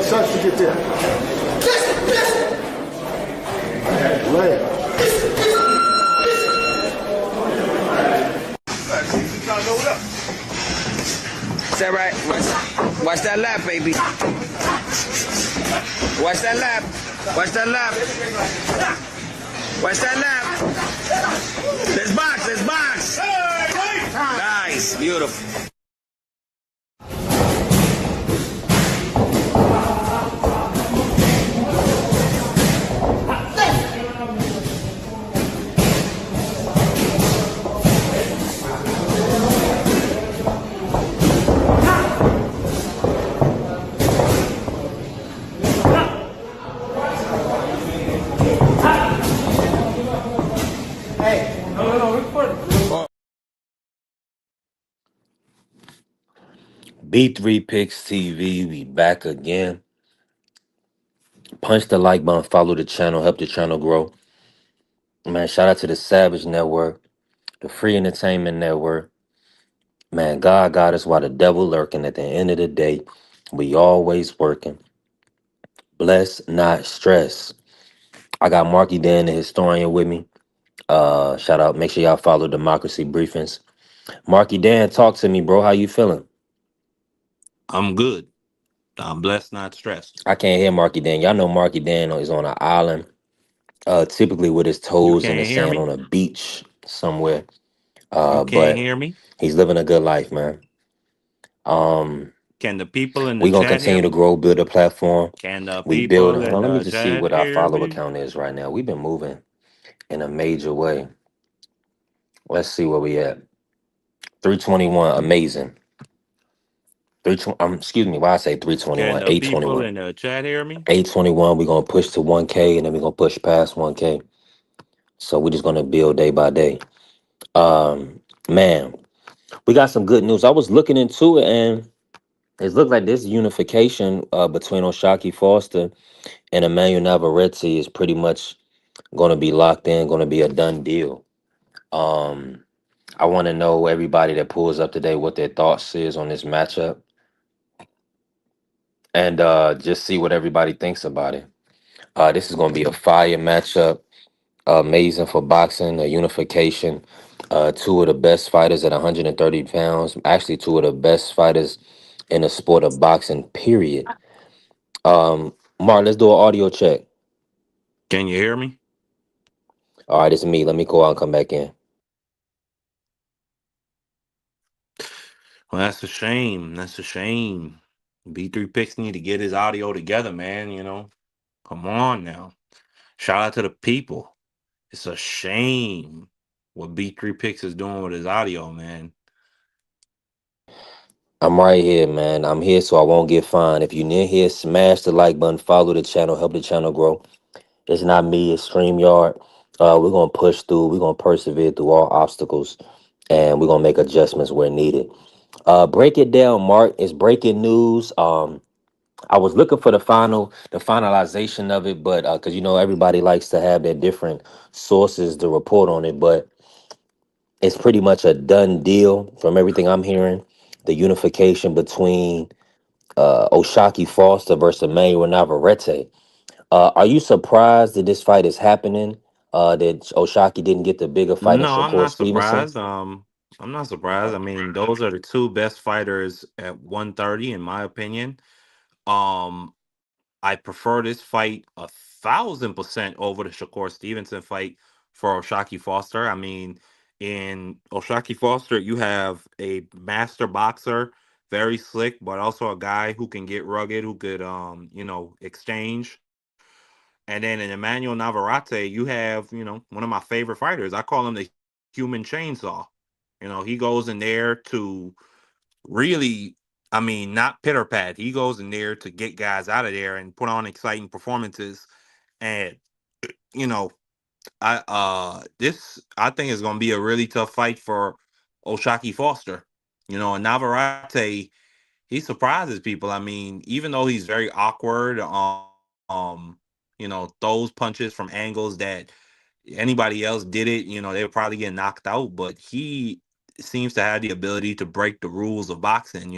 Touch to get there. Lay. Is that right? Watch that lap, baby. Watch that lap. Watch that lap. Watch that lap. Let's box. Let's box. Nice. Beautiful. B3 Picks TV, we back again. Punch the like button, follow the channel, help the channel grow. Man, shout out to the Savage Network, the Free Entertainment Network. Man, God got us while the devil lurking. At the end of the day, we always working. Bless, not stress. I got Marky Dan, the historian, with me. Shout out, make sure y'all follow Democracy Briefings. Marky Dan, talk to me, bro. How you feeling? I'm good. I'm blessed, not stressed. I can't hear Marky Dan. Y'all know Marky Dan is on an island, typically with his You toes in the can't hear sand me? on a beach somewhere. You can't But hear me? he's living a good life, man. Can the people in the We're gonna chat hear continue to me? grow, build a platform. Can the We build. people Hold in on, let me the just see chat what our hear follower me? count is right now. We've been moving in a major way. Let's see where we at. 321, amazing. Excuse me, why I say Can 321? the people 821. in the chat hear me? 821, we're gonna push to 1K and then we're gonna push past 1K. So we're just gonna build day by day. Man, we got some good news. I was looking into it and it looked like this unification between Oshaki Foster and Emmanuel Navarette is pretty much going to be locked in, going to be a done deal. I want to know everybody that pulls up today what their thoughts is on this matchup, and just see what everybody thinks about it. This is going to be a fire matchup, amazing for boxing, a unification. Two of the best fighters at 130 pounds, actually two of the best fighters in the sport of boxing, period. Mark, let's do an audio check. Can you hear me? All right, it's me. Let me go out and come back in. Well, that's a shame. That's a shame. B3 Picks need to get his audio together, man. Come on now. Shout out to the people. It's a shame what B3 Picks is doing with his audio, man. I'm right here, man. I'm here so I won't get fined. If you're near here, smash the like button, follow the channel, help the channel grow. It's not me, it's StreamYard. We're gonna push through, we're gonna persevere through all obstacles, and we're gonna make adjustments where needed. Break it down, Mark. It's breaking news. I was looking for the finalization of it, but because everybody likes to have their different sources to report on it, but it's pretty much a done deal from everything I'm hearing. The unification between Oshaki Foster versus Emmanuel Navarrete. Are you surprised that this fight is happening? That Oshaki didn't get the bigger fight in No, I'm Shakur not Stevenson? surprised. I'm not surprised. I mean, those are the two best fighters at 130, in my opinion. Um, I prefer this fight 1,000% over the Shakur Stevenson fight for Oshaki Foster. I mean, in Oshaki Foster, you have a master boxer, very slick, but also a guy who can get rugged, who could exchange. And then in Emmanuel Navarrete, you have, one of my favorite fighters. I call him the human chainsaw. He goes in there to really I mean, not pitter pat. He goes in there to get guys out of there and put on exciting performances. And you know, I think is going to be a really tough fight for Oshaki Foster. And Navarrete, he surprises people. I mean, even though he's very awkward, throws punches from angles that anybody else did it, they would probably get knocked out. But he seems to have the ability to break the rules of boxing.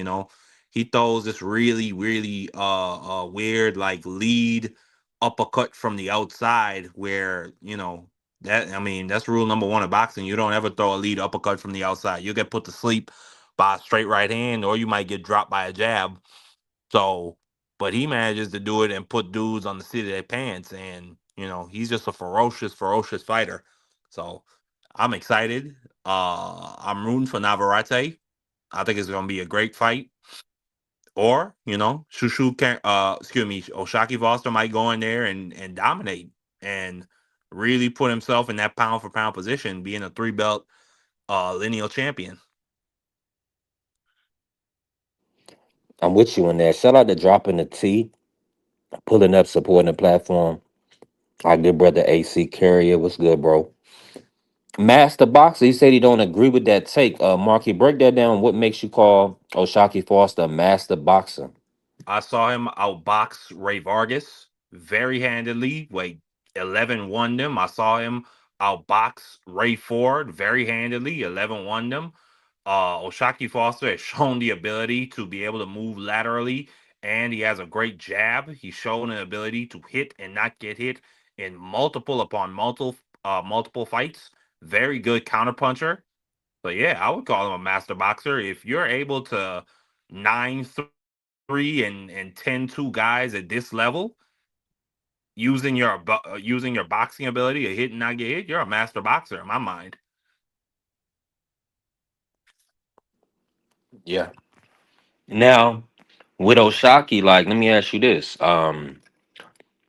He throws this really, really weird like lead uppercut from the outside, where that I mean that's rule number one of boxing. You don't ever throw a lead uppercut from the outside. You'll get put to sleep by a straight right hand, or you might get dropped by a jab. So, but he manages to do it and put dudes on the seat of their pants, and he's just a ferocious, ferocious fighter. So, I'm excited. I'm rooting for Navarrete. I think it's going to be a great fight. Or Shushu can excuse me, Oshaki Foster might go in there and dominate and really put himself in that pound for pound position, being a three belt lineal champion. I'm with you in there. Shout out to dropping the T, pulling up, supporting the platform. Our good brother AC Carrier, what's good, bro? Master Boxer, he said he don't agree with that take. Marky, break that down. What makes you call Oshaki Foster a master boxer? I saw him outbox Ray Vargas very handedly. Like 11 won them. I saw him outbox Ray Ford very handedly. 11 won them. Oshaki Foster has shown the ability to be able to move laterally, and he has a great jab. He's shown an ability to hit and not get hit in multiple upon multiple fights. Very good counterpuncher. So yeah, I would call him a master boxer. If you're able to 9-3 and 10-2 guys at this level, using your boxing ability to hit and not get hit, you're a master boxer in my mind. Yeah. Now, with Oshaki, like, let me ask you this.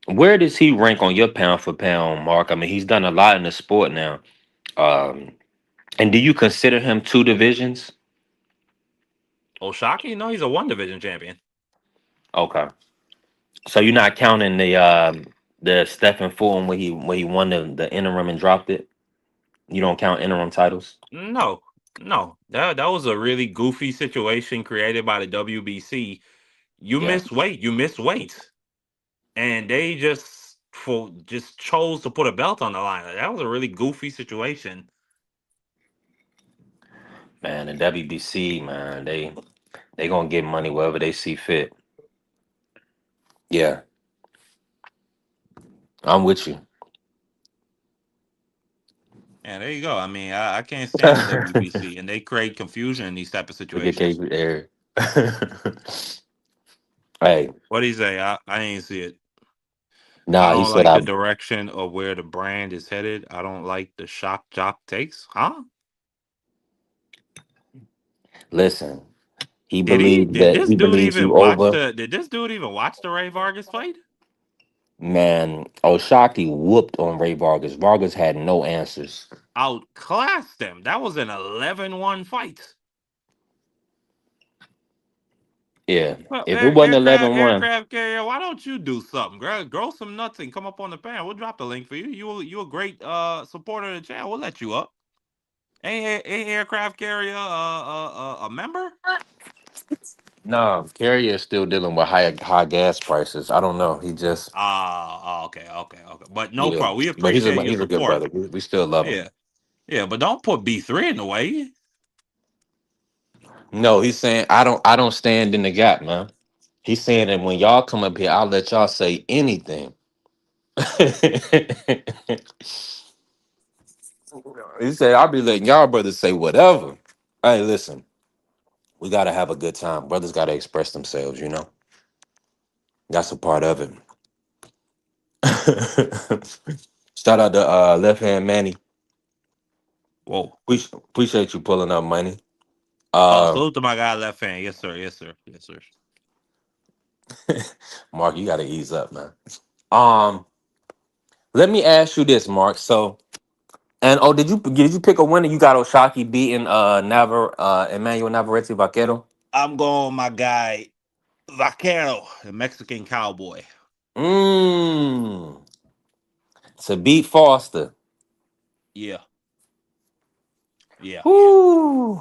Where does he rank on your pound for pound, Mark? I mean, he's done a lot in the sport now. Um, and do you consider him two divisions? Oshaki, no, he's a one division champion. Okay. So you're not counting the Stephen Fulton where he won the interim and dropped it? You don't count interim titles? No, no, that was a really goofy situation created by the WBC. You Yeah. miss weight, you miss weight, and they just chose to put a belt on the line. That was a really goofy situation. Man, the WBC, man, they gonna get money wherever they see fit. Yeah, I'm with you. And there you go. I mean, I can't stand the WBC, and they create confusion in these type of We get situations. cable air. Hey, What do you say? I ain't see it. I nah, he don't said like I the direction of where the brand is headed. I don't like the shock jock takes. Huh? listen. Did he? Did this He dude believes even you watch over. the? Did this dude even watch the Ray Vargas fight? Man, Oshaki whooped on Ray Vargas. Vargas had no answers. Outclassed them. That was an 11-1 fight. Yeah. Well, If it wasn't eleven-one, aircraft carrier, why don't you do something? Grow some nuts and come up on the pan. We'll drop the link for you. You a great supporter of the channel. We'll let you up. Ain't aircraft carrier a member? no, Carrier is still dealing with high gas prices. I don't know. He just Okay, okay, okay. But no yeah. problem. We But appreciate your he's a good support. brother. We still love him. Yeah, yeah. But don't put B3 in the way. No, he's saying I don't stand in the gap, man. He's saying that when y'all come up here, I'll let y'all say anything. He said I'll be letting y'all brothers say whatever. Hey, listen, we gotta have a good time. Brothers gotta express themselves, you know. That's a part of it. Shout out to left hand Manny. Whoa. Appreciate you pulling up money. Oh, Uh salute to my guy left hand. Yes, sir. Yes, sir. Yes, sir. Mark, you gotta ease up, man. Um, let me ask you this, Mark. So and did you pick a winner? You got Oshaki beating Emmanuel Navarrete Vaquero? I'm going my guy Vaquero, the Mexican cowboy. Mmm. To beat Foster. Yeah, yeah, yeah. Woo.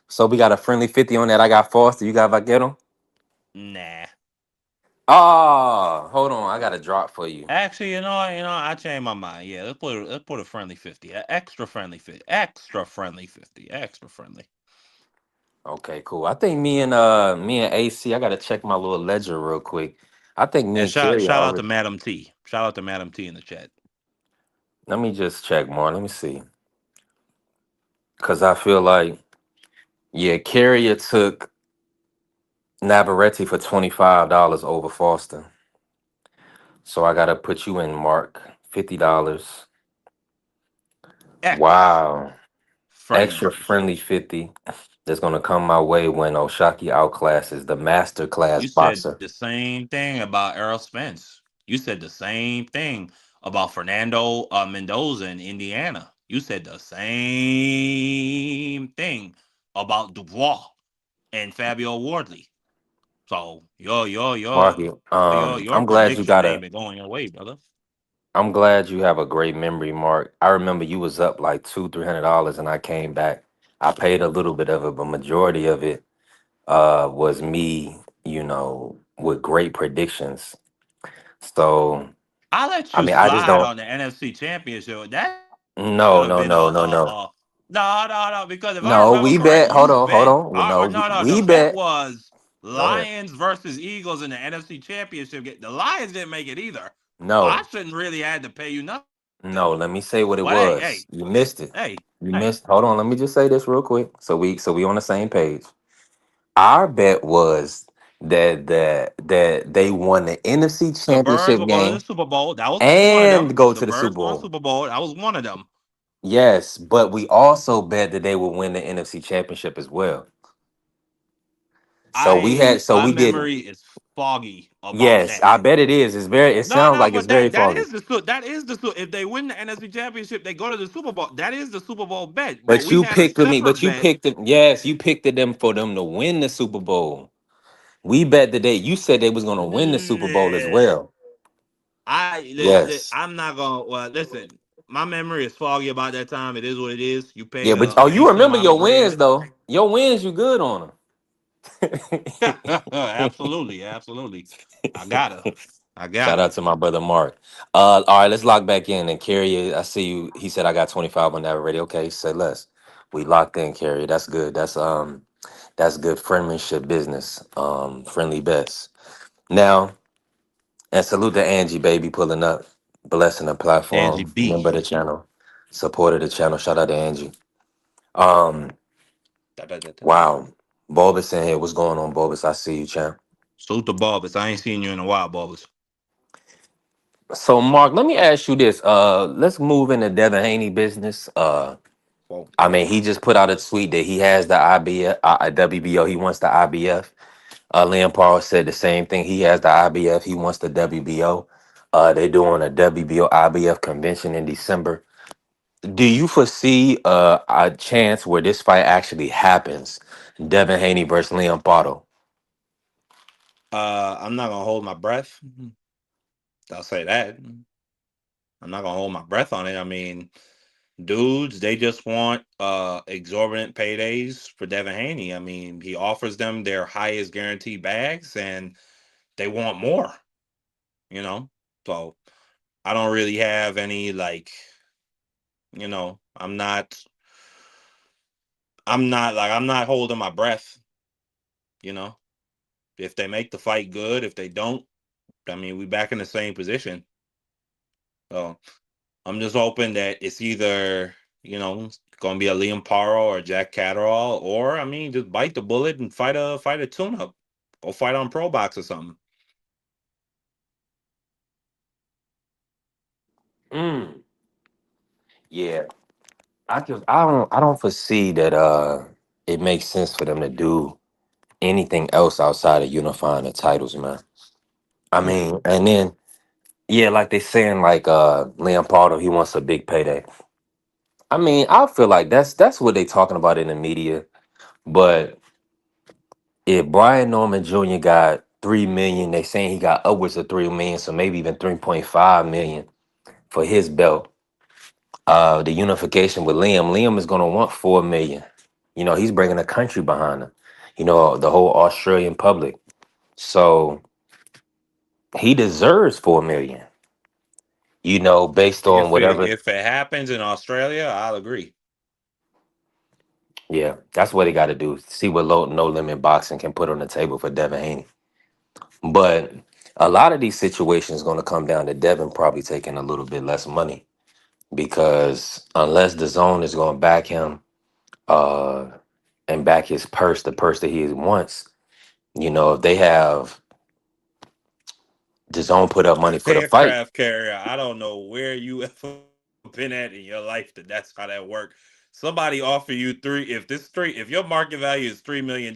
So we got a friendly 50 on that. I got Foster. You got Vaquero? Nah. Ah, hold on. I got a drop for you. Actually, I changed my mind. Yeah, let's put a friendly 50, extra friendly 50, extra friendly 50, extra friendly. Okay, cool. I think me and AC, I gotta check my little ledger real quick. I think me And and shout Kerry shout out to already. Madam T. Shout out to Madam T in the chat. Let me just check more. Let me see. Cause I feel like, yeah, Carrier took Navarrete for $25 over Foster. So I gotta put you in, Mark. $50. X Wow. Extra friendly. friendly 50 that's gonna come my way when Oshaki outclasses the master class You said boxer. the same thing about Errol Spence. You said the same thing about Fernando Mendoza in Indiana. You said the same thing about Dubois and Fabio Wardley. So Marky, your I'm glad you prediction got ain't a been going your way, brother. I'm glad you have a great memory, Mark. I remember you was up like $200-300 and I came back. I paid a little bit of it, but majority of it was me, with great predictions. So I let I you mean I just slide don't on the NFC Championship. That should have been no, no, no, no, no. no. Because if I remember No, correctly, we you bet. Hold bet. on, hold on. Well, Or no, no, the we bet bet. was Go ahead. Lions versus Eagles in the NFC Championship. The Lions didn't make it either, so I No, shouldn't really had to pay you nothing. no, let me say what But it hey, was. You missed it. You hey, missed. Hold on, let me just say this real quick. So we on the same page. Our bet was that they won the NFC the Birds Championship were going to the game Super Bowl. That was one of them. and go The to the Birds Super won Bowl. Super Bowl. That was one of them. Yes, but we also bet that they would win the NFC Championship as well. So we had, so My we did. memory is foggy about Yes, that. I bet it is. It's very. It No, sounds no, like it's but very that foggy. is the if they win the NFC Championship, they go to the Super Bowl. That is the Super Bowl bet. But But we you had a picked with me. separate But you bet. picked it. Yes, you picked it them for them to win the Super Bowl. We bet the day. You said they was going to win the Super Bowl as Nah, well. Yes. I'm not gonna. Well, listen, my memory is foggy about that time. It is what it is. You Yeah, paid but a you decent remember amount of your wins bread. though. Your wins, you good on them. Absolutely, absolutely. I gotta, I Shout gotta. out to my brother Mark. All right, let's lock back in and Carrie. I see you. He said I got 25 on that already. Okay, say less. We locked in, Carrie. That's good. That's good friendship business. Friendly bets. Now, and salute to Angie, baby, pulling up, blessing the Angie platform. B. Remember the channel, supported the channel. Shout out to Angie. Um, Da, da, da, da, da. wow, Bulbous in here. What's going on, Bulbous? I see you, champ. Salute to Barbas. I ain't seen you in a while, Barbas. So, Mark, let me ask you this. Let's move into Devin Haney business. Whoa. I mean, he just put out a tweet that he has the IBF, WBO. He wants the IBF. Liam Paul said the same thing. He has the IBF. He wants the WBO. They're doing a WBO IBF convention in December. Do you foresee a chance where this fight actually happens? Devin Haney versus Liam Paul. I'm not gonna hold my breath. I'll say that. I'm not gonna hold my breath on it. I mean, dudes, they just want exorbitant paydays for Devin Haney. I mean, he offers them their highest guaranteed bags and they want more, you know? So I don't really have any I'm not holding my breath, you know. If they make the fight good, if they don't, I mean, we back in the same position. So I'm just hoping that it's either, going to be a Liam Paro or Jack Catterall, or I mean, just bite the bullet and fight a tune up, or fight on Pro Box or something. Mm, yeah, I don't foresee that it makes sense for them to do anything else outside of unifying the titles, man. I Mm. mean, and then yeah, like they saying like Liam Paul, he wants a big payday. I mean, I feel like that's what they talking about in the media. But if Brian Norman Jr. got 3 million, they saying he got upwards of 3 million, so maybe even 3.5 million for his belt. The unification with Liam is gonna want 4 million. You know, he's bringing a country behind him. You know, the whole Australian public. So he deserves 4 million. You know, based on whatever. If it happens in Australia, I'll agree. Yeah, that's what they got to do. See what no limit boxing can put on the table for Devin Haney. But a lot of these situations going to come down to Devin probably taking a little bit less money because unless the zone is going to back him uh, and back his purse, the purse that he wants, you know, if they have the zone put up money for the fight. Aircraft carrier. I don't know where you ever been at in your life that's how that work. Somebody offer you if your market value is $3 million,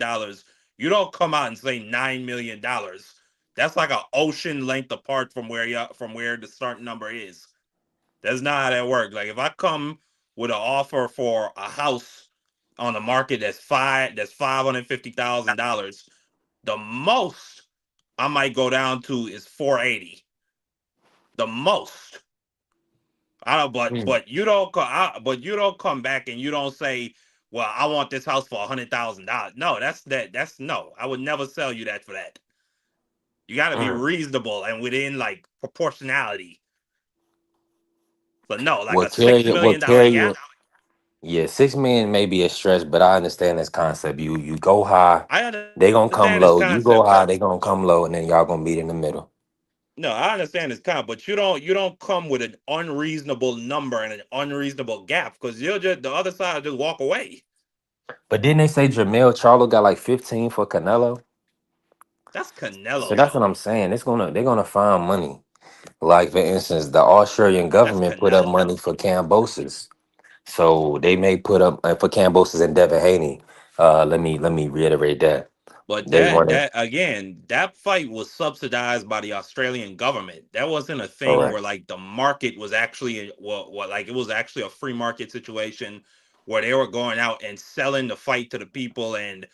you don't come out and say $9 million. That's like an ocean length apart from where the starting number is. That's not how that works. Like if I come with an offer for a house on the market that's $550,000, the most I might go down to is 480. The most. I don't, Mm. but you don't come back and you don't say, "Well, I want this house for $100,000." No, that's no. I would never sell you that for that. You got to be Mm. reasonable and within like proportionality. But no, like What a six carry what million dollar carry you? gap. Yeah, 6 million may be a stretch, but I understand this concept. You go high, I they understand gonna this come low. concept, You but go high, they gonna come low, and then y'all gonna meet in the middle. no, I understand this concept, but you don't come with an unreasonable number and an unreasonable gap because you'll just the other side will just walk away. But didn't they say Jamel Charlo got like 15 for Canelo? That's So Canelo. that's what I'm saying. They're gonna find money. Like for instance, the Australian That's government put up Canelo. money for Cambosis. So they may put up for Cambosis and Devin Haney. Let me reiterate that. But They wanted that again, that fight was subsidized by the Australian government. That wasn't a thing where correct. like the market was actually like it was actually a free market situation where they were going out and selling the fight to the people and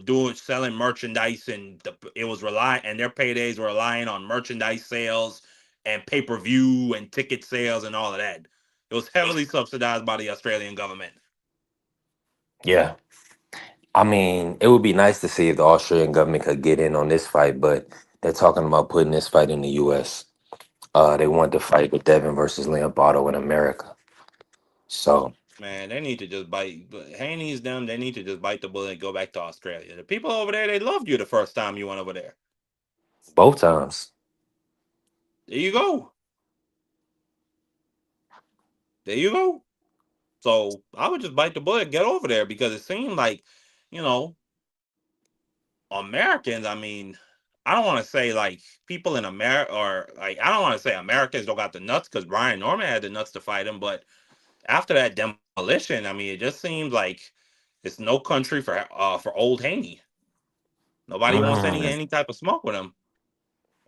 doing selling merchandise and it was relying and their paydays were relying on merchandise sales and pay-per-view and ticket sales and all of that. It was heavily subsidized by the Australian government. Yeah. I mean, it would be nice to see if the Australian government could get in on this fight, but they're talking about putting this fight in the US. They want to fight with Devin versus Leopardo in America. So Man, they need to just bite. But Haney's them. They need to just bite the bullet and go back to Australia. The people over there, they loved you the first time you went over there. both times. There you go. There you go. So I would just bite the bullet, and get over there because it seemed like, you know, Americans. I mean, I don't want to say like people in America or like I don't want to say Americans don't got the nuts because Brian Norman had the nuts to fight him, but after that demolition, I mean, it just seems like it's no country for old Haney. Nobody wants Mm. any type of smoke with him.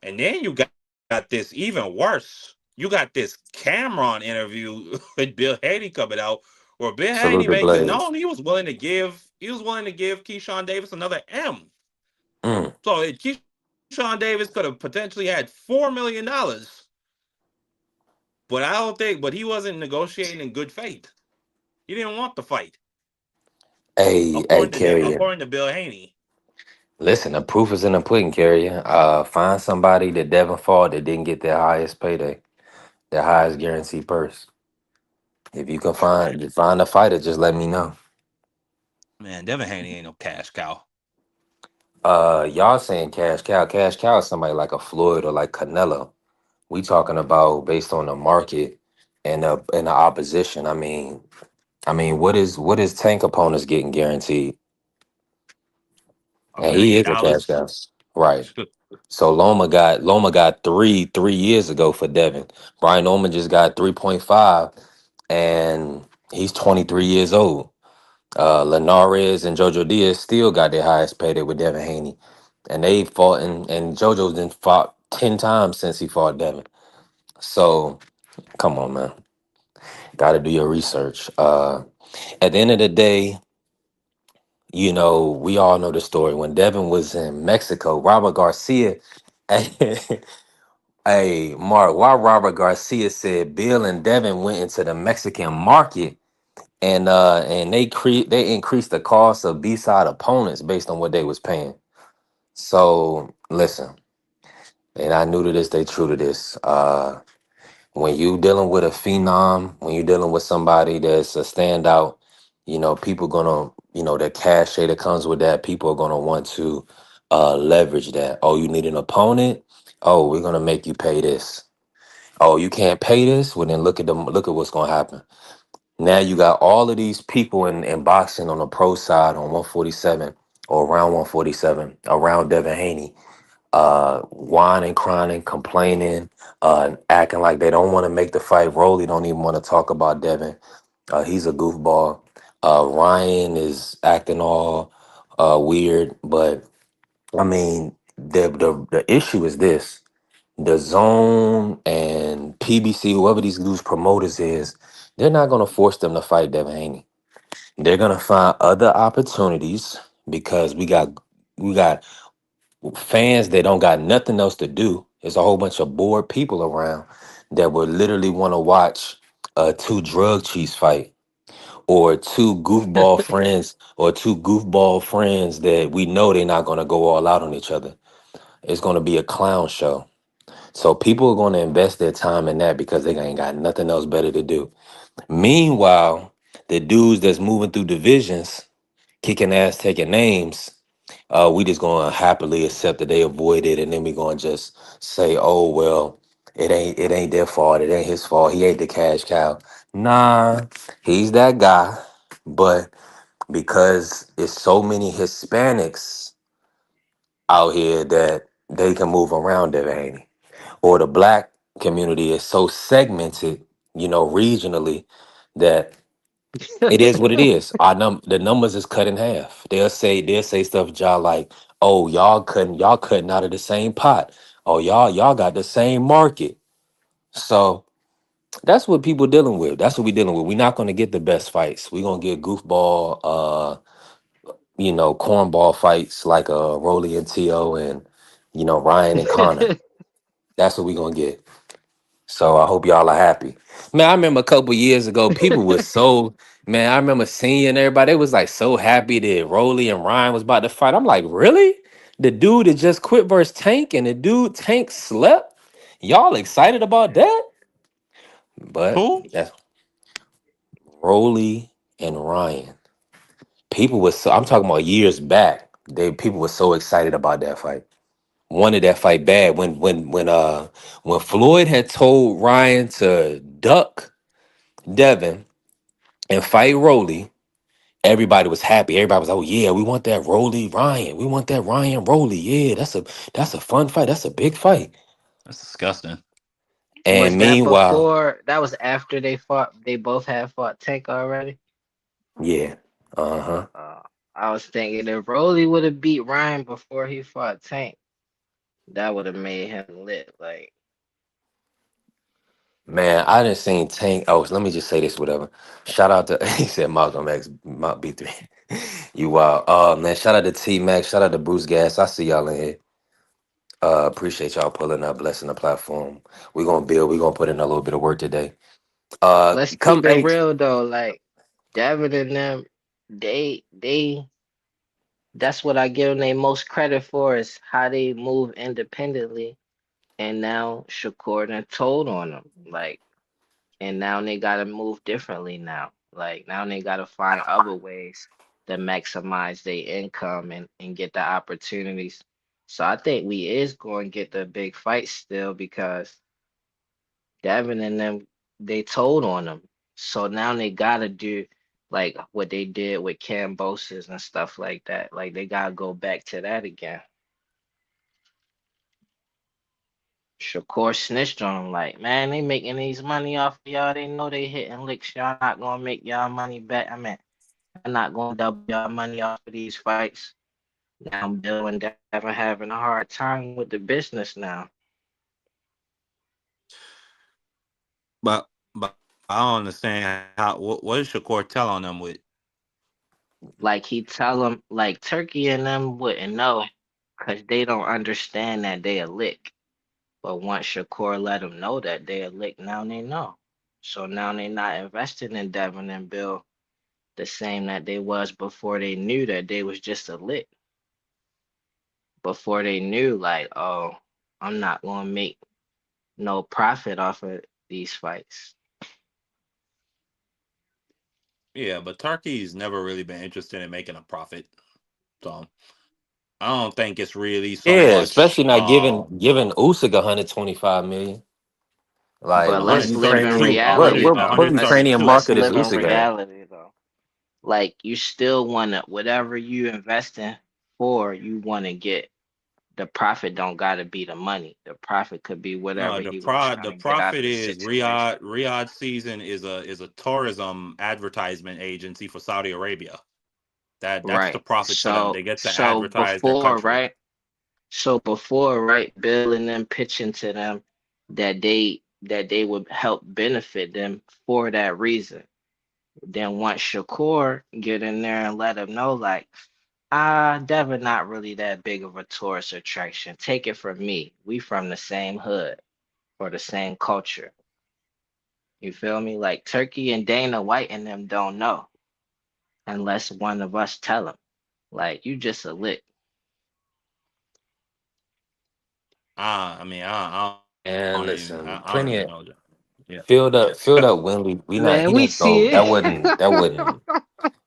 And then you got this even worse. You got this Cameron interview with Bill Haney coming out, where Bill Haney makes Salute it the known Blaze. he was willing to give Keyshawn Davis another M. Mm. So Keyshawn Davis could have potentially had $4 million, but he wasn't negotiating in good faith. He didn't want the fight, Hey, Carrier. according to Bill Haney. Listen, the proof is in the pudding, Carrier. Find somebody that Devin fought that didn't get their highest payday, their highest guaranteed purse. If you can find a fighter, just let me know. Man, Devin Haney ain't no cash cow. Y'all saying cash cow. Cash cow is somebody like a Floyd or like Canelo. We talking about based on the market and the opposition. I mean, what is Tank opponents getting guaranteed? a And he million is a cash dollars. cow, right? So Loma got three years ago for Devin. Brian Loma just got 3.5, and he's 23 years old. Linares and Jojo Diaz still got their highest payday with Devin Haney, and they fought and Jojo's been fought 10 times since he fought Devin. So come on, man, got to do your research. At the end of the day, You know, we all know the story when Devin was in Mexico. Robert Garcia, hey Mark, why Robert Garcia said Bill and Devin went into the Mexican market and they increased the cost of B side opponents based on what they was paying. So listen, and I knew to this, they true to this. When you dealing with a phenom, when you're dealing with somebody that's a standout, people gonna, the cachet that comes with that, people are gonna want to leverage that. Oh, you need an opponent? Oh, we're gonna make you pay this. Oh, you can't pay this? Well, then look at what's gonna happen. Now you got all of these people in boxing on the pro side on 147 or around 147, around Devin Haney, whining, crying, complaining, acting like they don't want to make the fight. Rolly don't even want to talk about Devin. He's a goofball. Ryan is acting all weird. But I mean, the issue is this: the Zone and PBC, whoever these promoters is, they're not going to force them to fight Devin Haney. They're going to find other opportunities because we got fans that don't got nothing else to do. There's a whole bunch of bored people around that would literally want to watch two drug chiefs fight, or two goofball friends that we know they're not going to go all out on each other. It's going to be a clown show. So people are going to invest their time in that because they ain't got nothing else better to do. Meanwhile, the dudes that's moving through divisions, kicking ass, taking names, we just gonna happily accept that they avoided, and then we gonna just say, "Oh well, it ain't their fault. It ain't his fault. He ain't the cash cow." Nah, he's that guy. But because it's so many Hispanics out here that they can move around Devin Haney, or the black community is so segmented, regionally, that it is what it is. The numbers is cut in half. They'll say stuff, y'all, like, "Oh, y'all cutting out of the same pot. Oh, y'all got the same market." So that's what people dealing with. That's what we dealing with. We're not gonna get the best fights. We're gonna get goofball, cornball fights like Rolly and T.O. and Ryan and Connor. That's what we're gonna get. So I hope y'all are happy. Man, I remember a couple years ago, people was so, man, I remember seeing and everybody, they was like so happy that Rolly and Ryan was about to fight. I'm like, really? The dude that just quit versus Tank and the dude Tank slept? Y'all excited about that? But Who? that's Rolly and Ryan. People was so, I'm talking about years back. People were so excited about that fight. Wanted that fight bad. When Floyd had told Ryan to duck Devin and fight Rolly, everybody was happy. Everybody was, oh yeah, we want that Rolly Ryan. We want that Ryan Rolly. Yeah, that's a fun fight. That's a big fight. That's disgusting. And Was that meanwhile, before? That was after they fought. They both had fought Tank already. yeah, uh-huh. Uh, I was thinking if Rolly would have beat Ryan before he fought Tank, that would have made him lit. Like Man, I didn't seen Tank. Oh, let me just say this, whatever. Shout out to he said Malcolm X, B3. You wild. Man, shout out to T Mac, shout out to Bruce Gas. I see y'all in here. Appreciate y'all pulling up, blessing the platform. We're gonna build, we're gonna put in a little bit of work today. let's Come keep it hey, real though. Like David and them, they that's what I give them they most credit for is how they move independently. And now Shakur done told on them. Like and now they gotta move differently now. Like now they gotta find other ways to maximize their income and get the opportunities. So I think we is going to get the big fight still because Devin and them they told on them. So now they gotta do like what they did with Cambosis and stuff like that. Like they gotta go back to that again. Shakur snitched on him like, man, they making these money off of y'all. They know they hitting licks. Y'all not gonna make y'all money back. I mean, I'm not gonna double y'all money off of these fights. Now Bill and Devin having a hard time with the business now. But I don't understand how. What is Shakur telling them with? Like he tell them, like Turkey and them wouldn't know, cause they don't understand that they a lick. But once Shakur let them know that they a lick, now they know. So now they not investing in Devin and Bill the same that they was before they knew that they was just a lick. Before they knew, like, oh, I'm not gonna make no profit off of these fights. Yeah, but Turkey's never really been interested in making a profit. So I don't think it's really so Yeah, much especially not giving Usyk 125 million. Like, But let's live in reality though. what Ukrainian Let's market is live in Usyk at? reality though. Like you still wanna whatever you investing for, you wanna get the profit don't gotta be the money. The profit could be No, whatever the he was trying the to get out profit of the is situation. Riyadh season is a tourism advertisement agency for Saudi Arabia. That's the Right. profit to them. They get to advertise their country. So before, right, Bill and them pitching to them that they would help benefit them for that reason. Then once Shakur get in there and let them know, like, Devin not really that big of a tourist attraction. Take it from me. We from the same hood or the same culture. You feel me? Like Turkey and Dana White and them don't know unless one of us tell them. Like you just a lick. I mean, And listen, I don't plenty even of know. Yeah. filled up Wembley. Man, He we didn't go. see it. That wouldn't.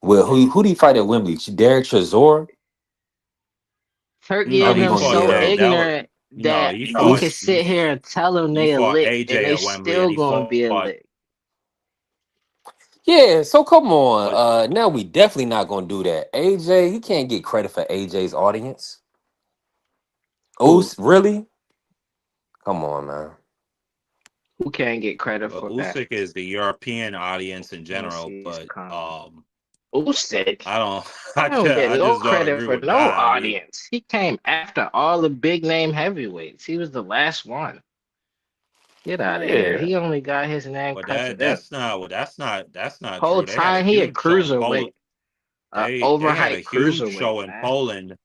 Well, who do you fight at Wembley? Derek Chisora? Turkey No, Or and he he them gonna fought so give? that was ignorant no, that we could sit here and tell them he they a fought lick and AJ they at Wembley and still he gonna be a fought lick. Yeah, so come on. but Now we definitely not gonna do that. AJ, he can't get credit for AJ's audience. Who? Really? Come on, man. Who can't get credit but for that? Usyk is the European audience in Let me general, see his but comment. Usyk. I don't I don't get I no just don't credit agree for with no that. I mean, audience. He came after all the big name heavyweights. He was the last one. Get out of here. Yeah. He only got his name but because of them. that's not Whole true. They had a time he a huge show in cruiserweight, Poland. They had a overhyped huge cruiserweight, show in man. Poland.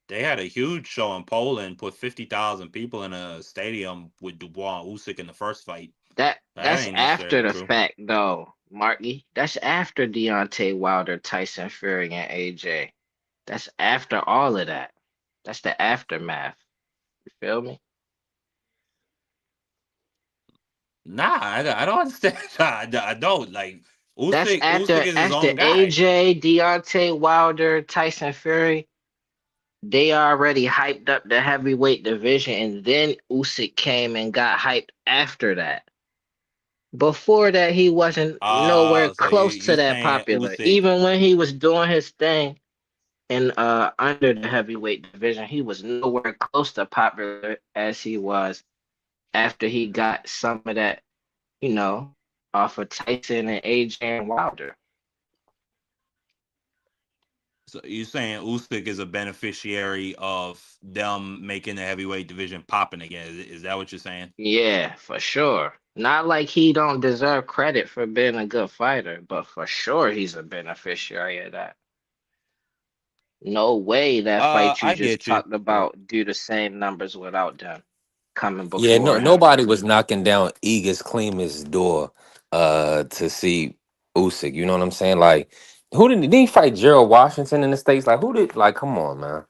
They had a huge show in Poland, put 50,000 people in a stadium with Dubois and Usyk in the first fight. That That's ain't after necessarily the true. fact though, Marky. That's after Deontay Wilder, Tyson Fury, and AJ. That's after all of that. That's the aftermath. You feel me? Nah, I don't understand. I don't like That's Usyk is his after own guy. AJ, Deontay Wilder, Tyson Fury. They already hyped up the heavyweight division, and then Usyk came and got hyped after that. Before that, he wasn't nowhere So close to you that saying popular. Usyk? Even when he was doing his thing in under the heavyweight division, he was nowhere close to popular as he was after he got some of that, you know, off of Tyson and AJ and Wilder. So you saying Usyk is a beneficiary of them making the heavyweight division popping again? Is that what you're saying? Yeah, for sure. Not like he don't deserve credit for being a good fighter, but for sure he's a beneficiary of that. No way that fight you I just get you. talked about do the same numbers without them coming Yeah, no, before him. nobody was knocking down Egas Klima's door to see Usyk. You know what I'm saying? Like, did he fight Gerald Washington in the States? Like, who did, like, come on, man.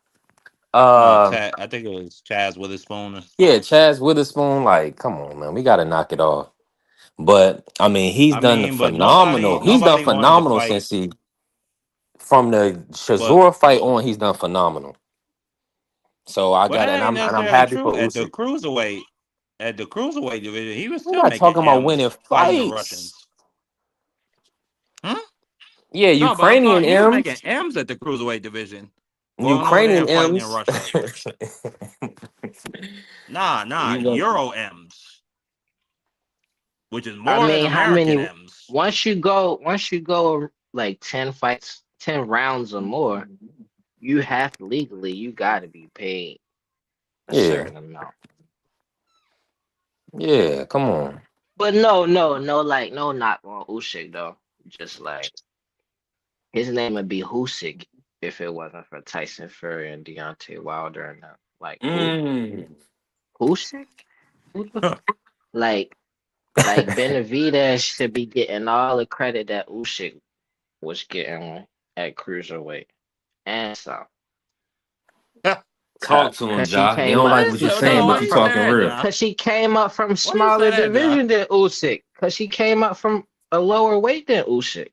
No, Uh I think it was Chaz Witherspoon. yeah, Chaz Witherspoon, like, come on, man. We gotta knock it off. But I mean, he's I done mean, but nobody phenomenal. He's done nobody wanted to phenomenal fight. since he from the But Shazor fight on, he's done phenomenal. So I well, got, that ain't and I'm necessarily happy true. for Usyk. At the cruiserweight division, he was We're still not making talking about winning M's fighting the fights. Russians. Hmm? Yeah, No, but I'm Ukrainian talking. He was making M's. M's at the cruiserweight division. Going over there Ukrainian and fighting in M's. Russia. Nah, You know, Euro M's, which is I more than mean, how American many M's. once you go like 10 fights, 10 rounds or more, you have legally you gotta be paid a yeah, certain amount. yeah. Come on. But no, like no knock on Usyk though. Just like His name would be Usyk if it wasn't for Tyson Fury and Deontay Wilder and them. Like who? Mm. Usyk? Who the like Benavidez should be getting all the credit that Usyk was getting at cruiserweight and some. Talk to him, Cause she Ja. They came don't up, like Why what is you're she that? No, saying, came why but up you you from, say talking that, real. Ja? cause she came up from Why you say smaller that, Ja? division than Usyk. Cause she came up from a lower weight than Usyk.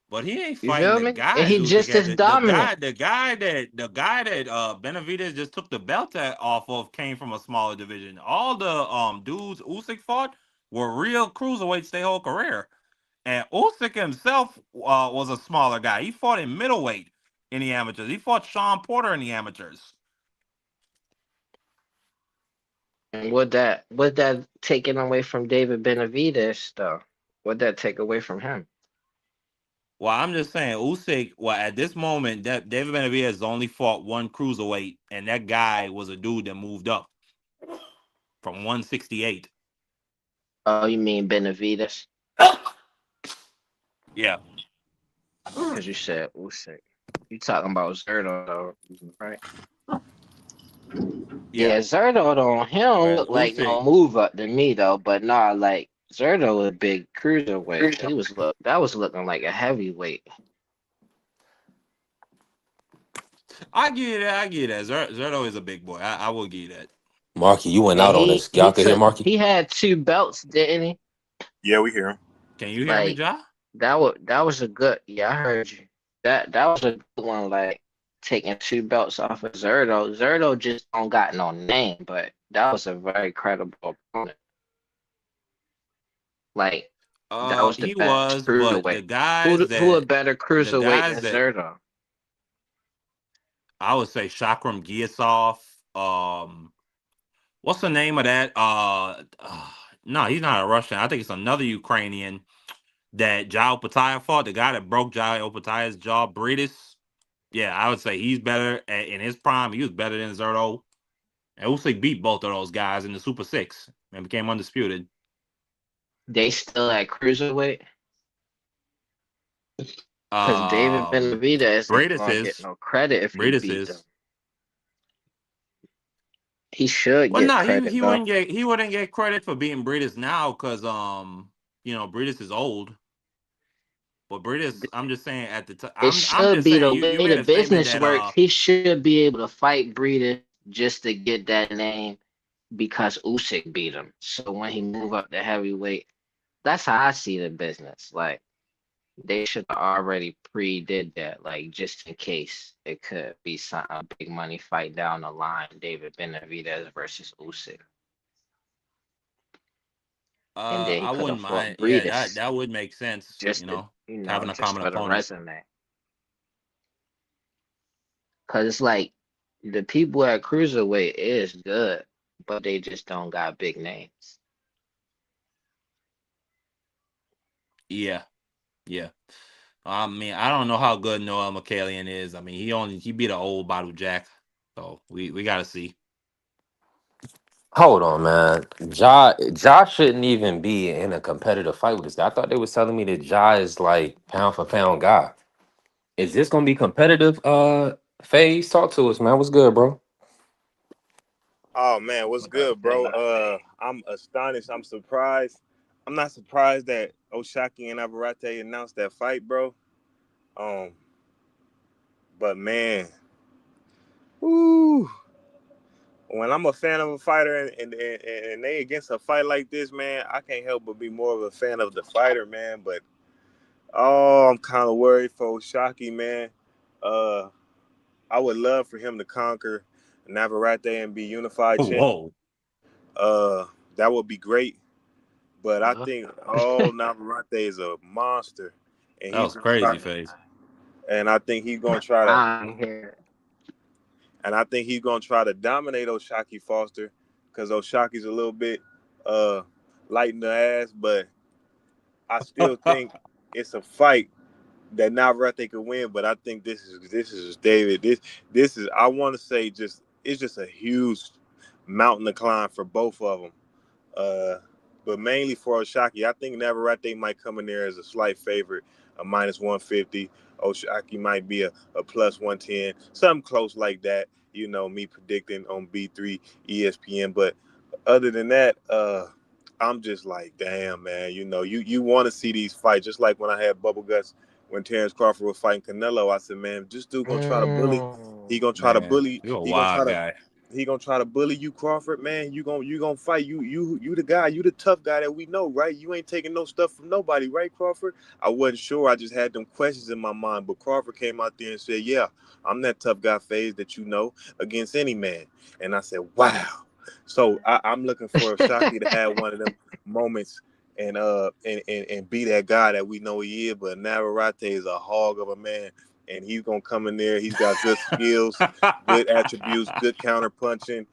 But he ain't You fighting feel the me? And guys he Usyk just had. as dominant. The guy that Benavidez just took the belt off of came from a smaller division. All the dudes Usyk fought were real cruiserweights their whole career. And Usyk himself was a smaller guy. He fought in middleweight in the amateurs. He fought Sean Porter in the amateurs. And would that taken away from David Benavidez though? Would that take away from him? Well, I'm just saying, Usyk. Well, at this moment, that David Benavidez only fought one cruiserweight, and that guy was a dude that moved up from 168. Oh, you mean Benavidez? Yeah, Because you said Usyk. You talking about Zerto though, right? yeah. Yeah, Zerto though, he don't Whereas look like Usyk, no move up to me though. But nah, like Zerto a big cruiserweight. That was looking like a heavyweight. I give you that. I give you that. Zerto is a big boy. I will give you that. Marky, you went And out on he this. he Y'all can hear took Marky? he had two belts, didn't he? Yeah, we hear him. Can you hear me, Like Ja? that was a good, yeah, I heard you. That was a good one, like taking two belts off of Zerto. Zerto just don't got no name, but that was a very credible opponent. Like that was the He best was, but cruiserweight. Who a better the cruiserweight guys than that Zerto? I would say Shakram Giasov. What's the name of that? No, he's not a Russian. I think it's another Ukrainian that Jao Pataya fought. The guy that broke Jao Pataya's jaw, Britis. Yeah, I would say he's better in his prime. He was better than Zerto. And Usyk beat both of those guys in the Super Six and became undisputed. They still at cruiserweight because David Um, Benavidez ain't Britis gonna get is no credit if he Britis beat them. is. He should Well, get no, credit he though. wouldn't get credit for beating Britis now because Britis is old. But Britis, I'm just saying at the time, It I'm should just be saying the you way made the a statement business that works. He should be able to fight Breeder just to get that name because Usyk beat him. So when he move up to heavyweight, that's how I see the business. Like they should have already pre-did that, like just in case it could be some a big money fight down the line. David Benavidez versus Usyk, and then he I could have wouldn't fought mind. Yeah, that Breeders that would make sense. just to Having a just common for the opponent. resume. Cause it's like the people at cruiserweight is good, but they just don't got big names. Yeah, yeah. I mean, I don't know how good Noel McCallion is. I mean, he beat an old bottle jack, so we got to see. Hold on, man. Ja shouldn't even be in a competitive fight with this guy. I thought they was telling me that Ja is like pound for pound guy. Is this gonna be competitive? Phase, talk to us, man. What's good, bro? Oh man, what's good, bro? I'm astonished. I'm surprised. I'm not surprised that Oshaki and Navarrete announced that fight, bro. Um, but man, woo, when I'm a fan of a fighter and they against a fight like this, man, I can't help but be more of a fan of the fighter, man. But oh, I'm kind of worried for Oshaki, man. Uh, I would love for him to conquer Navarrete and be unified champ. Whoa, Uh, that would be great. But I Uh, think Navarrete is a monster, and that he's was gonna try. crazy, Phase. And I think he's gonna try to. I ain't hear And I think he's gonna try to dominate Oshaki Foster, because Oshaki's a little bit uh light in the ass. But I still think it's a fight that Navarrete could win. But I think this is David. This is, I want to say, just it's just a huge mountain to climb for both of them. Uh, but mainly for Oshaki. I think Navarrete might come in there as a slight favorite, a minus 150. Oshaki might be a plus 110, something close like that. Me predicting on B3 ESPN. But other than that, I'm just like, damn, man. You want to see these fights, just like when I had Bubble Guts when Terrence Crawford was fighting Canelo. I said, man, this dude gonna try to bully. He Mm, gonna try to Man, bully. you're a He gonna try wild to guy. he gonna try to bully you, Crawford, man. You gonna fight. You the guy. You the tough guy that we know, right? You ain't taking no stuff from nobody, right, Crawford? I wasn't sure. I just had them questions in my mind. But Crawford came out there and said, yeah, I'm that tough guy phase that you know against any man. And I said, wow. So I'm looking for Shaki to have one of them moments and be that guy that we know he is. But Navarrete is a hog of a man, and he's gonna come in there. He's got good skills, good attributes, good counter punching,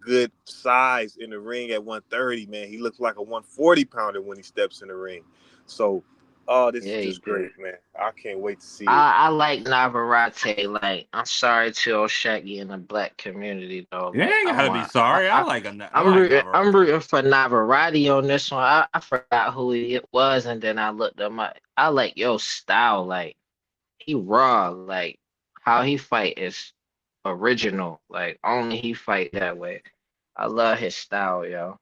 good size in the ring at 130. Man, he looks like a 140 pounder when he steps in the ring. So, oh, this is yeah, he just do. great, man. I can't wait to see it. I like Navarrete. Like, I'm sorry to Oshagi in the black community though. You Like, ain't gotta be sorry. I I'm like rooting. I'm Navarrete. rooting for Navarrete on this one. I forgot who he was, and then I looked him up. I like your style. Like, he raw. Like, how he fight is original. Like, only he fight that way. I love his style, yo.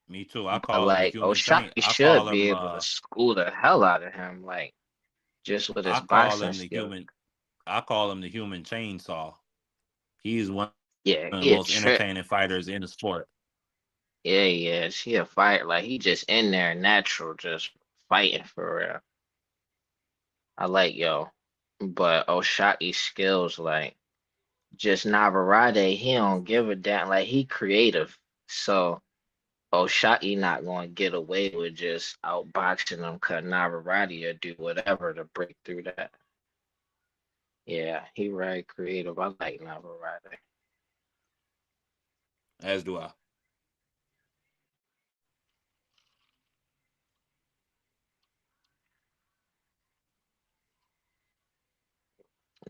Me too. I But call him the like, human chain. Oshaki should be able to school the hell out of him. Like, just with his I call boxing him the skills. human I call him the human chainsaw. He is one of the most Yeah, he a entertaining trip. fighters in the sport. Yeah, yeah, she a fight. Like he just in there natural, just fighting for real. I like yo, but Oshaki's skills, like just Navarrete, he don't give a damn. Like he creative, so Oshaki not gonna get away with just outboxing him. Cause Navarrete or do whatever to break through that. Yeah, he very creative. I like Navarrete. As do I.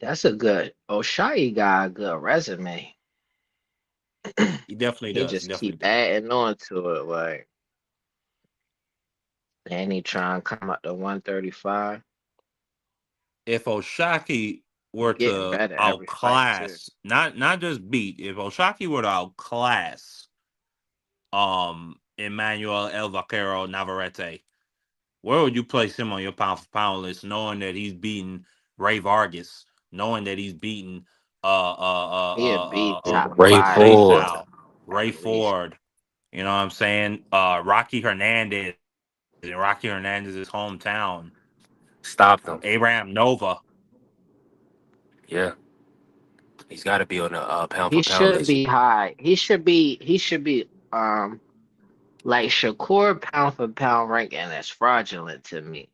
That's a good. Oshaki got a good resume. He definitely He does. He just definitely keep does. adding on to it, like, and he trying to come up to 135. If Oshaki He were getting to better every fight too. outclass, not just beat, if Oshaki were to outclass Emmanuel El Vaquero Navarrete, where would you place him on your pound for pound list, knowing that he's beaten Ray Vargas, knowing that he's beaten He'll be top Ray five Jay Ford. Sal, Ray at least. Ford, you know what I'm saying? Rocky Hernandez in Rocky Hernandez's hometown, Stop them. Abraham Nova. Yeah, he's got to be on the pound He for pound should list. be high. He should be like Shakur pound for pound ranking is fraudulent to me.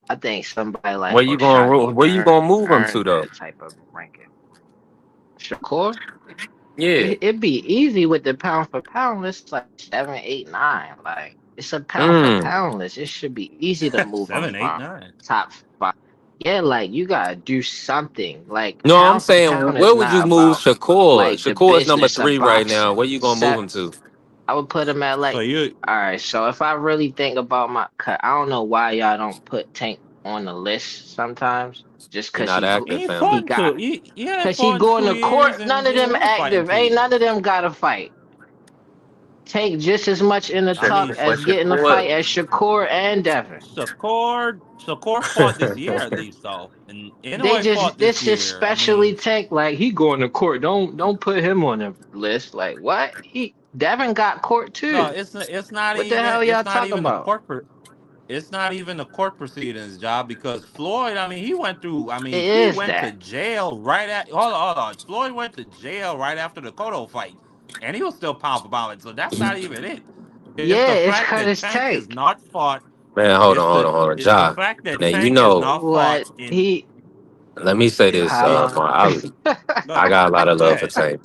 I think somebody like Oshaki Where you gonna move him to earned though? that type of ranking. Shakur? Yeah. It'd be easy with the pound for pound list, like 7, 8, 9. Like it's a pound for Mm. pound list. It should be easy to move them Seven, eight, from nine. top five. Yeah, like you gotta do something. Like No, I'm pound for saying pound is where would you not move about Shakur? like the Shakur is number business of 3 right now. boxing. Where you gonna move Set, him to? I would put him at So like, you all right. So if I really think about my cut, I don't know why y'all don't put Tank on the list sometimes. Just He cause not he active, ain't family. fought he in two. got He hadn't cause he fought in going two to years, court. None and of he them will fight in active. 2 Ain't none years. of them got to fight. Tank just as much in the I talk mean, But as getting a fight Shakur, as Shakur and Devin. Shakur fought this year at least though, and They Inoue just fought this this just year. I specially mean, Tank like he going to court. Don't put him on the list. Like what? He Devin got court no, too. it's not What the even hell y'all it's not talking even the about? corporate. It's not even the court proceedings job because Floyd, I mean, he went through, I It mean, he is went to that. jail right at, hold on. Floyd went to jail right after the Cotto fight, and he was still pound for pound. So that's not even it. It's the Yeah, it's fact cause that it's Tank is Tank. not fought. man, It's the Ja. fact that Now Tank you is know. not fought What in, he Let me say this. how long? I go, got a lot of go love for ahead. Tank.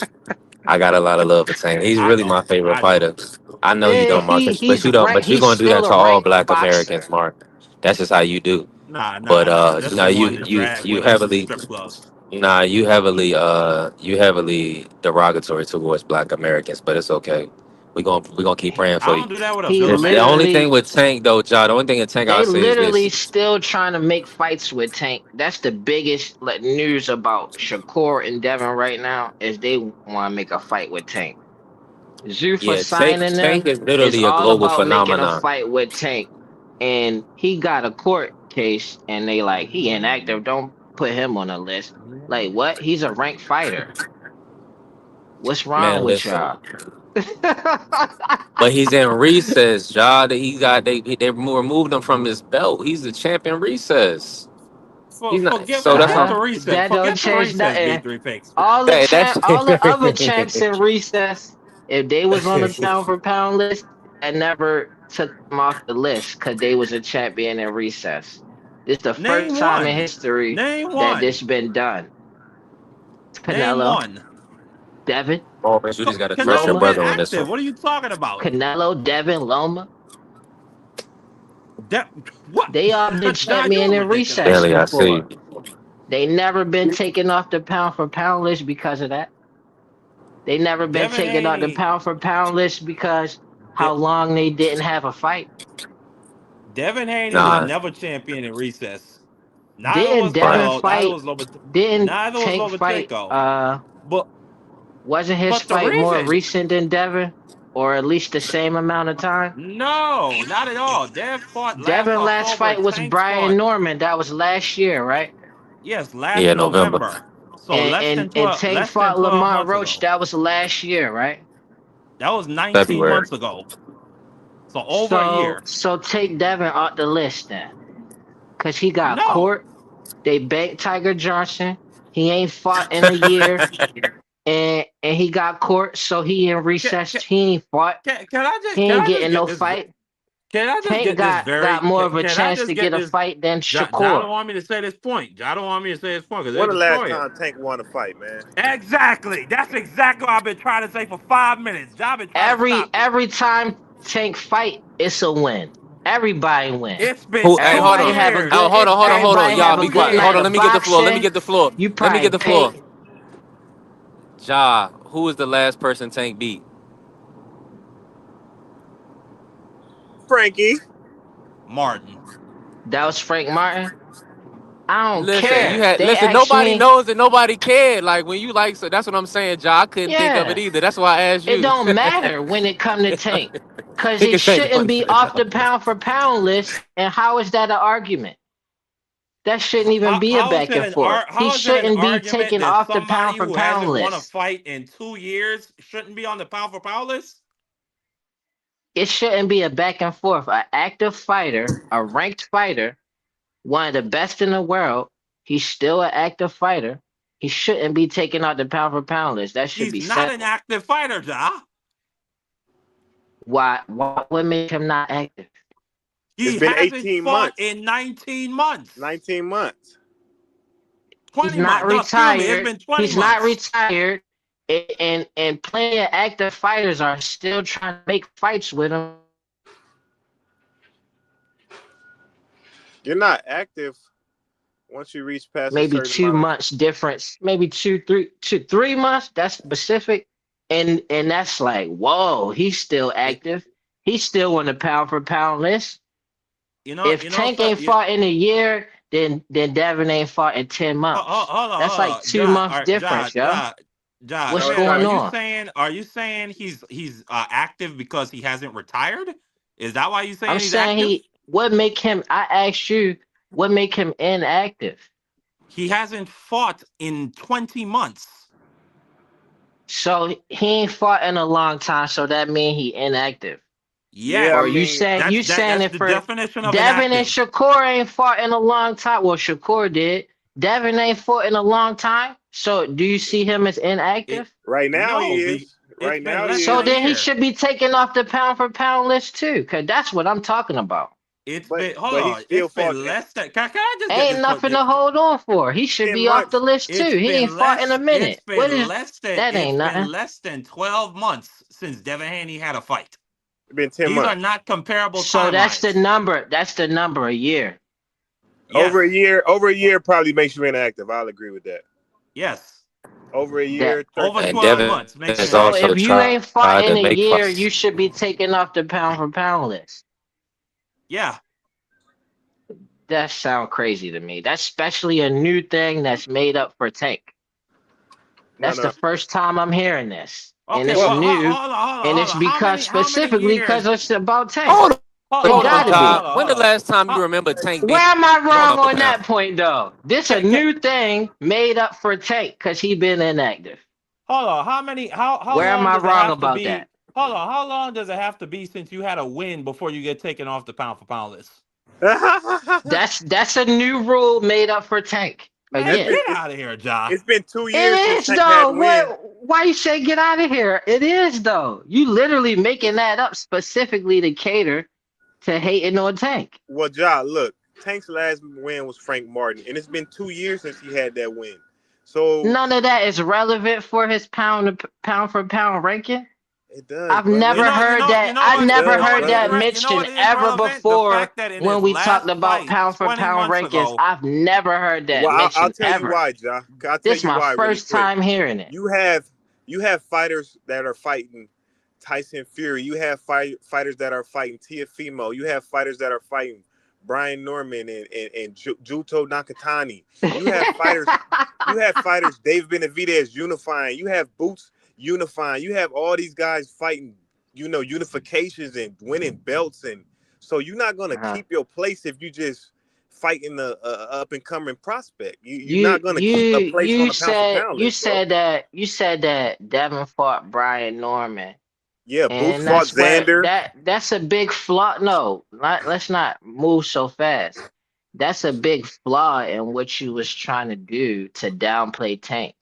I got a lot of love for Tank. He's I really my don't. favorite I don't. fighter. I know you Yeah, don't, Marcus, but he's you don't. ranked. But you're He's gonna do that still to a all ranked Black Americans, boxer. Mark. That's just how you do. Nah, But nah. That's the one that drag you women to the heavily, strip clubs. you heavily derogatory towards Black Americans. But it's okay. We gonna keep praying I for you. don't do that with a He Villa The man. only thing literally, with Tank though, John, the only thing in Tank I'll they say is literally this. still trying to make fights with Tank. That's the biggest like news about Shakur and Devin right now is they want to make a fight with Tank. Zuffa Yeah, Tank signing Tank them is is literally a all global about making a phenomenon. fight with Tank. And he got a court case and they like he inactive. Don't put him on the list. Like what? He's a ranked fighter. What's wrong Man, with listen. y'all? But he's in recess, John. They removed him from his belt. He's the champion recess. He's not. So that's Forget the what recess. That don't Forget the change recess. nothing. B3 picks. that's All the other champs in recess, if they was on the pound for pound list, I never took them off the list because they was a champion in recess. This the first Name time in one. history Name that one. this been done. Name Canelo, one. Devin, oh, you just got to trust your Canelo's Loma, been brother on this active. one. What are you talking about? Canelo, Devin, Loma. That what? They all been John, champion you're in ridiculous. recess Stanley, I see. before. They never been taken off the pound for pound list because of that. They never been Devin taken off the Haney. pound for pound list because how De- long they didn't have a fight. Devin Haney was Nah, never champion in recess. Neither Didn't was right. Devin Canelo. fight? Didn't Neither was Tank fight? Lomachenko. But Wasn't his but the fight more reason recent than Devin, or at least the same amount of time? no, not at all. Dev fought last Devin last October. fight was Tank Brian fought Norman. That was last year, right? yes, Yeah, last November, November. So And Tank less than fought 12 Lamont months Roach. ago. That was last year, right? That was 19 February. months ago. So over a So year. so take Devin off the list then, cause he got No. court. They banked Tiger Johnson. He ain't fought in a year, and he got court. So he in Can, recess. can, He ain't fought. He can ain't I just getting get no this? fight. Can I just Tank get this got more of a can I chance just to get get a this? fight than Ja Shakur. don't want me to say this point. Ja don't want me to say this point because they When the last destroy it. time Tank won a fight, man? Exactly. That's exactly what I've been trying to say for 5 minutes. Ja been trying to stop me. Every time Tank fight, it's a win. Everybody win. It's been Who? Hey, hold 2 Everybody on. have a years. Oh, good. hold It's on, hold on, been hold on. Everybody Y'all have a be 2 good quiet. night Hold on. years. of Let me get the floor. Let me boxing. get the floor. You Let me probably get the floor. paid. Ja, who was the last person Tank beat? Frankie. Martin. That was Frank Martin. I don't Listen, you care. had They listen. asked Nobody me. knows and nobody cared. Like when you like, so that's what I'm saying, Ja. I couldn't think of it Yeah, either. That's why I asked it you. don't matter when it come to Tank, cause he Niggas ain't shouldn't gonna be say off the no. pound for pound list. And how is that an argument? That shouldn't even be a back and forth. He How is it an shouldn't be argument taken that off the pound somebody for who pound hasn't won a list. fight in 2 years shouldn't be on the pound for pound list? It shouldn't be a back and forth. An active fighter, a ranked fighter, one of the best in the world. He's still an active fighter. He shouldn't be taken off the pound for pound list. That should He's be not an simple. active fighter, Ja. Why would make him not active? It's He been hasn't 18 fought months. in 19 months. 19 months. He's 20 not months. No, excuse me. It's retired. been 20 He's not months. retired. And plenty of active fighters are still trying to make fights with him. You're not active once you reach past a Maybe certain two amount of. months difference, maybe 3 months. That's specific, and that's like, whoa, he's still It, active. He's still on the pound for pound list. If Tank so, ain't fought in a year, then Devin ain't fought in 10 months. That's hold like on. 2 months difference, yo. What's No, it's going not. on? Are you saying he's active because he hasn't retired? Is that why you I'm saying he's saying active? what make him? I asked you, what make him inactive? He hasn't fought in 20 months. So he ain't fought in a long time. So that means he inactive. Yeah, I Yes. Or mean, you saying That's it the for definition of Devin and inactive. Shakur ain't fought in a long time. Well, Shakur did. Devin ain't fought in a long time. So do you see him as It inactive? right now he no, is. it's Right been now he less than So a is. then he year. should be taken off the pound for pound list too, because that's what I'm talking about. It's But been hold but he on. still It's fought been less than. Can I just get Ain't this point? nothing to hold on for. He should 10 be off the months. list too. He ain't fought in a minute. What is that? It's Ain't been nothing. less than 12 months since Devin Haney had a fight. It's been 10 These are months. not comparable So that's the timelines. number. That's the number a year. Yes. Over a year probably makes you inactive. I'll agree with that. Yes. Over a That year, Over 13 And 12 Devin months. months makes has so sense. also if you tried ain't fought to in a make year, fights. you should be taken off the pound for pound list. Yeah. That sound crazy to me. That's especially a new thing that's made up for Tank. No, That's the no. first time I'm hearing this, and Okay. it's Well, Well, new, hold and on. it's because How many specifically years? because it's about Tank. Hold It hold on, gotta be. Todd. When the Hold on. last time you How, remember Tank Where being am I pound wrong for on pound? that point though? This a can, new thing made up for Tank because he been inactive. hold on. How many? How Where am long I does it wrong have to about be? that? Hold on. How long does it have to be since you had a win before you get taken off the pound for pound list? That's a new rule made up for Tank. Man, it's Again. been get out of here, Ja. it's been 2 years since It is Tank had though. to win. Why you say get out of here? It is though. You literally making that up specifically to cater to hating on Tank. Well, Ja, look, Tank's last win was Frank Martin, and it's been 2 years since he had that win. So None of that is relevant for his pound for pound ranking. it does, I've brother. never heard You that. know I've what? It never does, heard that brother. You know what mentioned is ever relevant? The before fact that in when his we talked last about fight pound for 20 pound months rankings. ago, I've never heard that Well, I'll mentioned tell you ever. why, Ja. I'll tell This you my why really first quick. time hearing it. You have you have fighters that are fighting Tyson Fury. You have fighters that are fighting Tiafimo. You have fighters that are fighting Brian Norman and Juto Nakatani. You have fighters. You have fighters. Dave Benavidez unifying. You have Boots unifying. You have all these guys fighting. Unifications and winning belts, and so you're not gonna Uh-huh. keep your place if you just fighting the up and coming prospect. You're You not gonna you keep a place on you the pound for said pound you list, bro. said that you said that Devin fought Brian Norman, Yeah, Boots and fought that's where Xander. that's a big flaw. No, let's not move so fast. That's a big flaw in what you was trying to do to downplay Tank.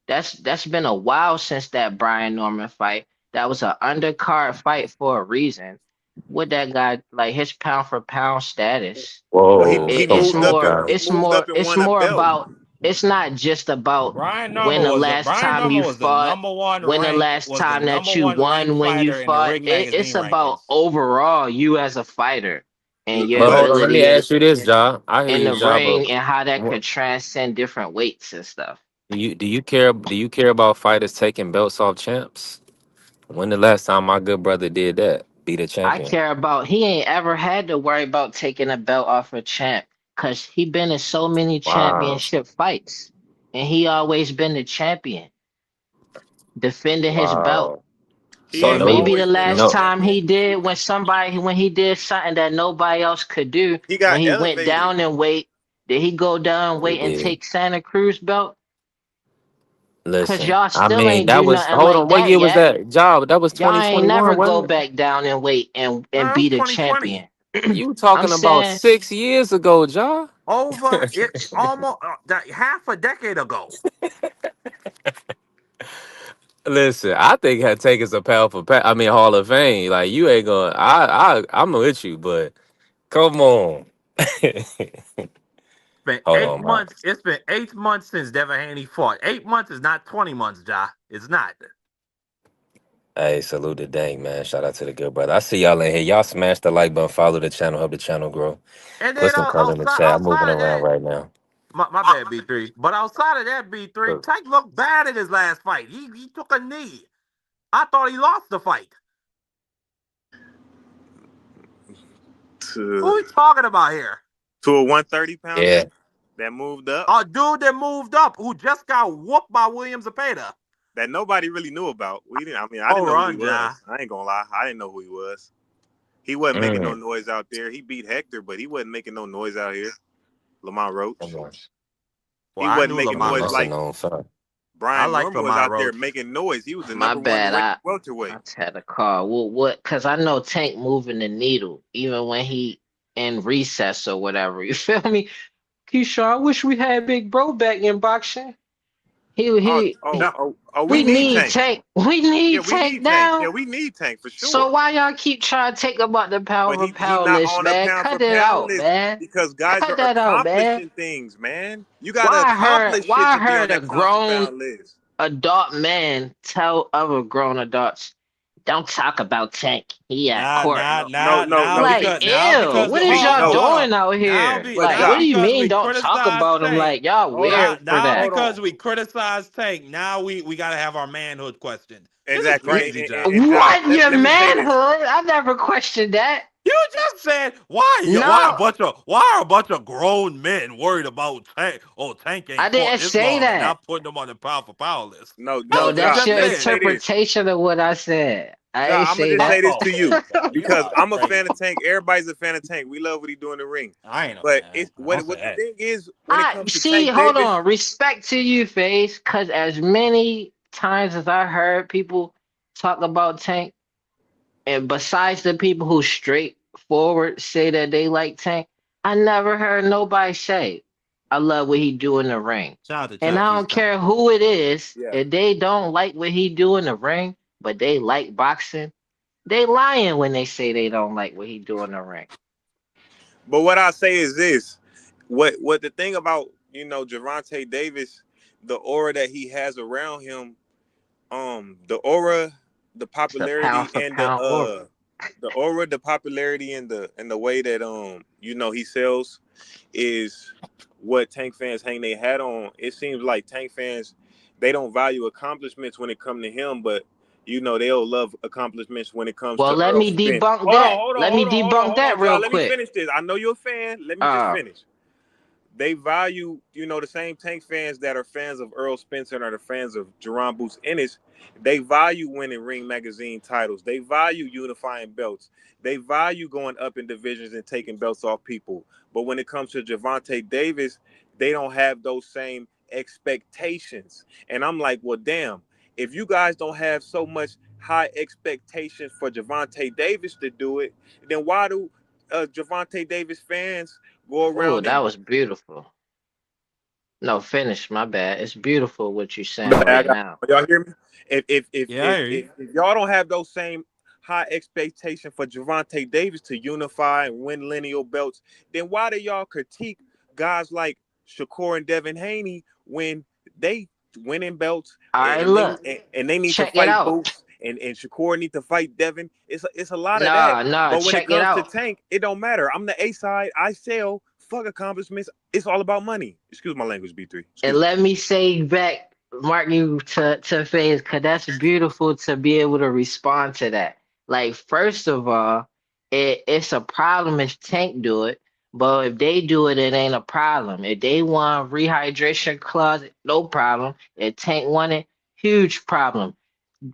That's been a while since that Brian Norman fight. That was an undercard fight for a reason. What that guy like his pound for pound status. Well, he Whoa, he come moved on, up and guys. he moved up and It's won a more belt. about it's not just about Brian Norman was the number one when the ranked last time that you ranked won when you fighter in the fought. Ring Magazine It's about rankings. overall you as a fighter and your But But hold on, let me ability ask you this, Ja. I hear in you, the Ja, but ring and how that what, could transcend different weights and stuff. do you care about fighters taking belts off champs? When the last time my good brother did that? Be the I champion. care about he ain't ever had to worry about taking a belt off a champ because he been in so many Wow. championship fights and he always been the champion defending his belt. Wow. he So And ain't no, maybe the always been no last no. time champion. he did when he did something that nobody else could do, He when got he went elevated. down in weight, did he go down in He weight and did. take Santa Cruz belt? Cause Listen, y'all I still mean, ain't that do was, nothing hold on, like what that year was yet. that? Job, that was Y'all ain't 2021, never go wasn't it? back down in weight and That was be the 2020. champion. You I'm talking about saying 6 years ago, Job? Over it almost half a decade ago. Listen, I think had taken some pound for pound. I mean, Hall of Fame. Like you ain't going. I'm with you, but come on. Been Hold eight on, man. months. It's been 8 months since Devin Haney fought. 8 months is not 20 months, Ja. It's not. Hey, salute the dang man. Shout out to the good brother. I see y'all in here. Y'all smash the like button, follow the channel, help the channel grow. And Put then some color in the chat. I'm moving outside of around that, right now. my bad, B3. But outside of that, B3, Look, Tank looked bad in his last fight. He took a knee. I thought he lost the fight. Who to we talking about here? to a 130 pounder yeah. that moved up A dude that moved up who just got whooped by William Zepeda. that nobody really knew about. We didn't. I mean, I Oh, didn't know who he run, Ja. was. I ain't gonna lie. I didn't know who he was. He wasn't making no Mm. noise out there. He beat Hector, but he wasn't making no noise out here. Lamont Roach. Come on. Well, He I wasn't knew making Mm, Lamont noise that's a like Roach. known fact. I Brian like Norman was Lamont out there Roach. making noise. He was the my number one bad. ranked I welterweight. just had a call. What? Cause I know Tank moving the needle even when he in recess or whatever. You feel me? Keisha, I wish we had Big Bro back in boxing. He Oh, he oh, No, oh, oh, we We need need Tank. Tank. We Yeah, need we Tank need Tank. Yeah, now. we need Tank for So sure. why y'all keep trying to take him out the pound But for he pound not list, on the man? pound for Cut it pound out, list man. because guys Cut are that out, man. accomplishing things, man. You gotta accomplish Why shit I to be on heard a that pound for grown pound list. adult man tell other grown adults, Don't talk about Tank. He at Now, court. now, No, no, now, no, now, no. See, because Like, now ew, because what we is see, hold y'all on, no. hold on. doing out Now, here? But Like, what do Josh, you because mean we don't talk criticize about him? Tank. Like, y'all hold on, Now, weird for now that. hold on. because we criticize Tank, now we gotta have our manhood questioned. This is Exactly. crazy, Josh. And Josh, What? Your let me say this. manhood? I never questioned that. You just said No, why are a bunch of grown men worried about Tank? Oh, Tank I ain't fought didn't this say long, and that. not putting them on the power for power list. No, That's no, No, what you Josh, that's just your let me said. say this. interpretation of what I said. I Josh, ain't I'm gonna say just that. say this to you Oh, you because are I'm a fan of crazy. Tank. Everybody's a fan of Tank. We love what he do in the ring. I ain't a But fan. it's Don't say what the that. thing is when it I comes to see, Tank hold Davis. on. Respect to you, Face, because as many times as I heard people talk about Tank, and besides the people who straightforward say that they like Tank, I never heard nobody say, I love what he do in the ring. Shout out to And Chuck. I He's don't kind. care who it is, Yeah. if they don't like what he do in the ring, but they like boxing, they lying when they say they don't like what he do in the ring. But what I say is this: what the thing about Javante Davis, the aura that he has around him, the aura, the It's a pound popularity, for and pound aura. the aura, the popularity, and the way that he sells is what Tank fans hang their hat on. It seems like Tank fans they don't value accomplishments when it comes to him, but they'll love accomplishments when it comes Well, to let Earl me Spence. debunk Hold on, that. hold on, Let me hold on, hold on, debunk hold that on, John. real Let me quick. finish this. I know you're a fan. Let me just Uh, finish. They value, the same Tank fans that are fans of Earl Spencer and are the fans of Jerron Boots Ennis. They value winning Ring Magazine titles. They value unifying belts. They value going up in divisions and taking belts off people. But when it comes to Javante Davis, they don't have those same expectations. And I'm like, well, damn, if you guys don't have so much high expectations for Javante Davis to do it, then why do Javante Davis fans go oh, around that and was beautiful. No, finish. My bad. It's beautiful what you're my saying bad, right now. y'all hear me? If if if Yeah, I if hear you. if, if y'all don't have those same high expectation for Javante Davis to unify and win lineal belts, then why do y'all critique guys like Shakur and Devin Haney when they winning belts All right, and look. they need to Check it fight out. Boots and Shakur need to fight Devin? It's a lot of that. Nah, But when it check it comes to out. Tank, it don't matter. I'm the A side. I sell. Fuck accomplishments. It's all about money. Excuse my language, B3. And Excuse me. let me say back, mark you to phase, because that's beautiful to be able to respond to that. Like, first of all, it's a problem if Tank do it, but if they do it, it ain't a problem. If they want rehydration clause, no problem. If Tank want it, huge problem.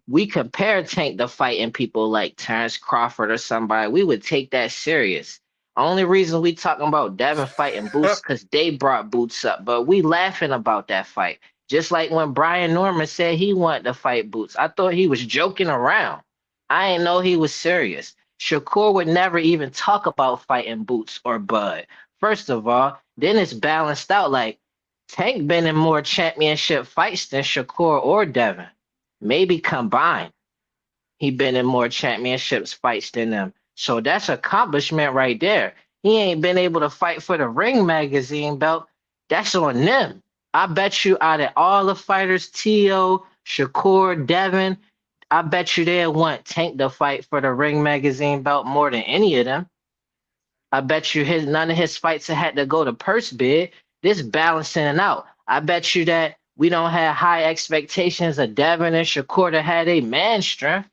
We compare Tank to fighting people like Terrence Crawford or somebody, we would take that serious. Only reason we talking about Devin fighting Boots because they brought Boots up, but we laughing about that fight. Just like when Brian Norman said he wanted to fight Boots, I thought he was joking around. I didn't know he was serious. Shakur would never even talk about fighting Boots or Bud. First of all, then it's balanced out. Like Tank been in more championship fights than Shakur or Devin. Maybe combined, he been in more championships fights than them. So that's accomplishment right there. He ain't been able to fight for the Ring Magazine belt. That's on them. I bet you out of all the fighters, Tio, Shakur, Devin, I bet you they'll want Tank to fight for the Ring Magazine belt more than any of them. I bet you his none of his fights had to go to purse bid. This balancing it out. I bet you that we don't have high expectations of Devin and Shakur to have a man strength.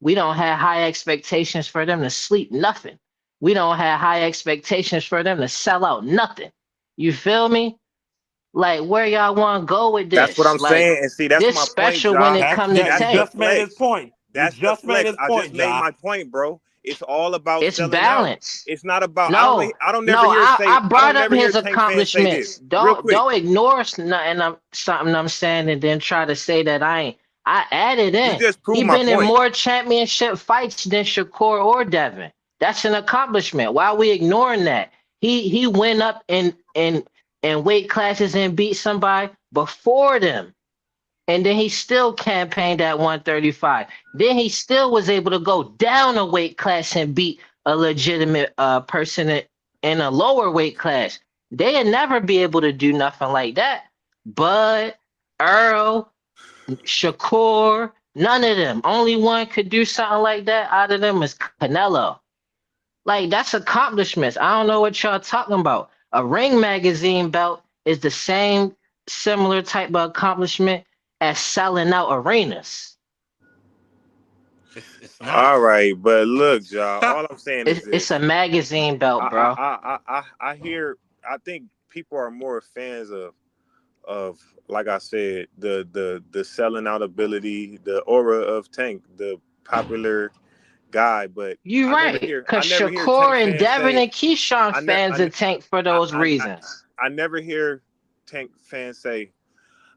We don't have high expectations for them to sleep nothing. We don't have high expectations for them to sell out nothing. You feel me? Like where y'all want to go with That's what this? I'm Like saying. And see, that's this my point, special when Ja. it come to You That's the Tank. just made his flex. point. You That's the just made flex. his I just point, made Ja. my point, bro. It's all about It's selling out. balance. It's not about. No, I don't never no, hear I say. I brought don't up never hear his Tank fans say accomplishments. this. Real quick. Don't ignore nothing. Something I'm saying, and then try to say that I ain't. I added You in. just He proved my been in point. more championship fights than Shakur or Devin. That's an accomplishment. Why are we ignoring that? He went up in weight classes and beat somebody before them. And then he still campaigned at 135. Then he still was able to go down a weight class and beat a legitimate person in a lower weight class. They'd never be able to do nothing like that. Bud, Earl, Shakur, None of them. Only one could do something like that out of them is Canelo. Like that's accomplishments. I don't know what y'all talking about. A ring magazine belt is the same similar type of accomplishment as selling out arenas. It's not. All right, but look, y'all. All I'm saying is It's a this. magazine belt, bro. I hear. I think people are more fans of like I said, the selling out ability, the aura of Tank, the popular guy. But You right, I cause never hear Tank Shakur and fans Devin say. and Keyshawn I never. fans of Tank for those reasons. I never hear Tank fans say,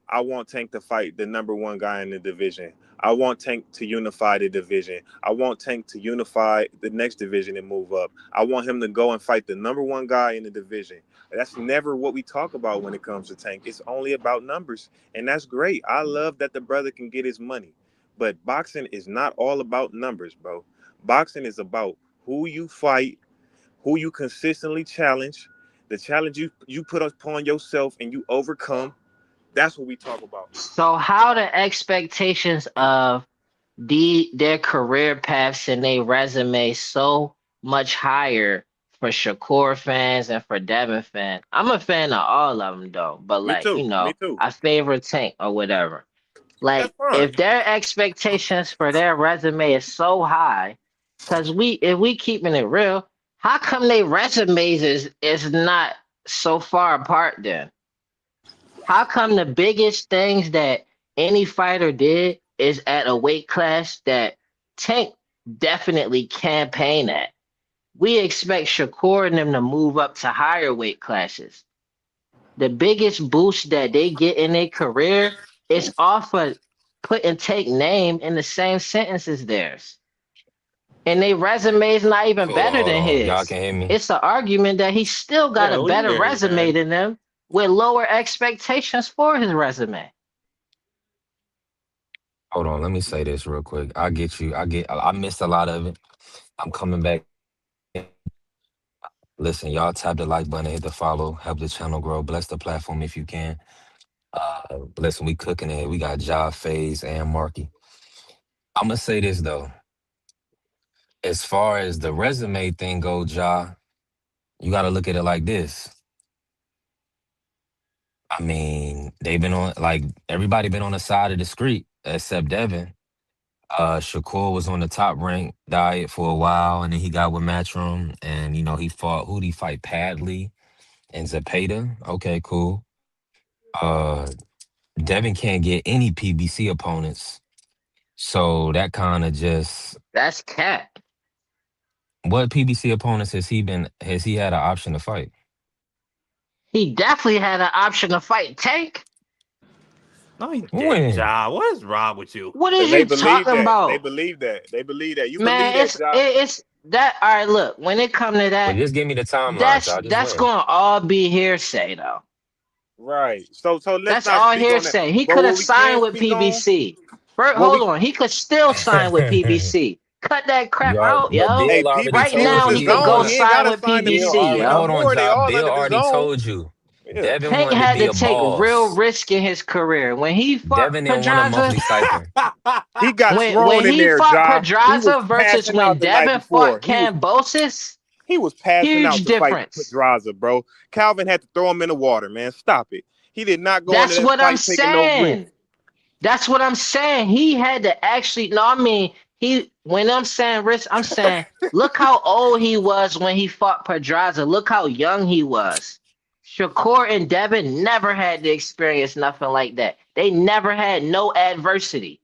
I want Tank to fight the number one guy in the division. I want Tank to unify the division. I want Tank to unify the next division and move up. I want him to go and fight the number one guy in the division. That's never what we talk about when it comes to Tank. It's only about numbers, and that's great. I love that the brother can get his money, but boxing is not all about numbers, bro. Boxing is about who you fight, who you consistently challenge, the challenge you put upon yourself and you overcome. That's what we talk about. So how the expectations of their career paths and their resume so much higher for Shakur fans and for Devin fans? I'm a fan of all of them though, but Me like too. Me too. I favor Tank or whatever. That's Like fine. if their expectations for their resume is so high, because if we keeping it real, how come their resumes is not so far apart then? How come the biggest things that any fighter did is at a weight class that Tank definitely campaign at? We expect Shakur and them to move up to higher weight classes. The biggest boost that they get in their career is off of putting Tank name in the same sentence as theirs. And their resume is not even Hold on, better hold than on. Y'all his. can hear me? It's an argument that he still got Yeah, a we can better hear you, resume man. than them with lower expectations for his resume. Hold on. Let me say this real quick. I get you. I missed a lot of it. I'm coming back. Listen, y'all tap the like button, hit the follow, help the channel grow, bless the platform if you can. Listen, we cooking it. We got Ja, FaZe, and Marky. I'm gonna say this though. As far as the resume thing goes, Ja, you gotta look at it like this. I mean, they've been on like everybody been on the side of the street except Devin. Shakur was on the top rank diet for a while, and then he got with Matchroom, and he fought. Who did he fight? Padley and Zapata. Okay, cool. Uh, Devin can't get any PBC opponents, so that kind of just That's cat. what PBC opponents has he been? Has he had an option to fight? He definitely had an option to fight Tank. No, he didn't, When? Ja. What is wrong with you? What And is they you believe talking that. They about? believe that. They believe that. You believe Man, that, Josh? it's that all right, look, when it come to Well, that, just give me the timeline, that's y'all. Just that's when? gonna all be hearsay though. Right. So let's That's not all speak on that. hearsay. He But could what have we signed can with speak on, PBC. First, what hold we on, he could still sign with PBC. Cut that crap out, But yo. hey Bill already Right PBC was told now, you the he he could was go zone. gonna. He ain't sign gotta with sign to Bill PBC, PBC already. no Hold yo. on, more. They Job. all Bill under the already zone. told you. Yeah. Devin Tank wanted to had be to a take real boss. risk in his career. When he fought Devin didn't want a Pedraza, monthly stipend. He got when thrown in he there, fought Ja. He was Pedraza versus passing when out the night Devin fought before. Cambosis, He was passing out huge to fight difference. Pedraza, bro. Calvin had to throw him in the water, man. Stop it. He did not go into That's that what I'm fight taking no risk. saying. That's what I'm saying. He had to actually, no, I mean, when I'm saying risk, I'm saying, look how old he was when he fought Pedraza. Look how young he was. Shakur and Devin never had to experience nothing like that. They never had no adversity.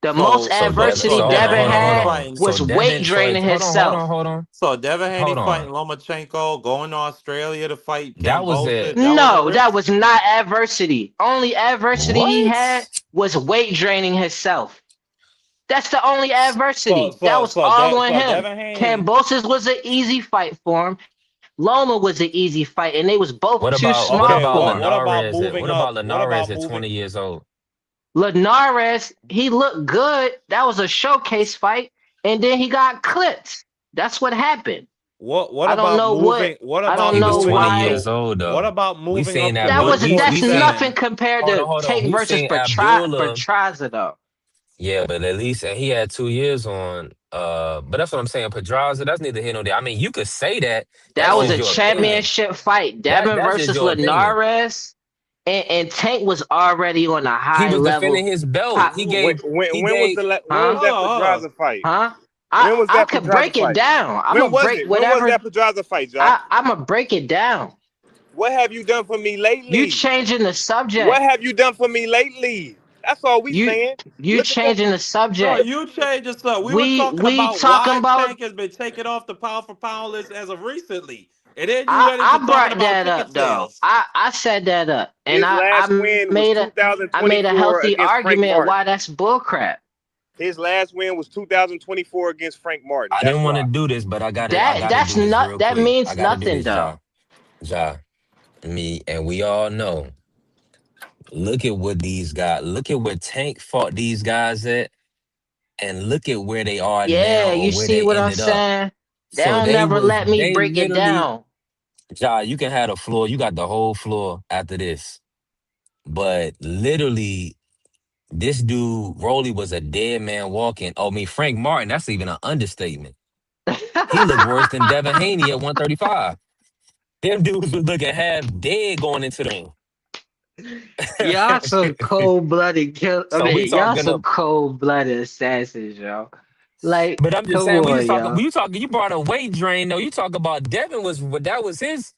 The most so So Devin. adversity so So hold Devin on, Devin hold on, hold Haney had on. fighting. So was weight Devin draining fights. Hold on, hold on, himself. hold on, So Devin Haney hold fighting on. Lomachenko, going to Australia to fight That was Cambosis. it. That was a No, that risk. was not adversity. Only adversity he had What? was weight draining himself. That's the only adversity. That was all on So him. Devin Haney. Cambosis was an easy fight for him. Loma was an easy fight, and they was both What too about what small Okay, about for him. what about Linares? moving What up? about What Linares about at moving? 20 years old? Linares, he looked good. That was a showcase fight, and then he got clipped. That's what happened. What I don't about know what. moving? What I about don't He was know moving 20 up why. years to? old What though. about We moving seen up to Abdul. That's We nothing seen. compared Hold on, to 147? hold on. Tank We versus seen Petraza Abdullah. though. Yeah, but at least and he had 2 years on. But that's what I'm saying. Pedraza, that's neither here nor there. I mean, you could say that. That That's was just a your opinion. championship fight. That Devin that's just versus your opinion. Linares, and Tank was already on a He high was level. defending his belt. Pop, He When gave when he when was gave the when was huh? Hold that on, hold on. Pedraza fight? Huh? When was I that could Pedraza break it fight? down. I'm When gonna was break it? When was whatever. that Pedraza fight, Ja? I'm gonna break it down. What have you done for me You lately? changing the What subject. have you done for me lately? That's all we You saying. you Look at the changing the No, subject. you changed this up. We were talking We about talking why about. Tank has been taken off the pound for pound list as of recently. And then you went into I talking brought about that ticket up though. sales. I set that up, and his last win was I made a 2024 healthy against Frank argument Martin. why that's bullcrap. His last win was 2024 against Frank Martin. I That's didn't want to why. do this, but I gotta That's do this not real that quick. I means gotta do nothing this, though. Ja. Ja. Me and we all know. Look at what these guys. Look at where Tank fought these guys at, and look at where they are now, Yeah, or you where see they what I'm ended up. saying? They So don't they never was let me they break it literally, down. Ja, you can have the floor. You got the whole floor after this. But literally, this dude Rolly was a dead man walking. Oh, I mean Frank Martin. That's even an understatement. He looked worse than Devin Haney at 135. Them dudes was looking half dead going into the Y'all some ring. cold blooded kill. I So we mean, y'all talking some up. cold blooded assassins, y'all. Like, But I'm just come saying, we on, just talking. y'all. You talking. You brought a weight drain. though. You talk about Devin was that was his.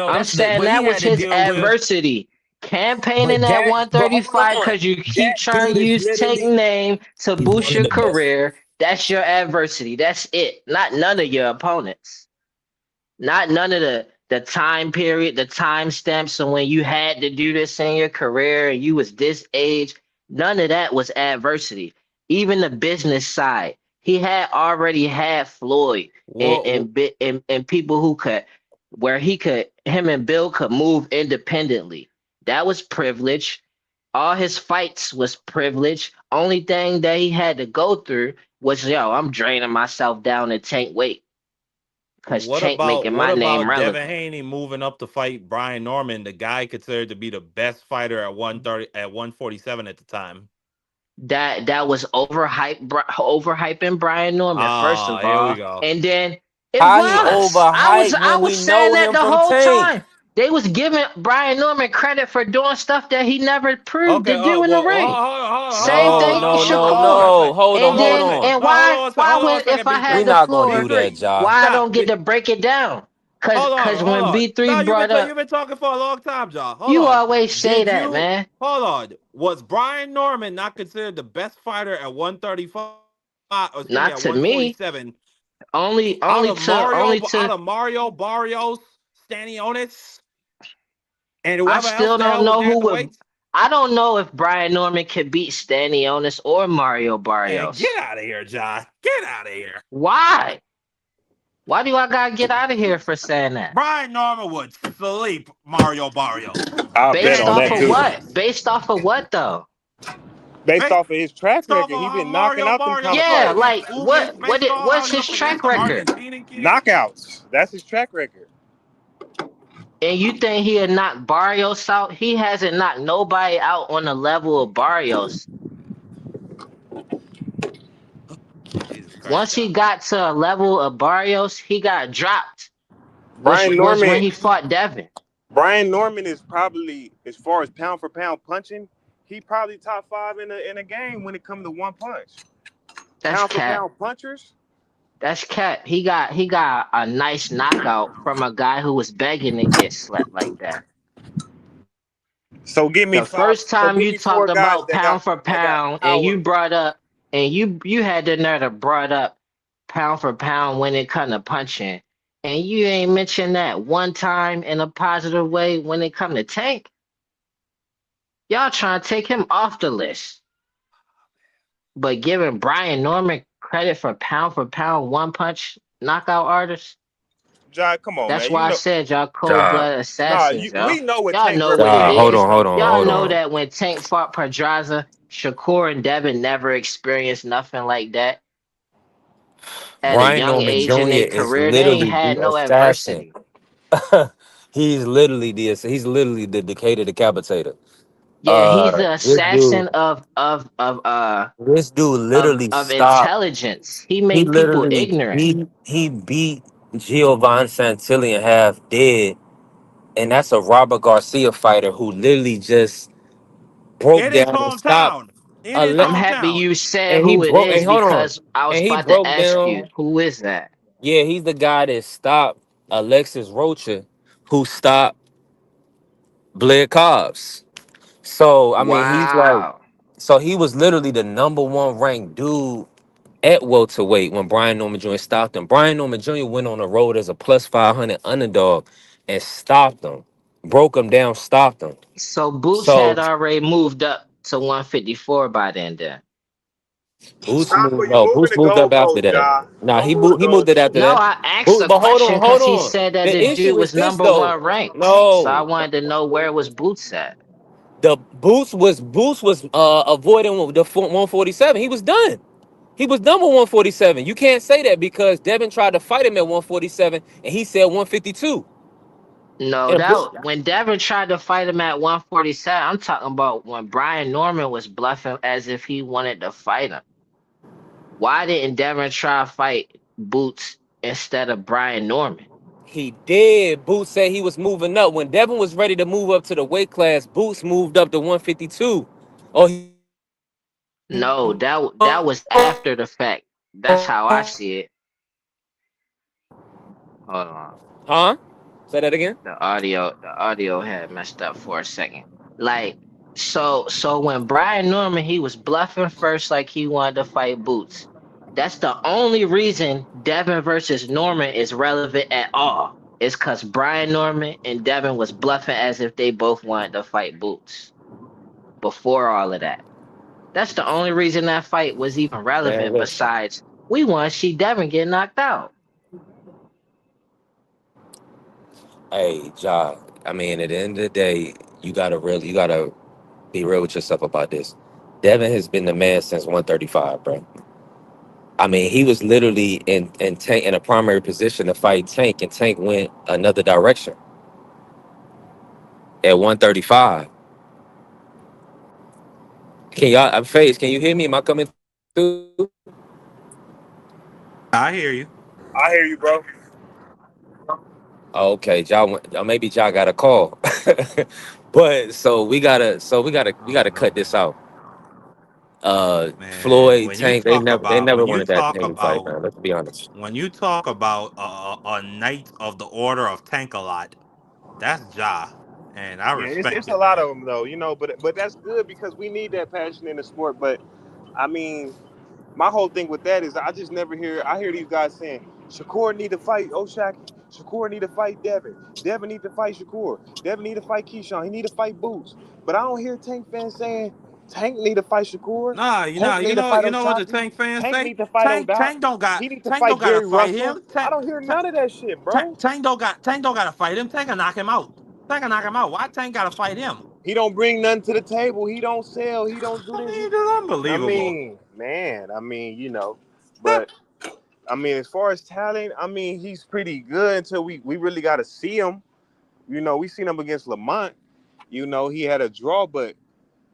I'm That's the saying what he that was had to his deal with. adversity. Campaigning But at but hold 135 on, because you that keep trying dude to is use Tank literally name to he's boost one of your the best. career. That's your adversity. That's it. Not none of your opponents. Not none of the time period, the time stamps on when you had to do this in your career and you was this age. None of that was adversity. Even the business side, he had already had Floyd Well, and people who could where he could him and Bill could move independently. That was privilege. All his fights was privilege. Only thing that he had to go through was I'm draining myself down to Tank weight because Tank making what my name about Devin relevant. Haney moving up to fight Brian Norman, the guy considered to be the best fighter at 130 at 147 at the time? That was overhyping Brian Norman first Ah, of here we all, go. and then it How he was. overhyped I when was we saying know that him the from whole Tank? time. They was giving Brian Norman credit for doing stuff that he never proved Okay, to do in the well, ring. Same No, thing with no, no, hold on a Shakur. no. second. Hold on, And hold then on. and No, why hold on a when if second, I B We had three. the not gonna B do floor, three. that, Ja. why I Stop. don't get to break it down? Cause when Hold on. B3 No, brought you've up, been talking for a long time, John. Hold you on. always say Did that, you man. hold on? Was Brian Norman not considered the best fighter at 135? Or excuse me, Not at to me. 147? Only Out to of Mario Barrios, Stanionis, and I whoever else still the don't hell was know there at who the would. weights. I don't know if Brian Norman could beat Stanionis or Mario And get Barrios. out of here, John. Get out of here. Why? Why do I gotta get out of here for saying that? Brian Norman would sleep Mario Barrios. I'll bet Based on Hands that off of too. what? down. Based off of what though? Based Based off of his track off record, of he how been knocking Mario out them Barrios top Yeah, fought fighters. against like Ugas, based on how what's he his up against track the record? Argentinian kid. Knockouts. That's his track record. And you think he'll knock Barrios out? He hasn't knocked nobody out on the level of Barrios. Jesus Christ, Once he John. got to a level of Barrios, he got dropped, which Brian was when Norman. he fought Devin. Brian Norman is probably, as far as pound for pound punching, he probably top five in a game when it comes to one punch. That's Pound for cat. pound punchers. That's cat. He got a nice knockout from a guy who was begging to get slept like that. So give me The five. first So time give you me four talked guys about pound for that got pound and you power. brought up and you had the nerve to brought up pound for pound when it come to punching. And you ain't mentioned that one time in a positive way when it come to Tank. Y'all trying to take him off the list. But giving Brian Norman credit for pound one punch knockout artist. Jai, come on, That's man. You why I know, said y'all cold Ja, blooded nah. assassins, We y'all. know what Y'all Tank know what it Ja, reputation is. is. Y'all hold know on. that when Tank fought Pedraza, Shakur and Devin never experienced nothing like that at a Brian young Norman age in Jr. their is career. They ain't literally had the no assassin. adversity. He's literally the decapitator. Yeah, he's the This dude, assassin this dude literally of stopped. intelligence. He made people ignorant. He beat Giovanni Santilli in half dead, and that's a Robert Garcia fighter who literally just broke In his down and stopped. hometown. In his I'm Ale- happy hometown. you said and he who it broke. And is hold on, because I was and he about to broke ask you down. who is that? Yeah, he's the guy that stopped Alexis Rocha, who stopped Blair Cobbs. So I mean, he's like, Wow. so he was literally the number one ranked dude at welterweight when Brian Norman Jr. stopped him. Brian Norman Jr. went on the road as a plus 500 underdog and stopped him, broke him down, stopped him. So Boots So had already moved up to 154 by then. Boost Stop moved. it. You No, moving Boost the moved up after goalposts, that. Ja. Nah, Don't move the he moved it after No, that. I asked a But hold question on, hold because he on. said that The the dude issue is was this number though. one ranked. So I No, wanted to know where was Boots at. the Boost was avoiding the 147. He was done. He was done with 147. You can't say that because Devin tried to fight him at 147 and he said 152. No, And Boost, that when Devin tried to fight him at 147, I'm talking about when Brian Norman was bluffing as if he wanted to fight him. Why didn't Devin try to fight Boots instead of Brian Norman? he did. Boots said he was moving up. When Devin was ready to move up to the weight class, Boots moved up to 152. Oh, No, that was after the fact. That's how I see it. Hold on. huh? Say that again. The audio had messed up for a second. Like so when Brian Norman he was bluffing first like he wanted to fight Boots. That's the only reason Devin versus Norman is relevant at all. Is because Brian Norman and Devin was bluffing as if they both wanted to fight Boots before all of that. That's the only reason that fight was even Man, relevant listen. besides we want to see Devin get knocked out. Hey, Ja. I mean, at the end of the day, you gotta be real with yourself about this. Devin has been the man since 135, bro. I mean, he was literally in Tank in a primary position to fight Tank, and Tank went another direction at 135. Can y'all? I'm Face. Can you hear me? Am I coming through? I hear you. I hear you, bro. Oh, okay, maybe Ja got a call, but we gotta cut this out. Man, Floyd when you Tank, talk they about never when you wanted that talk Tank fight, about man. Let's be honest. when you talk about a knight of the order of Tank a lot, that's Ja. And I Yeah, it's respect a it, lot man. of them though, but that's good because we need that passion in the sport. But I mean, my whole thing with that is I just never hear. I hear these guys saying Shakur need to fight Oshaki. Shakur need to fight Devin. Devin need to fight Shakur. Devin need to fight Keyshawn. He need to fight Boots. But I don't hear Tank fans saying Tank need to fight Shakur. Nah, Tank need to fight you know what the Oshaki. Tank fans Tank say? need to fight O'Dot. He need to Tank don't fight gotta Gary fight Russell. him. I don't hear none of that shit, bro. Tank don't gotta fight him. Tank can knock him out. Tank can knock him out. Why Tank gotta fight him? He don't bring nothing to the table. He don't sell. He don't do I this. mean, it's I unbelievable. mean, man. But I mean, as far as talent, I mean, he's pretty good until we really got to see him. We seen him against Lamont. He had a draw, but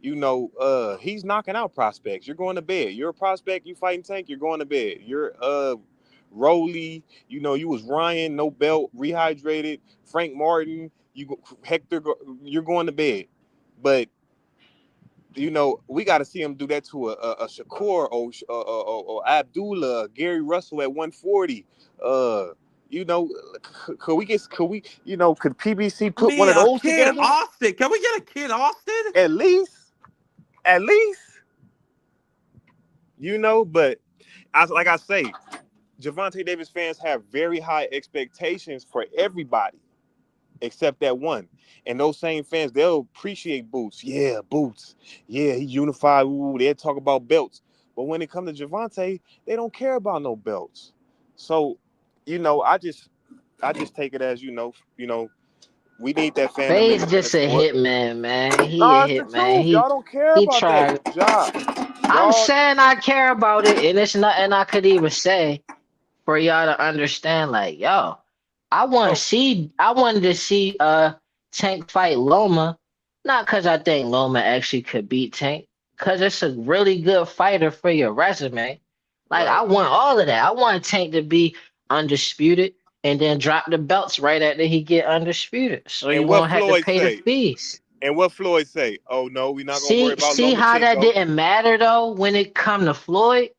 he's knocking out prospects. You're going to bed. You're a prospect. You fighting Tank. You're going to bed. You're Rolly. You was Ryan, no belt, rehydrated. Frank Martin. Hector. You're going to bed. But we got to see him do that to a Shakur or Abdullah, Gary Russell at 140. You know, could PBC I put one mean, of a those kid together Austin. Can we get a kid Austin? at least? At least, but like I say, Javante Davis fans have very high expectations for everybody except that one. And those same fans, they'll appreciate Boots. Yeah, Boots. Yeah, he unified. Ooh, they'll talk about belts. But when it comes to Javante, they don't care about no belts. So, I just take it as we need that Faye's fanatism in the just a sport. hitman, man. He a No, it's the hitman. truth. Y'all don't care He about that tried. job. I'm Y'all, saying I care about it, and it's nothing I could even say for y'all to understand. Like, yo, I no, wanted to see Tank fight Loma. Not because I think Loma actually could beat Tank, because it's a really good fighter for your resume. Like I Right. want all of that. I want Tank to be undisputed and then drop the belts right after he get undisputed, so you And what won't have to Floyd pay the say? fees. And what Floyd say? Oh no, we're not gonna worry about See how that Lomachenko. didn't matter though when it come to Floyd.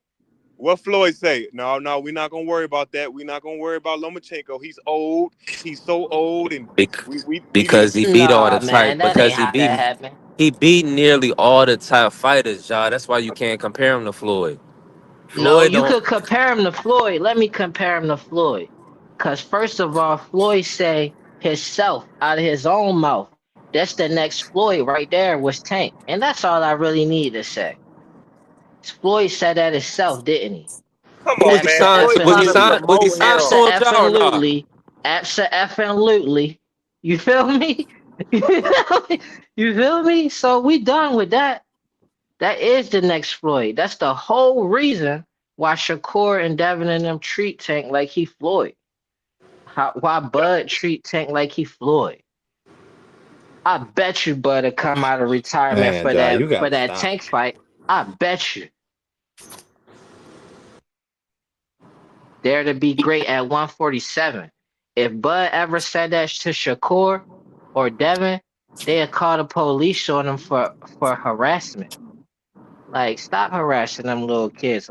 What Floyd say? No, no, we're not gonna worry about that. We're not gonna worry about Lomachenko. He's old. He's so old, and we need. Because he beat all the Nah, man, type. that Because ain't how that happened. he beat nearly all the top fighters, y'all. That's why you can't compare him to Floyd. No, Floyd you don't. could compare him to Floyd. Let me compare him to Floyd. Because first of all, Floyd say himself out of his own mouth. That's the next Floyd right there was Tank. And that's all I really need to say. Floyd said that himself, didn't he? Come Who was on, he man. signed? Floyd Was he trying to signed? Absolutely. Was he promote signed him. to him, y'all, or not? Absolutely. Absolutely. You feel me? You feel me? You feel me? So we done with that. That is the next Floyd. That's the whole reason why Shakur and Devin and them treat Tank like he Floyd. Why Bud treat Tank like he Floyd. I bet you Bud will come out of retirement Man, for dog, that you gotta stop. Tank fight. I bet you. Dare to be great at 147. If Bud ever said that to Shakur or Devin, they'd call the police on him for harassment. Like, stop harassing them little kids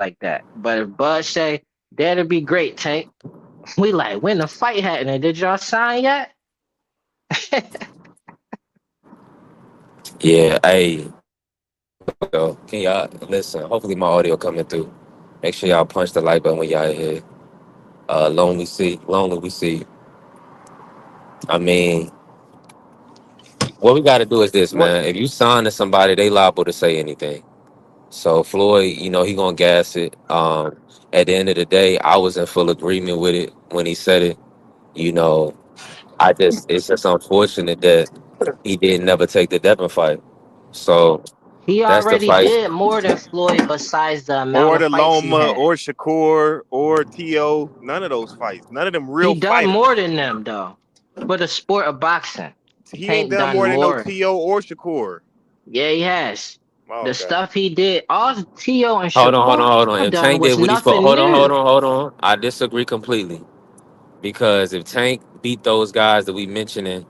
like that. But if Bud say, dare to be great, Tank, we like, when the fight happening? Did y'all sign yet? Yeah. Hey, yo, can y'all listen? Hopefully my audio coming through. Make sure y'all punch the like button when y'all here. Lonely we see. I mean, what we got to do is this, What? man. If you sign to somebody, they liable to say anything. So Floyd, he gonna gas it. At the end of the day, I was in full agreement with it when he said it. You know, it's just unfortunate that he didn't never take the Devin fight. So He that's the already fight. did more than Floyd besides the amount Or of the fights he Loma, had. or Shakur, or To? None of those fights. None of them He real done fighters. more than them though. For the sport of boxing. He ain't Tank done done more than no more. To or Shakur. Yeah, he has. Oh, The okay. stuff he did, all Tio and Hold on. Shakur If done Tank did was what he fought, nothing new. hold on. I disagree completely because if Tank beat those guys that we mentioning,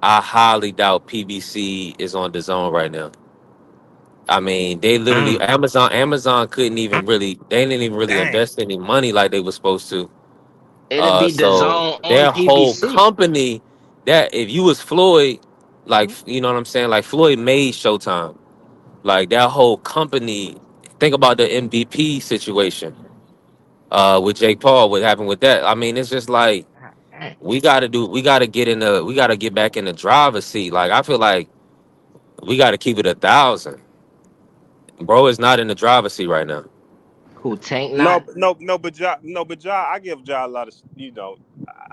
I highly doubt PBC is on the zone right now. I mean, they literally Mm. Amazon couldn't even really they didn't even really Dang. invest any money like they were supposed to. It'll be the So zone on their whole PBC. company, that if you was Floyd, like you know what I'm saying, like Floyd made Showtime. Like that whole company. Think about the MVP situation with Jake Paul. What happened with that? I mean, it's just like we got to get back in the driver's seat. Like I feel like we got to keep it 1,000. Bro is not in the driver's seat right now. Who Tank No, not? no, no, but Ja, no, but Ja, I give Ja a lot of,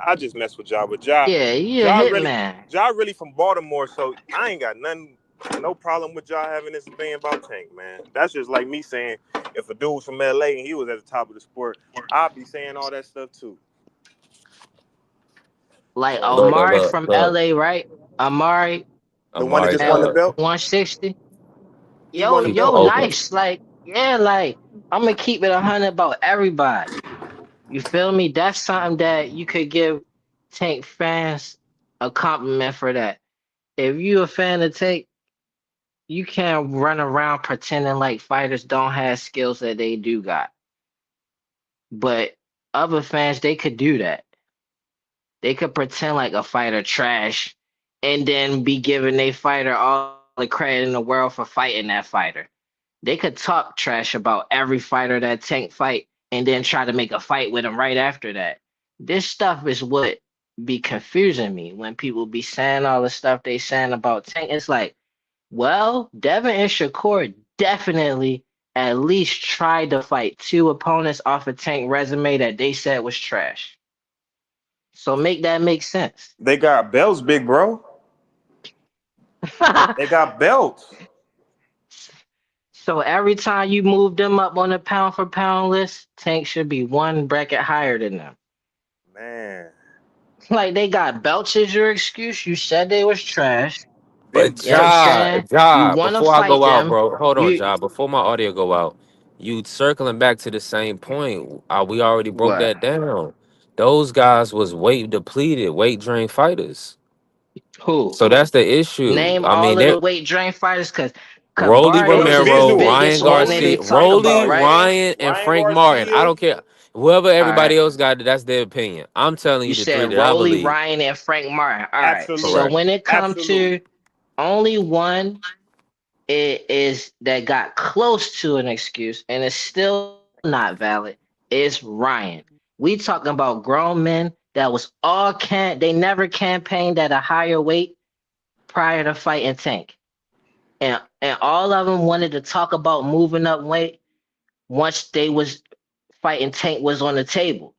I just mess with Ja, but Ja, Yeah, he a Ja really, hitman. Ja really from Baltimore, so I ain't got nothing, no problem with Ja having this opinion about Tank, man. That's just like me saying if a dude was from LA and he was at the top of the sport, I'd be saying all that stuff too. Like So Amari from LA, right? Amari the one that Amari, just won at the belt, 160. he won the he's belt. open. Nice. Like, yeah, like I'm gonna keep it 100 about everybody. You feel me? That's something that you could give Tank fans a compliment for that. If you a fan of Tank, you can't run around pretending like fighters don't have skills that they do got. But other fans, they could do that. They could pretend like a fighter trash and then be giving a fighter all the credit in the world for fighting that fighter. They could talk trash about every fighter that Tank fight and then try to make a fight with him right after that. This stuff is what be confusing me when people be saying all the stuff they saying about Tank. It's like, well, Devin and Shakur definitely at least tried to fight two opponents off a Tank resume that they said was trash. So make that make sense. They got belts, big bro. They got belts, So every time you move them up on the pound for pound list, Tank should be one bracket higher than them. man. Like they got belts as your excuse. You said they was trash. But You know what I'm saying? You want to Before I fight go out, them. bro, hold on, You Ja. Before my audio go out, you circling back to the same point. We already broke what? that down. Those guys was weight depleted, weight drain fighters. Who? So that's the issue. Name I all mean, of the that weight drain fighters, cause Rolly Barrios is the Romero, Individuals. Ryan biggest one that Garcia, they Rolly, talk Ryan Rolly, about, right? Garcia, Ryan, and Ryan Frank Martin. I Garcia. don't care. Whoever All everybody right. else got, that's their opinion. I'm telling You you the three said that I Rolly, believe. Ryan, and Frank Martin. All right. So Correct. Absolutely. when it comes Absolutely. to only one is that got close to an excuse and it's still not valid is Ryan. We talking about grown men that was they never campaigned at a higher weight prior to fighting Tank. And all of them wanted to talk about moving up weight once they was fighting Tank was on the table.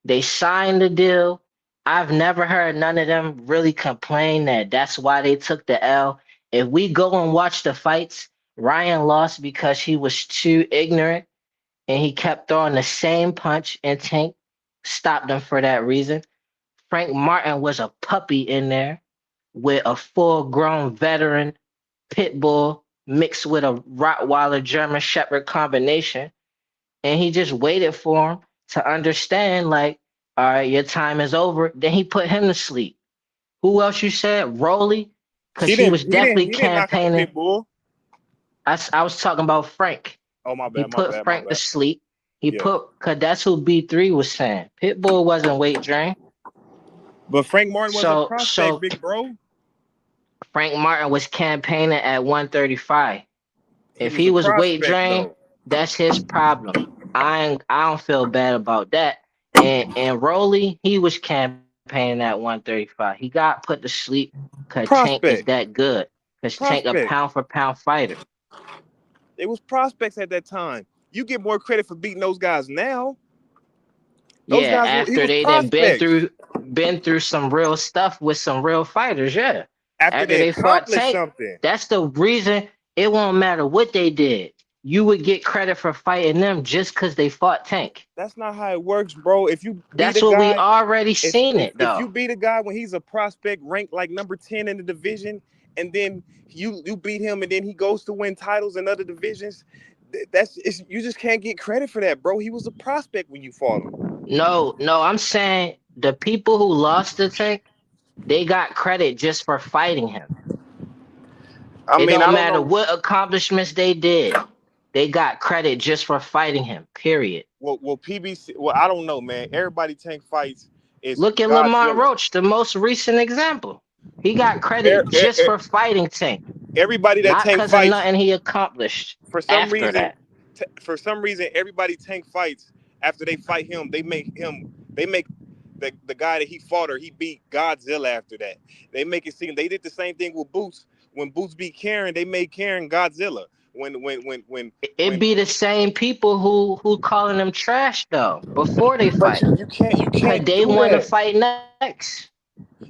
They signed the deal. I've never heard none of them really complain that that's why they took the L. If we go and watch the fights, Ryan lost because he was too ignorant and he kept throwing the same punch, and Tank stopped him for that reason. Frank Martin was a puppy in there with a full grown veteran pit bull mixed with a Rottweiler German Shepherd combination. And he just waited for him to understand, like, all right, your time is over. Then he put him to sleep. Who else you said? Rolly? Because He he didn't. was He didn't. definitely He didn't knock out campaigning. Pitbull. I was talking about Frank. Oh my He bad. My put bad. My Frank to bad. sleep. He Yeah. put, because that's who B3 was saying. Pitbull wasn't weight drain. But Frank Martin was a prospect, So big bro. Frank Martin was campaigning at 135. He If was he a was weight prospect drained, though. that's his problem. I don't feel bad about that. And Rolly, he was campaigning at 135. He got put to sleep because Tank is Prospect. that good. Because Tank a Prospect. pound for pound fighter. It was prospects at that time. You get more credit for beating those guys now. Those Yeah, guys. He after was they done prospects. been through some real stuff with some real fighters. Yeah, After after they they fought accomplished Tank, something. that's the reason it won't matter what they did. You would get credit for fighting them just because they fought Tank. That's not how it works, bro. If you beat That's a what we guy, already seen it if you though. beat a guy when he's a prospect ranked like number 10 in the division, and then you beat him, and then he goes to win titles in other divisions, you just can't get credit for that, bro. He was a prospect when you fought him. No, I'm saying the people who lost the Tank, they got credit just for fighting him. I It mean, I don't don't matter know. what accomplishments they did. They got credit just for fighting him. Period. Well, PBC. Well, I don't know, man. Everybody Tank fights is Look at Lamont Godzilla. Roach, the most recent example. He got credit just for fighting Tank, Everybody that not Tank because of fights, nothing he accomplished for some after reason, that. everybody Tank fights after they fight him. They make the guy that he fought or he beat Godzilla after that. They make it seem they did the same thing with Boots. When Boots beat Karen, they made Karen Godzilla. It When be the same people who calling them trash though before they but fight, you cause can't they do want to that. fight next.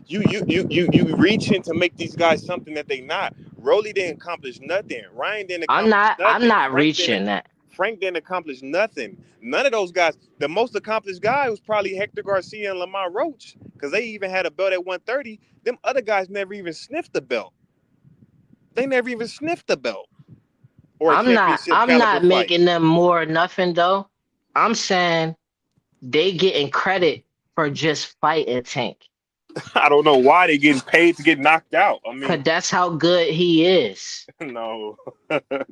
You reaching to make these guys something that they not. Rolly didn't accomplish nothing. Ryan didn't accomplish I'm nothing. not reaching that. Frank didn't accomplish nothing. None of those guys. The most accomplished guy was probably Hector Garcia and Lamont Roach, because they even had a belt at 130. Them other guys never even sniffed the belt. They never even sniffed the belt or a championship I'm caliber not fight. making them more nothing though. I'm saying they getting credit for just fighting Tank. I don't know why they getting paid to get knocked out. I Cause mean, that's how good he is. no,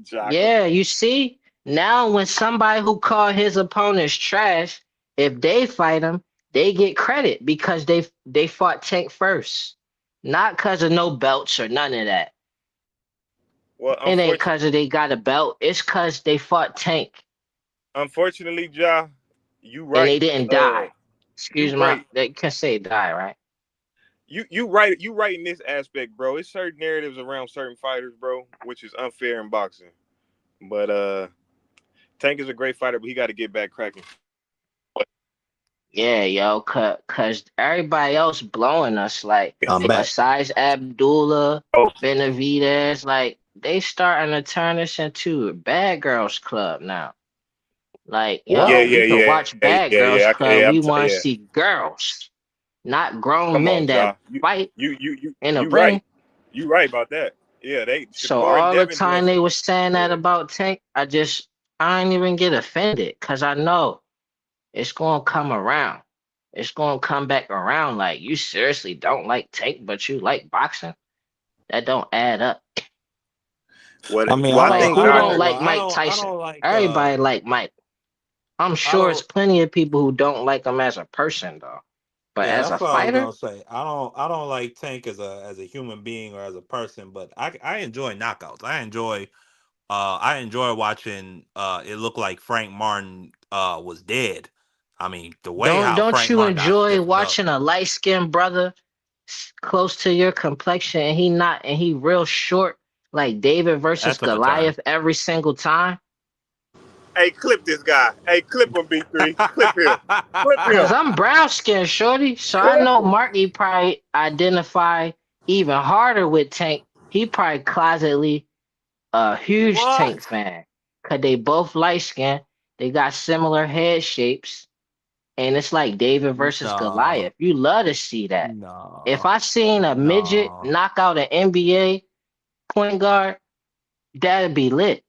Jocko. Yeah, you see? Now when somebody who called his opponents trash, if they fight him, they get credit because they fought Tank first. Not because of no belts or none of that. Well, It ain't because of they got a belt. It's because they fought Tank unfortunately, Ja, you and right. they didn't Uh, die. you Excuse my, right. they can say die, right? You right in this aspect, bro. It's certain narratives around certain fighters, bro, which is unfair in boxing. But Tank is a great fighter, but he got to get back cracking. Yeah, yo, cause everybody else blowing us like I'm back. besides Abdullah, Oh, Benavidez, like they starting to turn us into a bad girls club now. Like, yeah, yo, What? we yeah, could yeah, watch yeah, Bad yeah, Girls yeah. Club. We want to Yeah. see girls, not grown Come men on, that Ja. fight You in a right. ring. You right about that. Yeah, they So Shakur and all the Devin time just they was saying that yeah. about Tank, I ain't even get offended because I know it's gonna come around. It's gonna come back around. Like you seriously don't like Tank, but you like boxing. That don't add up. What I mean, well I Like think who don't Doctor like Mike I Tyson? don't like Everybody like Mike. I'm I sure it's don't plenty of people who don't like him as a person though. But yeah, as a that's what I was fighter, gonna say. I don't like Tank as a human being or as a person, but I enjoy knockouts. I enjoy watching it look like Frank Martin was dead. I mean, the way how don't Frank you Martin got enjoy stiffened up. watching a light skinned brother close to your complexion and he real short like David versus That took a turn. Goliath every single time? hey, clip this guy. Hey, clip him, B3. Clip him. Clip Cause him. I'm brown skinned, shorty. So I Clip know him. Marky probably identify even harder with Tank. He probably closetly a huge Tank What? fan. Cause they both light skinned. They got similar head shapes. And it's like David versus No, Goliath. You love to see that. If no, I seen a midget no. knock out an NBA point guard, that'd be lit.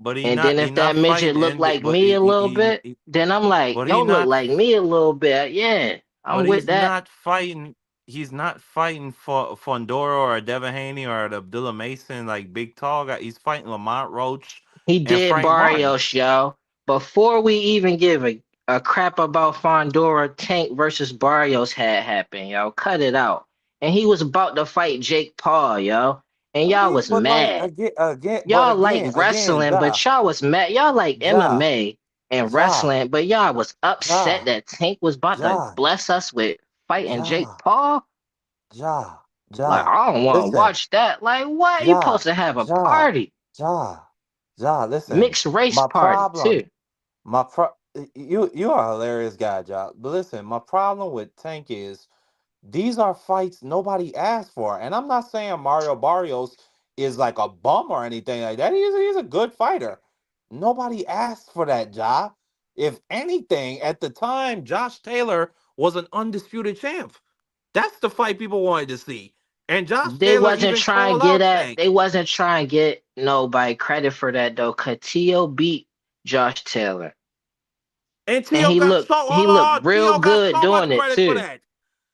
But And then he if that not midget fighting looked NBA. like me a little bit, then I'm like, But yo, he look not. like me a little bit. Yeah, I'm But with he's that. not fighting. He's not fighting for Fondora or Devin Haney or Abdullah Mason like big tall guy. He's fighting Lamont Roach He and did Frank Martin. Barrios, yo. Before we even give a crap about Fondora, Tank versus Barrios had happened, yo. Cut it out. And he was about to fight Jake Paul, yo. And I y'all mean, was but like mad. but Y'all like wrestling, Ja, but y'all was mad. Y'all like Ja, MMA and Ja, wrestling, but y'all was upset Ja, that Tank was about to Ja, bless us with fighting Jake Ja, Paul. Ja, Like, Ja. I don't want to Listen, watch that. Like, what? You Ja, supposed to have a Ja, party. Ja, Ja. Listen, Mixed race my party, problem. too. My pro you are a hilarious guy, Job. But listen, my problem with Tank is these are fights nobody asked for. And I'm not saying Mario Barrios is like a bum or anything like that. He's a good fighter. Nobody asked for that job. If anything, at the time, Josh Taylor was an undisputed champ. That's the fight people wanted to see. And Josh Taylor even called out They Tank. wasn't trying to get nobody credit for that though. Cause T.O. beat Josh Taylor. And And T.O. got he hold looked on, real T.O. got good so much doing it credit for too. that.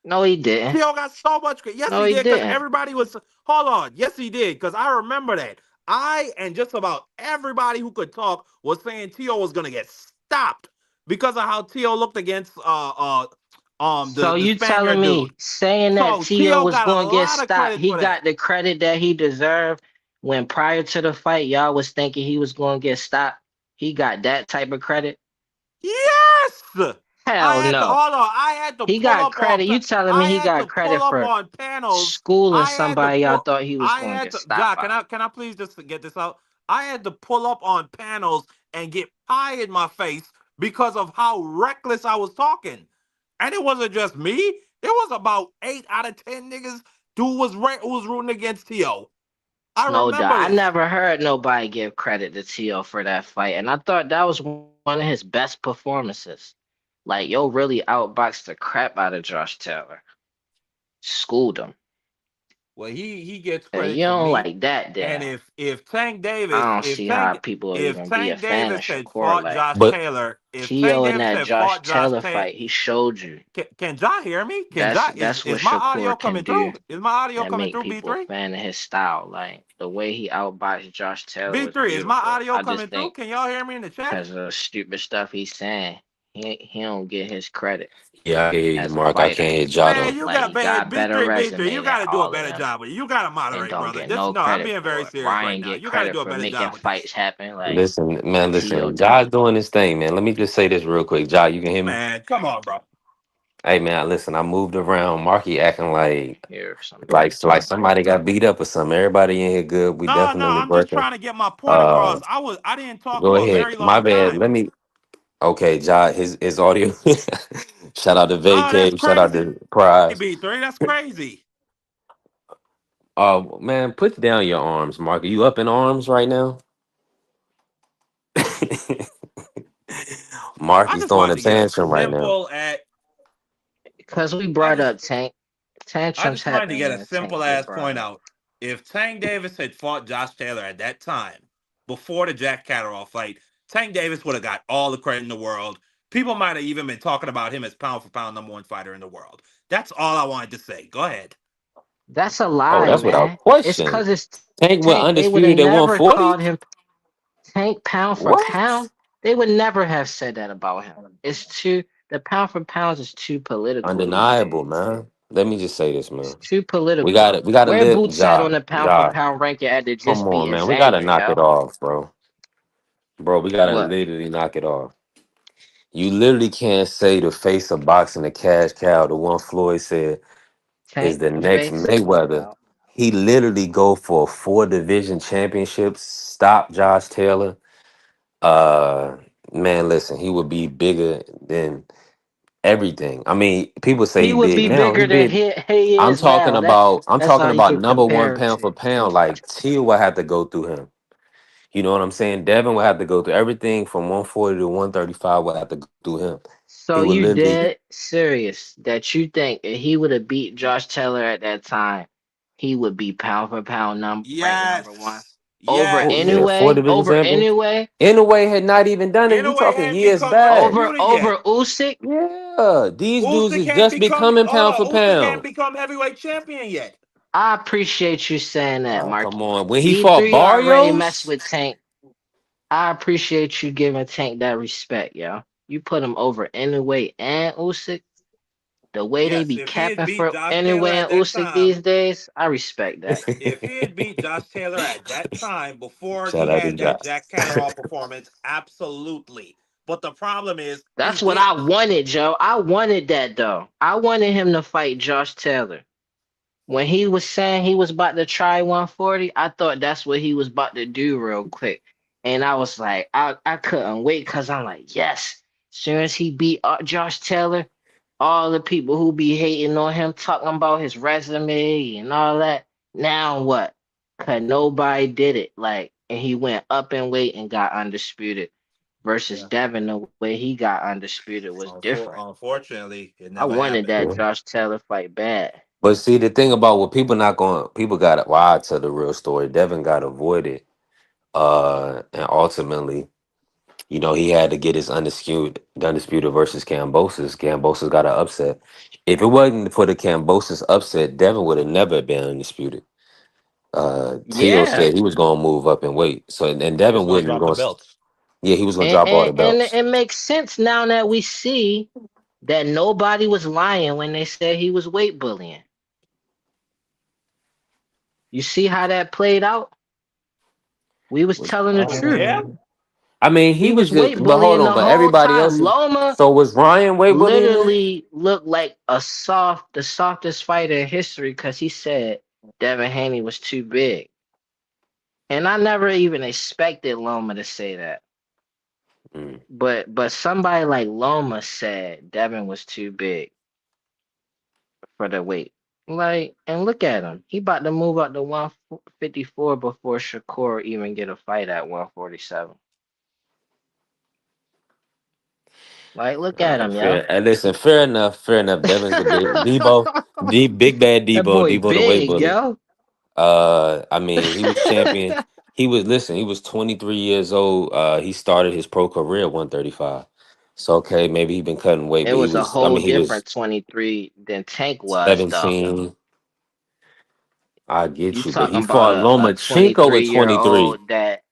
No, he didn't. T.O. got so much. Yes, No, he he did, because didn't. everybody was. Hold on. Yes, he did, because I remember that. I and just about everybody who could talk was saying T.O. was going to get stopped because of how T.O. looked against So the you telling Spaniard dude. me saying that So T.O. T.O. was got a going to get lot of stopped, credit he for that. got the credit that he deserved when prior to the fight, y'all was thinking he was going to get stopped. He got that type of credit? Yes! I Hell had to no. hold on. I had to He pull got up on credit. You telling me I he had to got pull credit up for on panels. schooling I had to somebody y'all pull thought he was I going to had get to stopped Jock, by? can I please just get this out? I had to pull up on panels and get pie in my face because of how reckless I was talking. And it wasn't just me. It was about 8 out of 10 niggas dude was rooting against T.O. I No doubt. remember I this. never heard nobody give credit to T.O. for that fight. And I thought that was one of his best performances. Like, yo, really outboxed the crap out of Josh Taylor. Schooled him. Well, he gets And credit you for don't me. like that, And then if I don't see how people will even be a Tank fan Davis of had Shakur. fought Like, Josh But Taylor, if Tank T.O. in Davis that had Josh fought Josh Taylor Taylor, fight, he showed you. can Ja hear me? Can Ja That's what is my audio Shakur can coming do through? Is my audio and coming make through? B people a three, fan of his style. Like, the way he outboxed Josh Taylor B was three, is my beautiful. audio I just coming through? think Can y'all hear me in the chat? because of the stupid stuff he's saying. He don't get his credit Yeah, I can hear you, as a Mark. I fighter. can't hear Ja Man, though. you Like got he got B better three, B three. You resume than got to do a all of better them, job with it. You got to and moderate, don't brother. get This no no, I'm credit being very for it. serious right Ryan now. get You got to credit do a for better making job with this. fights happen. Like Listen, man, T.O. listen. Ja don't. doing his thing, man. Let me just say this real quick. Ja, you can hear me? Man, come on, bro. Hey, man, listen. I moved around. Marky acting Here, some like somebody got beat up or something. Everybody in here good. We No, definitely I'm just working. trying to get my point Uh, across. I didn't talk go for a ahead. very My long bad. time. Let me. Okay, Ja, his audio. Shout out to No, that's Vacave. Shout out crazy, to Prize. B3. That's crazy. Man, put down your arms, Mark. Are you up in arms right now? I Marky's just throwing wanted a to get a tantrum right now. simple at because we I brought just up Tank. I Tantrums just wanted to happen get a when simple Tank get ass brought point up. out. If Tank Davis had fought Josh Taylor at that time, before the Jack Catterall fight, Tank Davis would have got all the credit in the world. People might have even been talking about him as pound for pound #1 fighter in the world. That's all I wanted to say. Go ahead. That's a Oh, lie, that's without man. It's question. cause it's Tank went Tank. They would have undisputed at never 140. called him Tank pound for What? pound. They would never have said that about him. It's too the pound for pounds is too political these Undeniable, days. man. Let me just say this, It's man. too We got political. it. We got to Where live, Boots at on Josh. the pound for Josh, pound ranking had to come just on, be man. We got to Xander, knock it yo. off, bro. Bro, we got to What? literally knock it off. You literally can't say the face of boxing, the cash cow, the one Floyd said is Tank the the next face? Mayweather. No. He literally go for 4 division championships. Stop Josh Taylor. Uh, man, listen, he would be bigger than everything. I mean, people say He he would big be now. He bigger than big. he I'm is talking now. about. I'm That's talking all you about can number one compare him pound for to. pound. Like Till would have to go through him. You know what I'm saying? Devin would have to go through everything from 140 to 135. Would have to go through him. He So would you literally. dead serious that you think if he would have beat Josh Taylor at that time, he would be pound for pound ranked #1 Yes. over Oh yeah, four Yes. anyway, division over champion. anyway, Anyway, had not even done it. In We a way, talking hadn't years become back. undisputed over yet. Usyk. Yeah, these dudes Usyk is can't just become. becoming Hold pound on. for Usyk can't pound. become heavyweight champion yet. I appreciate you saying that, Come Marky. on, when he fought E3 already messed Barrios. with Tank. I appreciate you giving Tank that respect, yo. You put him over anyway and Usyk. The way they Yes, be if he had capping beat for Josh Taylor anyway at and that Usyk time, these days, I respect that. if he had beat Josh Taylor at that time before he Shout out to had that Josh. Jack Catterall performance, absolutely. But the problem is he That's what I didn't. wanted, Joe. I wanted that though. I wanted him to fight Josh Taylor. When he was saying he was about to try 140, I thought that's what he was about to do real quick. And I was like, I couldn't wait because I'm like, yes. Soon as he beat Josh Taylor, all the people who be hating on him, talking about his resume and all that, now what? Because nobody did it. Like, and he went up in weight and got undisputed versus Yeah. Devin, the way he got undisputed was different. Unfortunately, it I never wanted happened. that Yeah. Josh Taylor fight bad. But see, the thing about what people not going, people got it. Well, I tell the real story. Devin got avoided, and ultimately, he had to get his undisputed versus Cambosis. Cambosis got an upset. If it wasn't for the Cambosis upset, Devin would have never been undisputed. Tio Yeah. said he was gonna move up and wait. So and He was Devin going to wasn't drop the going. belts. Yeah, he was gonna And, drop all and the and belts. it makes sense now that we see that nobody was lying when they said he was weight bullying. You see how that played out? We was telling the truth. Yeah. I mean, he He was was just. weight But hold bullying on. the But whole everybody time. else. Loma So was Ryan weight bullying then? literally looked like the softest fighter in history because he said Devin Haney was too big. And I never even expected Loma to say that. Mm. But somebody like Loma said Devin was too big for the weight. Like, and look at him. He about to move up to 154 before Shakur even get a fight at 147. Like, look All at right, him, yo. fair. And listen, fair enough. Fair enough. Devin's the big Debo, big bad That Debo, boy Debo the weight big, bully. yo. I mean, he was champion. He was listen. He was 23 years old. He started his pro career at 135. So okay, maybe he been cutting weight, It but he was a was. I whole mean, he was different 23 than Tank was, though. 17. I You get you, but he talking about fought a Lomachenko at 23-year 23. old that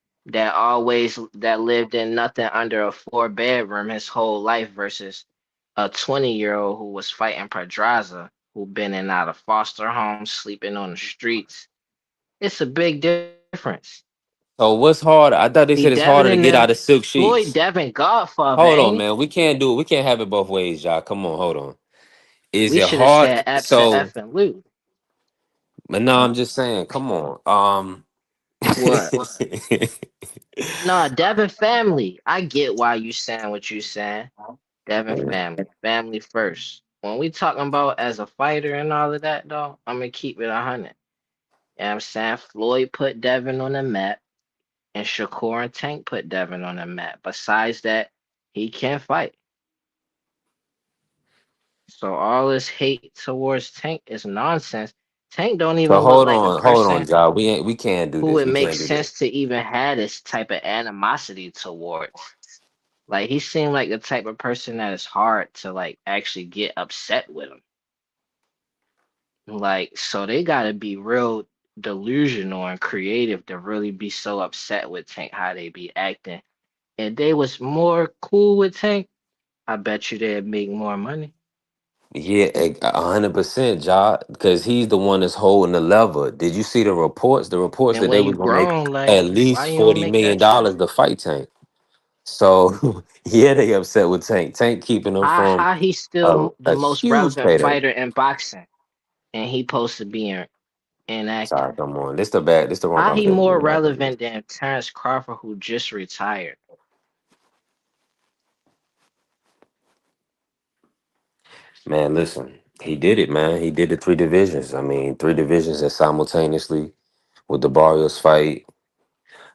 lived in nothing under a four-bedroom his whole life versus a 20-year-old who was fighting Pedraza, who been in and out of foster homes, sleeping on the streets. It's a big difference. So what's harder? I thought they See, said it's Devin harder to and get them, out of silk Floyd sheets. Devin Godfather, Hold on, ain't he? man. We can't do it. We can't have it both ways, y'all. Come on, hold on. Is We it should have hard? said F to So, F and Lou. but no, I'm just saying. Come on. What? Nah, Devin family. I get why you saying what you saying. Devin family. Family first. When we talking about as a fighter and all of that, though, I'm gonna keep it 100. You know what I'm saying? Floyd put Devin on the map, and Shakur and Tank put Devin on the map. Besides that, he can't fight. So all this hate towards Tank is nonsense. Tank don't So even look like a hold on, person John. We can't do who this. it We makes can't do this. sense to even have this type of animosity towards. Like he seemed like the type of person that is hard to like actually get upset with him. Like so they gotta be real delusional and creative to really be so upset with Tank how they be acting. If they was more cool with Tank, I bet you they'd make more money. Yeah, 100%, John, because he's the one that's holding the lever. Did you see the reports? The reports And that they when was you gonna make grown, at like why least you don't make $40 million extra? to fight Tank. So yeah, they upset with Tank. Tank keeping them from How he's still the a most huge relevant payday. fighter in boxing and he supposed to be inactive. Sorry, come on. This the wrong How he conversation. more We're not doing this. relevant than Terrence Crawford who just retired? Man, listen, he did it, man. He did the three divisions. I mean, three divisions that simultaneously with the Barrios fight,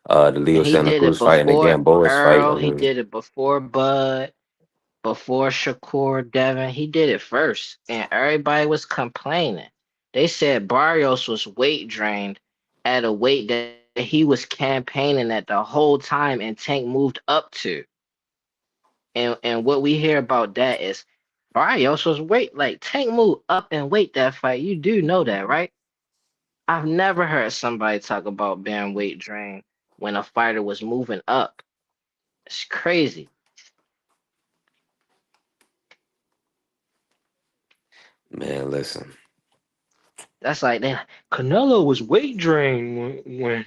the And Leo he Santa did it Cruz fight, and the before Gamboa's fight. I Earl, he mean, did it before Bud, before Shakur Devin. He did it first. And everybody was complaining. They said Barrios was weight drained at a weight that he was campaigning at the whole time and Tank moved up to. And what we hear about that is Barrios was weight like Tank moved up and weight that fight. You do know that, right? I've never heard somebody talk about being weight drained when a fighter was moving up. It's crazy. man, listen. That's like that. Canelo was weight drained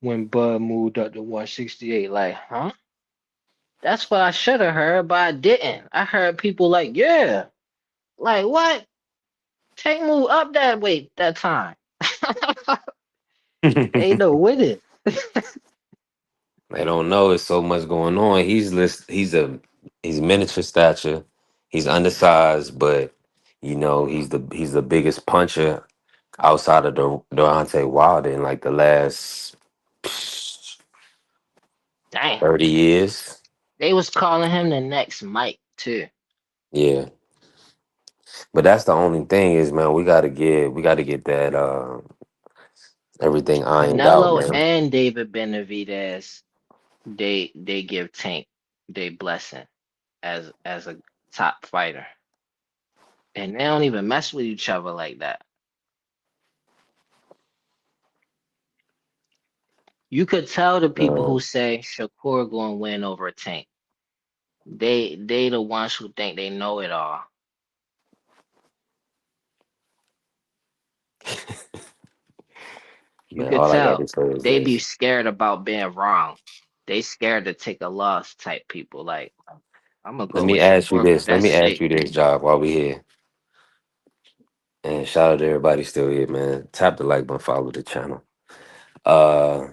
when Bud moved up to 168. Like, huh? That's what I should have heard, but I didn't. I heard people like, yeah, like what? Tank moved up that weight that time. They know with it. They don't know it's so much going on. He's miniature stature. He's undersized, but he's the biggest puncher outside of Deontay Wilder in like the last psh, Damn. 30 years. They was calling him the next Mike too. Yeah. But that's the only thing is, man, we gotta get that everything ironed out, Canelo man. and David Benavidez, they give Tank they blessing as a top fighter. And they don't even mess with each other like that. You could tell the people Uh, who say Shakur going to win over Tank. They the ones who think they know it all. You man, could all I gotta tell say is they be this. scared about being wrong. They scared to take a loss type people. Like I'm gonna Let go me with ask you Shakur because this. Let that's me ask safe. you this, Job, while we here. And shout out to everybody still here, man. Tap the like button, follow the channel. Uh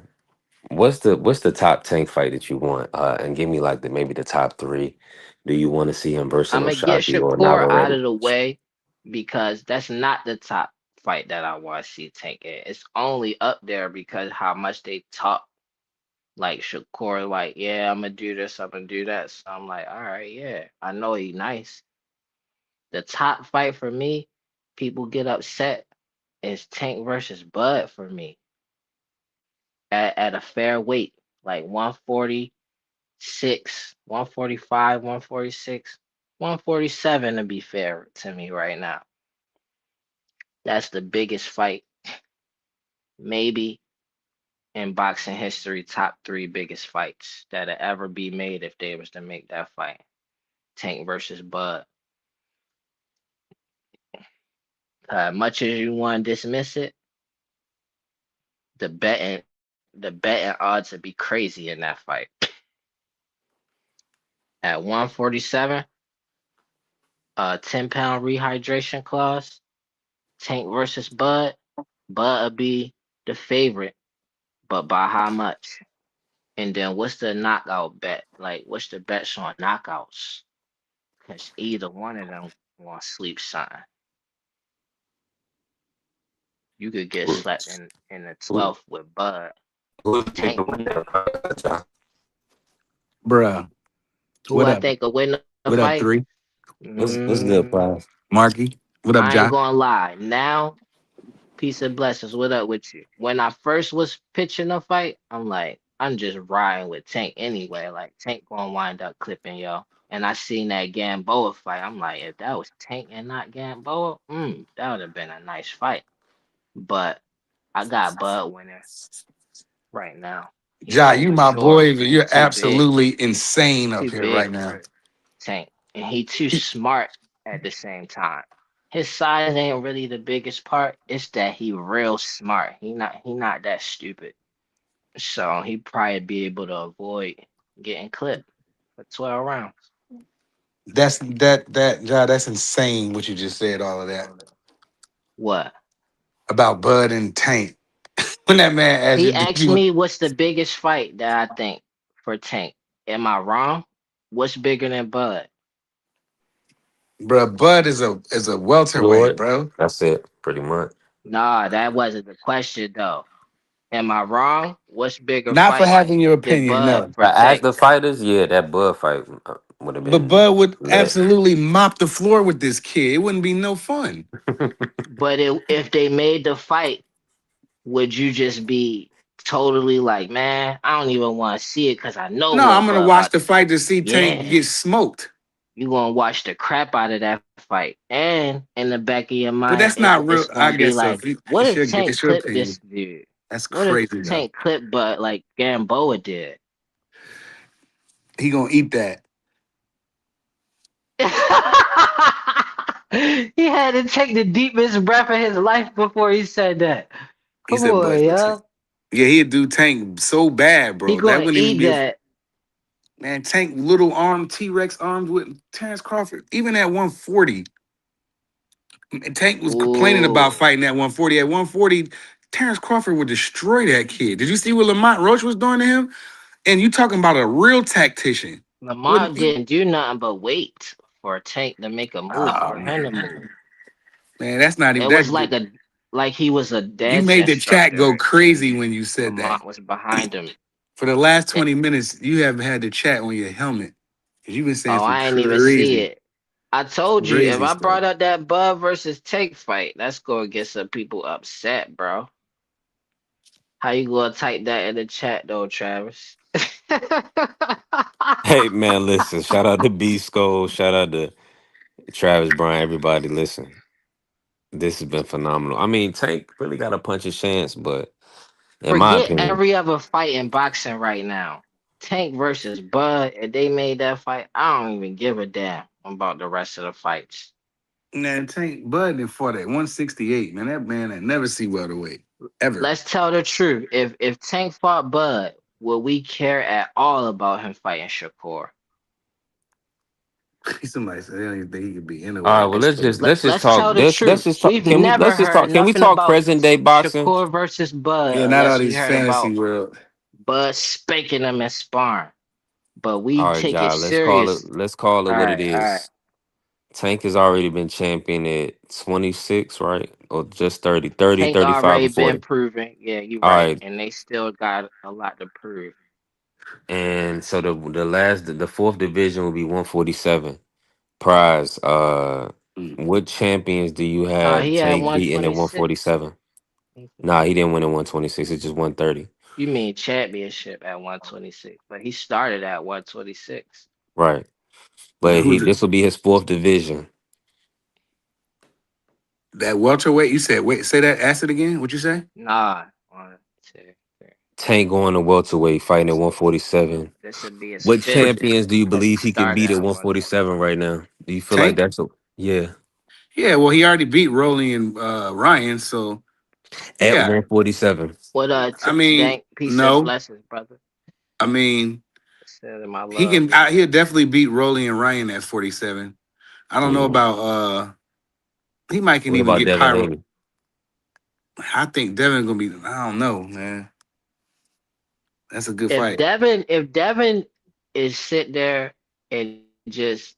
what's the top tank fight that you want? And give me like maybe the top three. Do you want to see him versus I'm gonna get Oshaki or Shakur out Navarette? of the way because that's not the top fight that I want to see Tank in. It's only up there because how much they talk. Like Shakur, like, yeah, I'm gonna do this, I'm gonna do that. So I'm like, all right, yeah, I know he nice. The top fight for me, people get upset, is Tank versus Bud for me at a fair weight, like 146, 145, 146, 147 to be fair to me right now. That's the biggest fight, maybe in boxing history, top three biggest fights that'll ever be made if they was to make that fight. Tank versus Bud. Much as you want to dismiss it, the betting odds would be crazy in that fight. At 147, 10-pound rehydration clause, Tank versus Bud. Bud would be the favorite, but by how much? And then what's the knockout bet? Like, what's the bets on knockouts? Because either one of them want to sleep something. You could get Who, slept in the who, 12th with Bud. who do you think Tank, will win that, John? Bruh, who what I up? think will win the What up, fight? three? What's good, Mm, Plies? Marky. What up, I ain't Ja? gonna lie. Now, peace and blessings. What up with you? When I first was pitching a fight, I'm like, I'm just riding with Tank anyway. Like Tank gonna wind up clipping yo. And I seen that Gamboa fight. I'm like, if that was Tank and not Gamboa, that would have been a nice fight. But I got Bud winning right now. He Ja, you my overmature boy. and he You're too big. absolutely insane up Too here right big now. for Tank. And he too smart at the same time. His size ain't really the biggest part. It's that he real smart. He not that stupid. So he probably be able to avoid getting clipped for 12 rounds. Ja, that's insane what you just said, all of that. What? About Bud and Tank. When that man asked you, He did asked you me what's the biggest fight that I think for Tank. Am I wrong? What's bigger than Bud? bro, Bud is a welterweight, Floyd. bro. That's it, pretty much. Nah, that wasn't the question though. Am I wrong? What's bigger Not for fight having your than opinion, Bud no. for As Tank? the fighters, yeah, that Bud fight would have But been Bud would lit. absolutely mop the floor with this kid. It wouldn't be no fun. But if they made the fight, would you just be totally like, man, I don't even want to see it because I know No, I'm what gonna Bud watch about the to do. fight to see Tank Yeah, get smoked. you gonna watch the crap out of that fight. And in the back of your But mind, that's not it's real. I gonna be guess so. like, If you, what if Tank it's your clipped this opinion. dude? That's What if crazy though. Tank clipped Bud like Gamboa did? He gonna eat that. He had to take the deepest breath of his life before he said that. He Come said, on, but yo. yeah, he'd do Tank so bad, He bro. That gonna wouldn't even eat be a that. man. Tank little arm, T-Rex arms with Terrence Crawford. Even at 140, Tank was complaining about Ooh. fighting at 140. At 140, Terrence Crawford would destroy that kid. Did you see what Lamont Roach was doing to him? And you talking about a real tactician. What? Lamont didn't do nothing but wait for a Tank to make a move Oh for him to man, move. man, that's not even It was that. like he was a You dance made the chat go instructor and crazy when you said that. Lamont was behind him. For the last Eh, 20 minutes, you haven't had the chat on your helmet. 'Cause you've been saying Oh, some I ain't even see crazy, it. I told you if crazy I stuff. brought up that Bud versus Tank fight, that's gonna get some people upset, bro. How you gonna type that in the chat though, Travis? Hey man, listen. Shout out to B Skull. Shout out to Travis Bryan. Everybody, listen. This has been phenomenal. I mean, Tank really got a punch his chance, but in my Forget opinion, every other fight in boxing right now. Tank versus Bud, if they made that fight, I don't even give a damn about the rest of the fights. Man, Tank Bud did fought at 168. Man, that man had never see welterweight ever. Let's tell the truth. If Tank fought Bud, would we care at all about him fighting Shakur? Somebody said they don't even think he could be all right. anyway. Well, That's crazy. let's just Let's talk. tell the Let's truth. just talk. We've Can we? never Let's just heard talk. Can we nothing talk about present day boxing? Shakur versus Bud Yeah, not all unless we these heard about fantasy world. Bud spanking him and sparring. But we All right, take it John. Let's call it. serious. Let's call it what it All right. is. Tank has already been champion at 26, right? Or just 30, 30, Tank 35, already or been 40. proven. Yeah, you're All right. right. And they still got a lot to prove. And so the fourth division will be 147. Prize. Mm. What champions do you Nah, have he had Tank beating at 126. 147? Nah, he didn't win at 126. It's just 130. You mean championship at 126, but he started at 126. Right. Now But who's this will be his fourth division. that welterweight? You said wait, say that. Ask it again. What you say? Nah, 1, 2, 3. Tank going to welterweight, fighting at 147. This would be his What fifth champions do you because he believe he can started beat at at 147 126. right now? Do you feel like Tank? that's a yeah? Yeah, well, he already beat Rolly and Ryan, so At yeah. 147. What I mean, Dank, peace and no. blessings, brother. I mean, Send my he love, can. bro. He'll definitely beat Rolly and Ryan at 47. I don't know Mm. about. He might can What even about get Devin Pyro. Haney? I think Devin gonna be. I don't know, man. That's a good fight. If Devin is sit there and just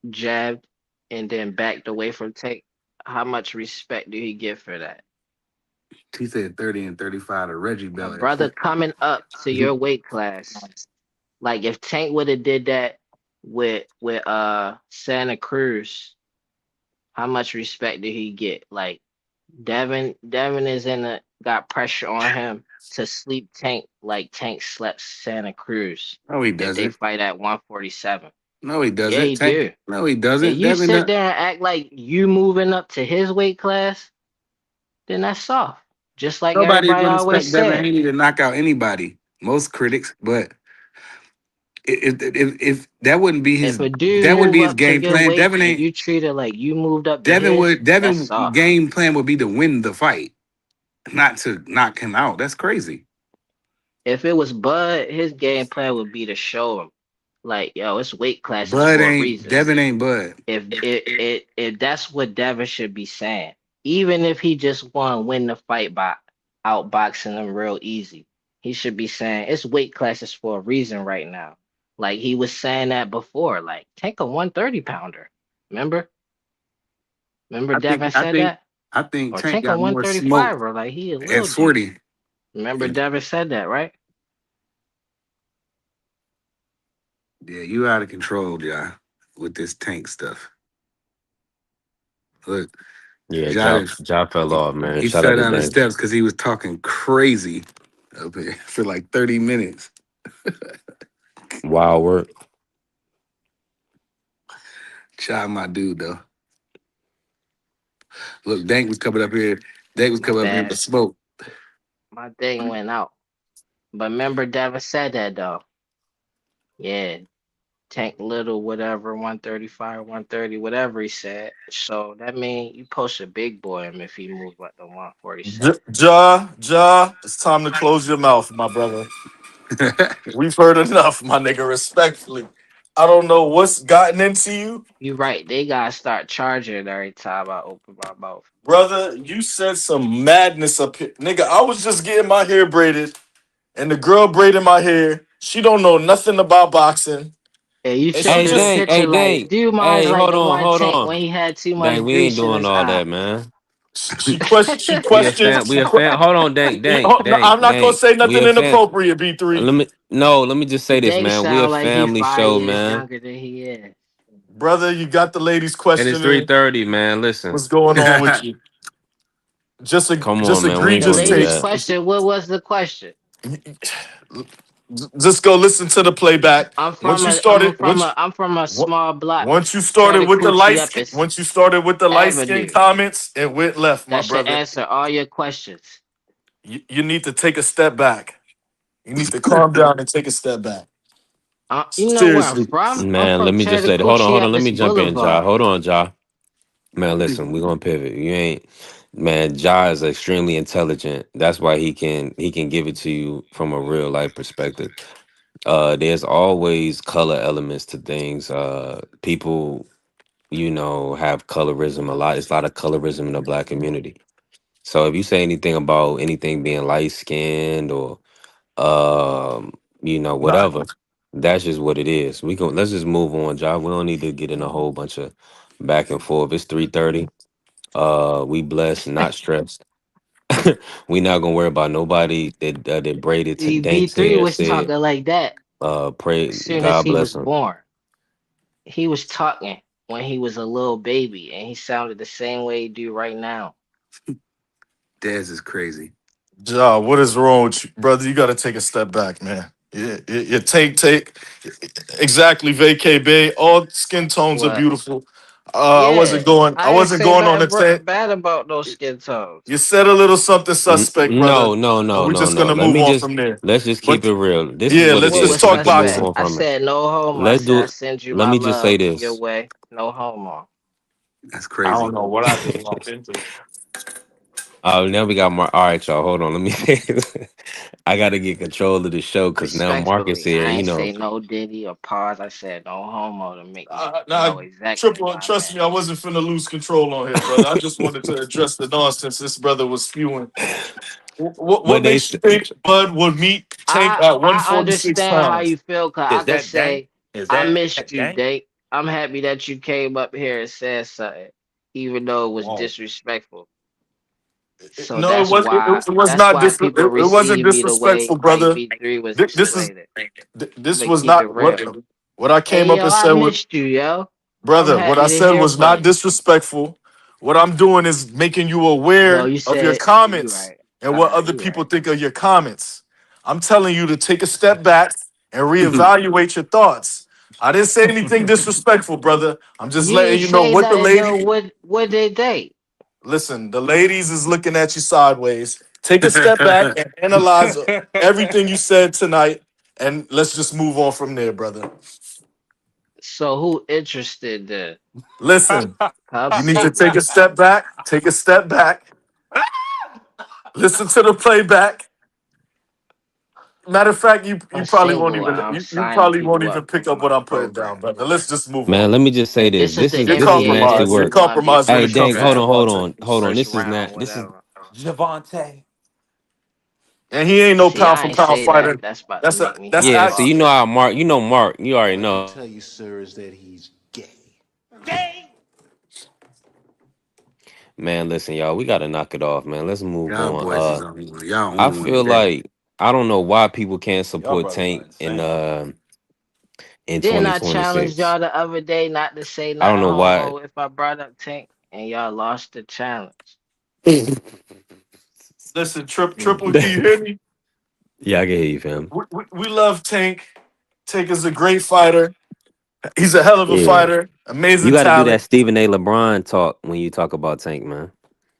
jabbed and then backed away from Tank, how much respect do he get for that? He said 30 and 35 to Reggie A Bell at brother 40. coming up to your weight class. Like if Tank would have did that with Santa Cruz, How much respect did he get? Like Devin is in a got pressure on him to sleep Tank like Tank slept Santa Cruz No, he if they doesn't. fight at 147. No, he Yeah, doesn't. he do. No, he If doesn't. you sit there and act like you moving up to his weight class, then that's soft. Just like Nobody's everybody gonna always expect Devin said. Haney to knock out anybody. Most critics, but if that wouldn't be If his a dude that wouldn't move be his up to game your plan. weight Devin and ain't you treat it like you moved up to his, that's Devin soft. game plan would be to win the fight, not to knock him out. That's crazy. If it was Bud, his game plan would be to show him, like, yo, it's weight classes Bud for a ain't reason. Devin ain't Bud. If that's what Devin should be saying, even if he just want to win the fight by outboxing them real easy, he should be saying it's weight classes for a reason right now. Like he was saying that before, like take a 130 pounder. Remember? Remember I think Devin I said think that? I think Or Tank take a got more smoke 135 or like he a at little dude. 40. Remember Devin said that, right? Yeah, you out of control, Ja, with this Tank stuff. Look, Yeah, Ja, Ja fell he, off, man. he Shout fell out to down the Dame. steps because he was talking crazy up here for like 30 minutes. Wild work. Ja, my dude, though. Look, Dank was coming up here. Dank was My coming up here with bad. smoke. My thing went out. But remember Devin said that though. Yeah, Tank Little, whatever, 135, 130, whatever he said. So that means you post a big boy him if he move up to 147. Ja, it's time to close your mouth, my brother. We've heard enough, my nigga, respectfully. I don't know what's gotten into you. You right, they gotta start charging every time I open my mouth. Brother, you said some madness up here. Nigga, I was just getting my hair braided, and the girl braiding my hair, she don't know nothing about boxing. And you And she showed Hey, the just Dang, picture hey, like, Dang. dude mine's Hey, like hold the on, one hold Tank on. when he had too Dang, much we ain't grease in doing his all eye. that, man. she We a fan. questions. We a fan. Hold on, No, I'm not gonna say We nothing a fan. inappropriate, B3. Let me just say this, They man. We a sound like he family 5 show, years man. younger than he is. Brother, you got the ladies And it's three questioning thirty, man. Listen, what's going on with you. come Just on, man. We ain't The egregious gonna do ladies' that. takes. question, what was the question? Just go listen to the playback. Once you started, I'm from a on- small block. once you started Tear the with the coochie light up skin, is once you started with the light skin Avenue. comments, it went left, my That should brother. answer all your questions. You need to take a step back. You need to calm down and take a step back. You know where I'm Seriously, from? I'm Man, let from me Tear just the say that. Coochie Hold on. Up Let is me jump in, Ja. Boulevard. Hold on, Ja. Man, listen, we're gonna pivot. You ain't man, Ja is extremely intelligent. That's why he can give it to you from a real life perspective. There's always color elements to things. People, have colorism a lot. It's a lot of colorism in the black community. So if you say anything about anything being light skinned or nah. whatever, that's just what it is. Let's just move on, Ja. We don't need to get in a whole bunch of back and forth. It's 3:30. We blessed, not stressed. We not gonna worry about nobody that braided to See, Dank's B3 hair. was Said, talking like that pray as soon as God he was bless him. born. He was talking when he was a little baby, and he sounded the same way he do right now. Dez is crazy. Ja, what is wrong with you, brother? You got to take a step back, man. Yeah, you take exactly, vacay bay. All skin tones are What? beautiful. I wasn't Yeah, going. I I ain't wasn't say going on the nothing tank. bad about those skin tones. You said a little something suspect, brother, No, no, and no, we're no, just no. gonna move on from there. Let's just keep But it real. This is yeah, what it let's What just is. was We talk can move boxing. suspect? on I from it. said no homo. I Let's said do I it. send you Let my me just say love your this. way. No homo. That's I don't crazy. know what I just walked into. Now we got Mark. All right, y'all. Hold on. Let me say this. I got to get control of the show because now Marcus Respectfully, here. I ain't say no Diddy or pause. I said no homo to make you Nah, know exactly triple. where I'm Trust at. me, I wasn't finna lose control on here, brother. I just wanted to address the nonsense this brother was spewing. What But makes you think Bud would meet Tank at I 146 understand how pounds? you feel, cause I Is could that Dank? say Is I that missed you, Dank? Date. I'm happy that you came up here and said something, even though it was Wow. disrespectful. So No, it was that's not why people it wasn't receive me the way disrespectful, like brother. B3 was This is explaining. I'm this gonna was keep it not real. what I came Hey up yo, and I said. missed you, yo. I'm Brother, what I happy to said hear was from not you. disrespectful. What I'm doing is making you Well, aware you of your said you comments right. and All what right, other you people right. think of your comments. I'm telling you to take a step back and reevaluate your thoughts. I didn't say anything disrespectful, brother. I'm just You letting ain't you know say what the nothing though. lady. What did they? Listen, the ladies is looking at you sideways. Take a step back and analyze everything you said tonight, and let's just move on from there, brother. So who interested the Listen, Pub you need to C? take a step back. Take a step back. Listen to the playback. Matter of fact, you I'm probably won't single. even I'm you signing probably won't people even up pick for up my what I'm putting down, program. brother. Let's just move Man, on. let me just say this. This is This the is You're this is NBA nasty compromised. You're work. #1 compromised when Hey, it defensive Dink, comes to hold on, draft, hold Javante. on, hold on. first This is round, not. This is whatever. Javante. And he ain't no See, pound I for ain't pound say that. fighter. That's about to That's make me that's hot yeah. So act. you garbage. know how Mark. You know Mark. You What already I'd like to know. tell you, sir, is that he's gay. Man, listen, y'all. We gotta knock it off, man. Let's move Y'all on. boys is on one. Y'all I on one feel today. like I don't know why people can't Your support brothers are Tank insane. in Didn't I challenge 2026. y'all the other day not to say I don't nothing know why. homo if I brought up Tank and y'all lost the challenge? Listen, triple. Can you hear me? Yeah, I can hear you, fam. We love Tank. Tank is a great fighter. He's a hell of a Yeah. fighter. You Amazing got to do talent. that Stephen A. LeBron talk when you talk about Tank, man.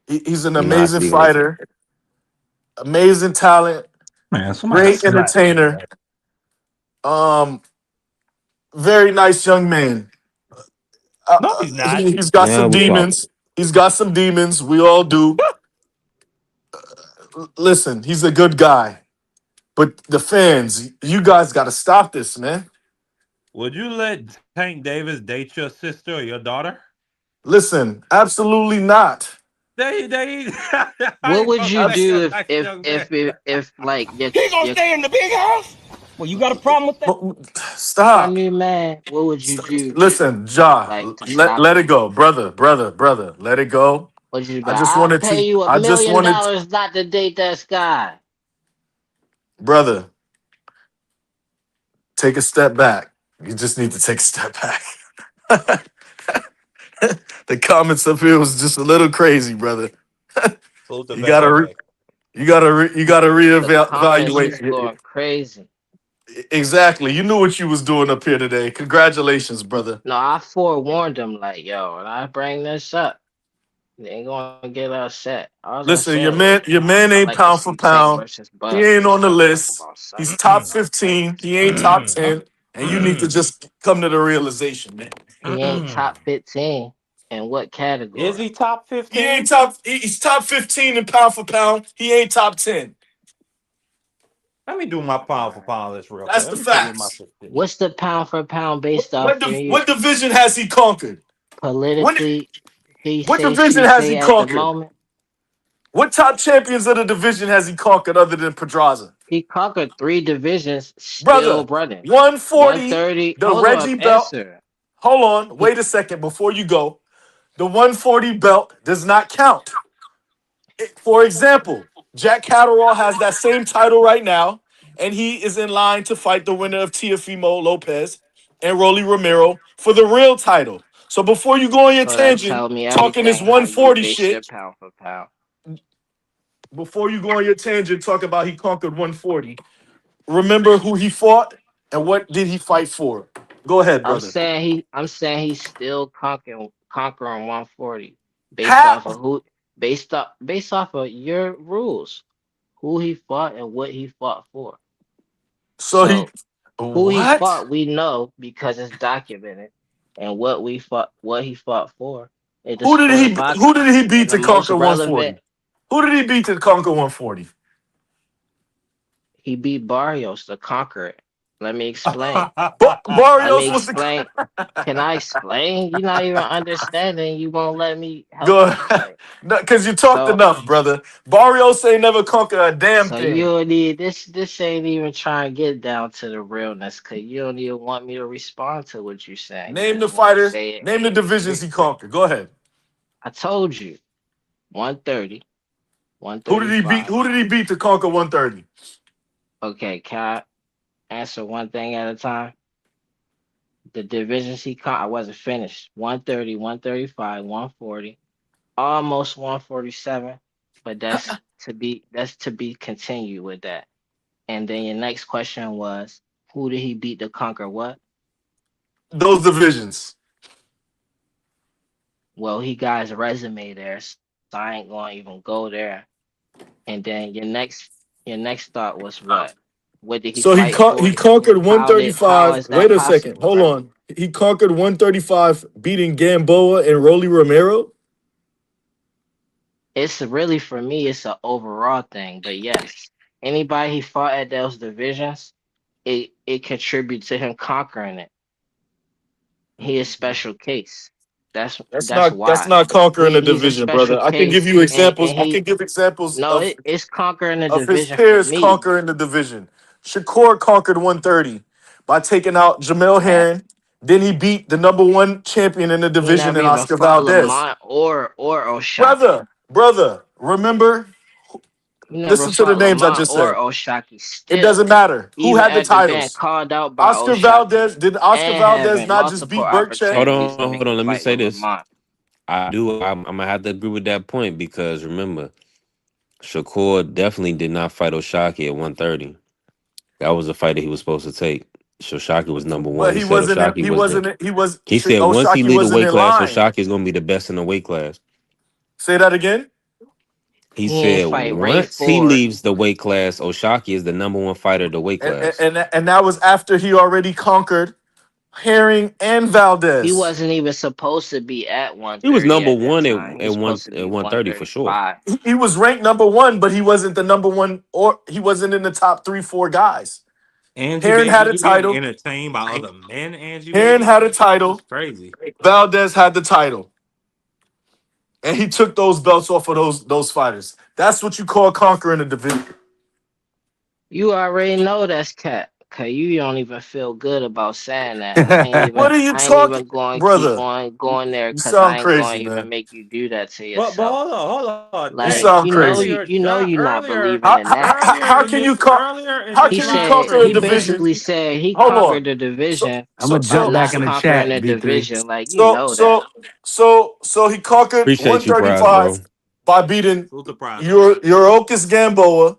He's an You know how amazing Stephen A. fighter. Amazing talent. Man, somebody Great slap me, entertainer. man. Um, very nice young man. No, he's not. He's got Now some we talking. demons. He's got some demons. We all do. Listen, he's a good guy. But the fans, you guys got to stop this, man. Would you let Tank Davis date your sister or your daughter? Listen, absolutely not. They I What ain't would gonna you say do a if nice if young man. if if, if like your Well, you got a problem with that? my Stop. new man? What would you do Listen, Ja, like to let, stop let it it? go. Brother. Let it go. What you do? I just I'll wanted pay to, you a I just million wanted, dollars not to date that guy. brother, take a step back. You just need to take a step back. The comments up here was just a little crazy, brother. Salute to You gotta, Bebe. you gotta The comments was reevaluate. going crazy. Exactly. You knew what you was doing up here today. Congratulations, brother. No, I forewarned him like, yo, when I bring this up, they ain't gonna get upset. All I'm Listen, saying was, your man I ain't like to pound for see Tank pound. versus He Bud. ain't on the Talk list. about something. He's top 15. He ain't top 10. And you need to just come to the realization, man. He ain't top 15 in what Is category? he top He ain't 15? he's top 15 in pound for pound. He ain't top 10. Let me do my All pound for right. pound list real quick. That's Let the me tell you my facts. 15. What's the pound for pound based off from you? What division has he conquered? When Politically, he what say, division she has he say at the conquered? moment. What top champions of the division has he conquered other than Pedraza? He conquered three divisions, still Brother, running. 140, 130. the Hold on, Reggie belt. answer. Hold on, He wait a second before you go. The 140 belt does not count. For example, Jack Catterall has that same title right now, and he is in line to fight the winner of Tiafimo Lopez and Rolly Romero for the real title. So before you go on your so that tangent, tell me talking this everything how you 140 base your shit, pound for pound. before you go on your tangent, talk about he conquered 140. Remember who he fought and what did he fight for? Go ahead, brother. I'm saying he's still conquering 140 based How? off of who based off of your rules, who he fought and what he fought for. So he So who he what? fought we know because it's documented, and what he fought for. It is for the Who box did he beat and the to most conquer relevant. 140? Who did he beat to conquer 140? He beat Barrios to conquer it. Let me explain. Let me Barrios was explain. the Can I explain? You're not even understanding. You won't let me help go explain. because you talked So, enough, brother. Barrios ain't never conquer a damn so you thing. don't need this. This ain't even trying to get down to the realness, cause you don't even want me to respond to what you're saying. You Name the just want to fighters, say it. name the divisions he conquered. Go ahead. I told you, 130, Who did he beat? 135. Who did he beat to conquer 130? Okay, can I answer one thing at a time? The divisions he caught, I wasn't finished. 130, 135, 140. almost 147, but that's to be continued with that. And then your next question was, who did he beat to conquer what? Those divisions. Well, he got his resume there, so I ain't gonna even go there. And then your next thought was what? What did he So fight for? he conquered How 135. is that Wait a second. possible, Hold right? on. He conquered 135, beating Gamboa and Rolly Romero. It's really for me, it's an overall thing. But yes, anybody he fought at those divisions, it contributes to him conquering it. He is special case. That's That's why not conquering a he's a division, special brother. I can give case, you and examples. I he can give examples no, it's conquering the of his division for peers me. conquering the division. Shakur conquered 130 by taking out Jamel That Herring. Then he beat the number one champion in the he division never in even Oscar fought Valdez. Lamont or Oshaki. Brother, remember, He never listen to the fought names I Lamont just or said. Oshaki. It Still, doesn't matter who even had the after being titles. called out by Oscar Oshaki Valdez, did Oscar and Valdez having not just multiple beat Burkcheck? opportunities to Hold make a on. Let me fight say with this. Lamont. I'm gonna have to agree with that point because remember, Shakur definitely did not fight Oshaki at 130. That was a fight that he was supposed to take. Shoshaki was number one. But He said Oshaki was the. He said once he Oshaki lead the wasn't weight in class, line. Oshaki is gonna be the best in the weight class. Say that again. He He ain't said fight Ray once he Ford. leaves the weight class, Oshaki is the number one fighter of the weight And, class. and that was after he already conquered Herring and He Valdez. wasn't even supposed to be at He was 130 number at that one time. He was supposed to at be 130 for sure. 135. He was ranked number one, but he wasn't the number one, or he wasn't in the top three, four guys. Angie Herring baby, had a you getting title. entertained by other men, Angie Herring baby? had a That's title. crazy. Valdez had the title. And he took those belts off of those fighters. That's what you call conquering a division. You already know that's cat. Cause you don't even feel good about saying that. I ain't What even are you I ain't talking, even going to keep brother? on going there You because I sound ain't going crazy, to even man. make you do that to But yourself. hold on, You Like sound crazy. you know you're not earlier believing in that. How can you call? earlier in How this He can you live said conquer a he stream, division? basically said he Hold on. conquered the So division, I'm gonna so but jump so back not in the conquering chat, the V3. division. Like you so know that. so so he conquered appreciate you, Prize, 135 bro. by beating Salute to Prize, bro. Eurocus Gamboa,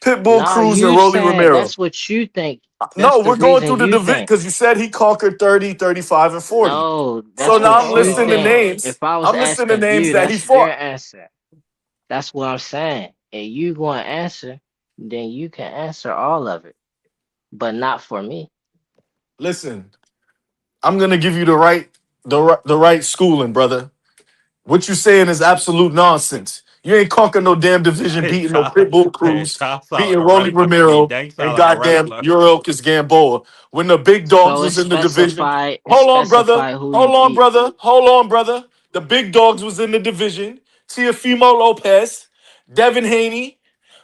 Pitbull No, Cruz, and you Rolly saying Romero. that's what you think. That's No, the we're going reason through the you division think. because you said he conquered 30, 35, and 40. No, So that's now what I'm you listing the think. names. If I was I'm listing the asking names you, that he that's your fought. answer. That's what I'm saying. And you going to answer, then you can answer all of it, but not for me. Listen, I'm gonna give you the right schooling, brother. What you saying is absolute nonsense. You ain't conquer no damn division Hey, beating no child, Pitbull hey, Cruz, child sound like beating a Rolly wrestler. Hey, Romero, Dank and sound like a goddamn wrestler. Eurocus Gamboa. When the big dogs So was in the division. it specify who Hold you on, beat. brother. Hold on, brother. The big dogs was in the division. Teofimo Lopez, Devin Haney.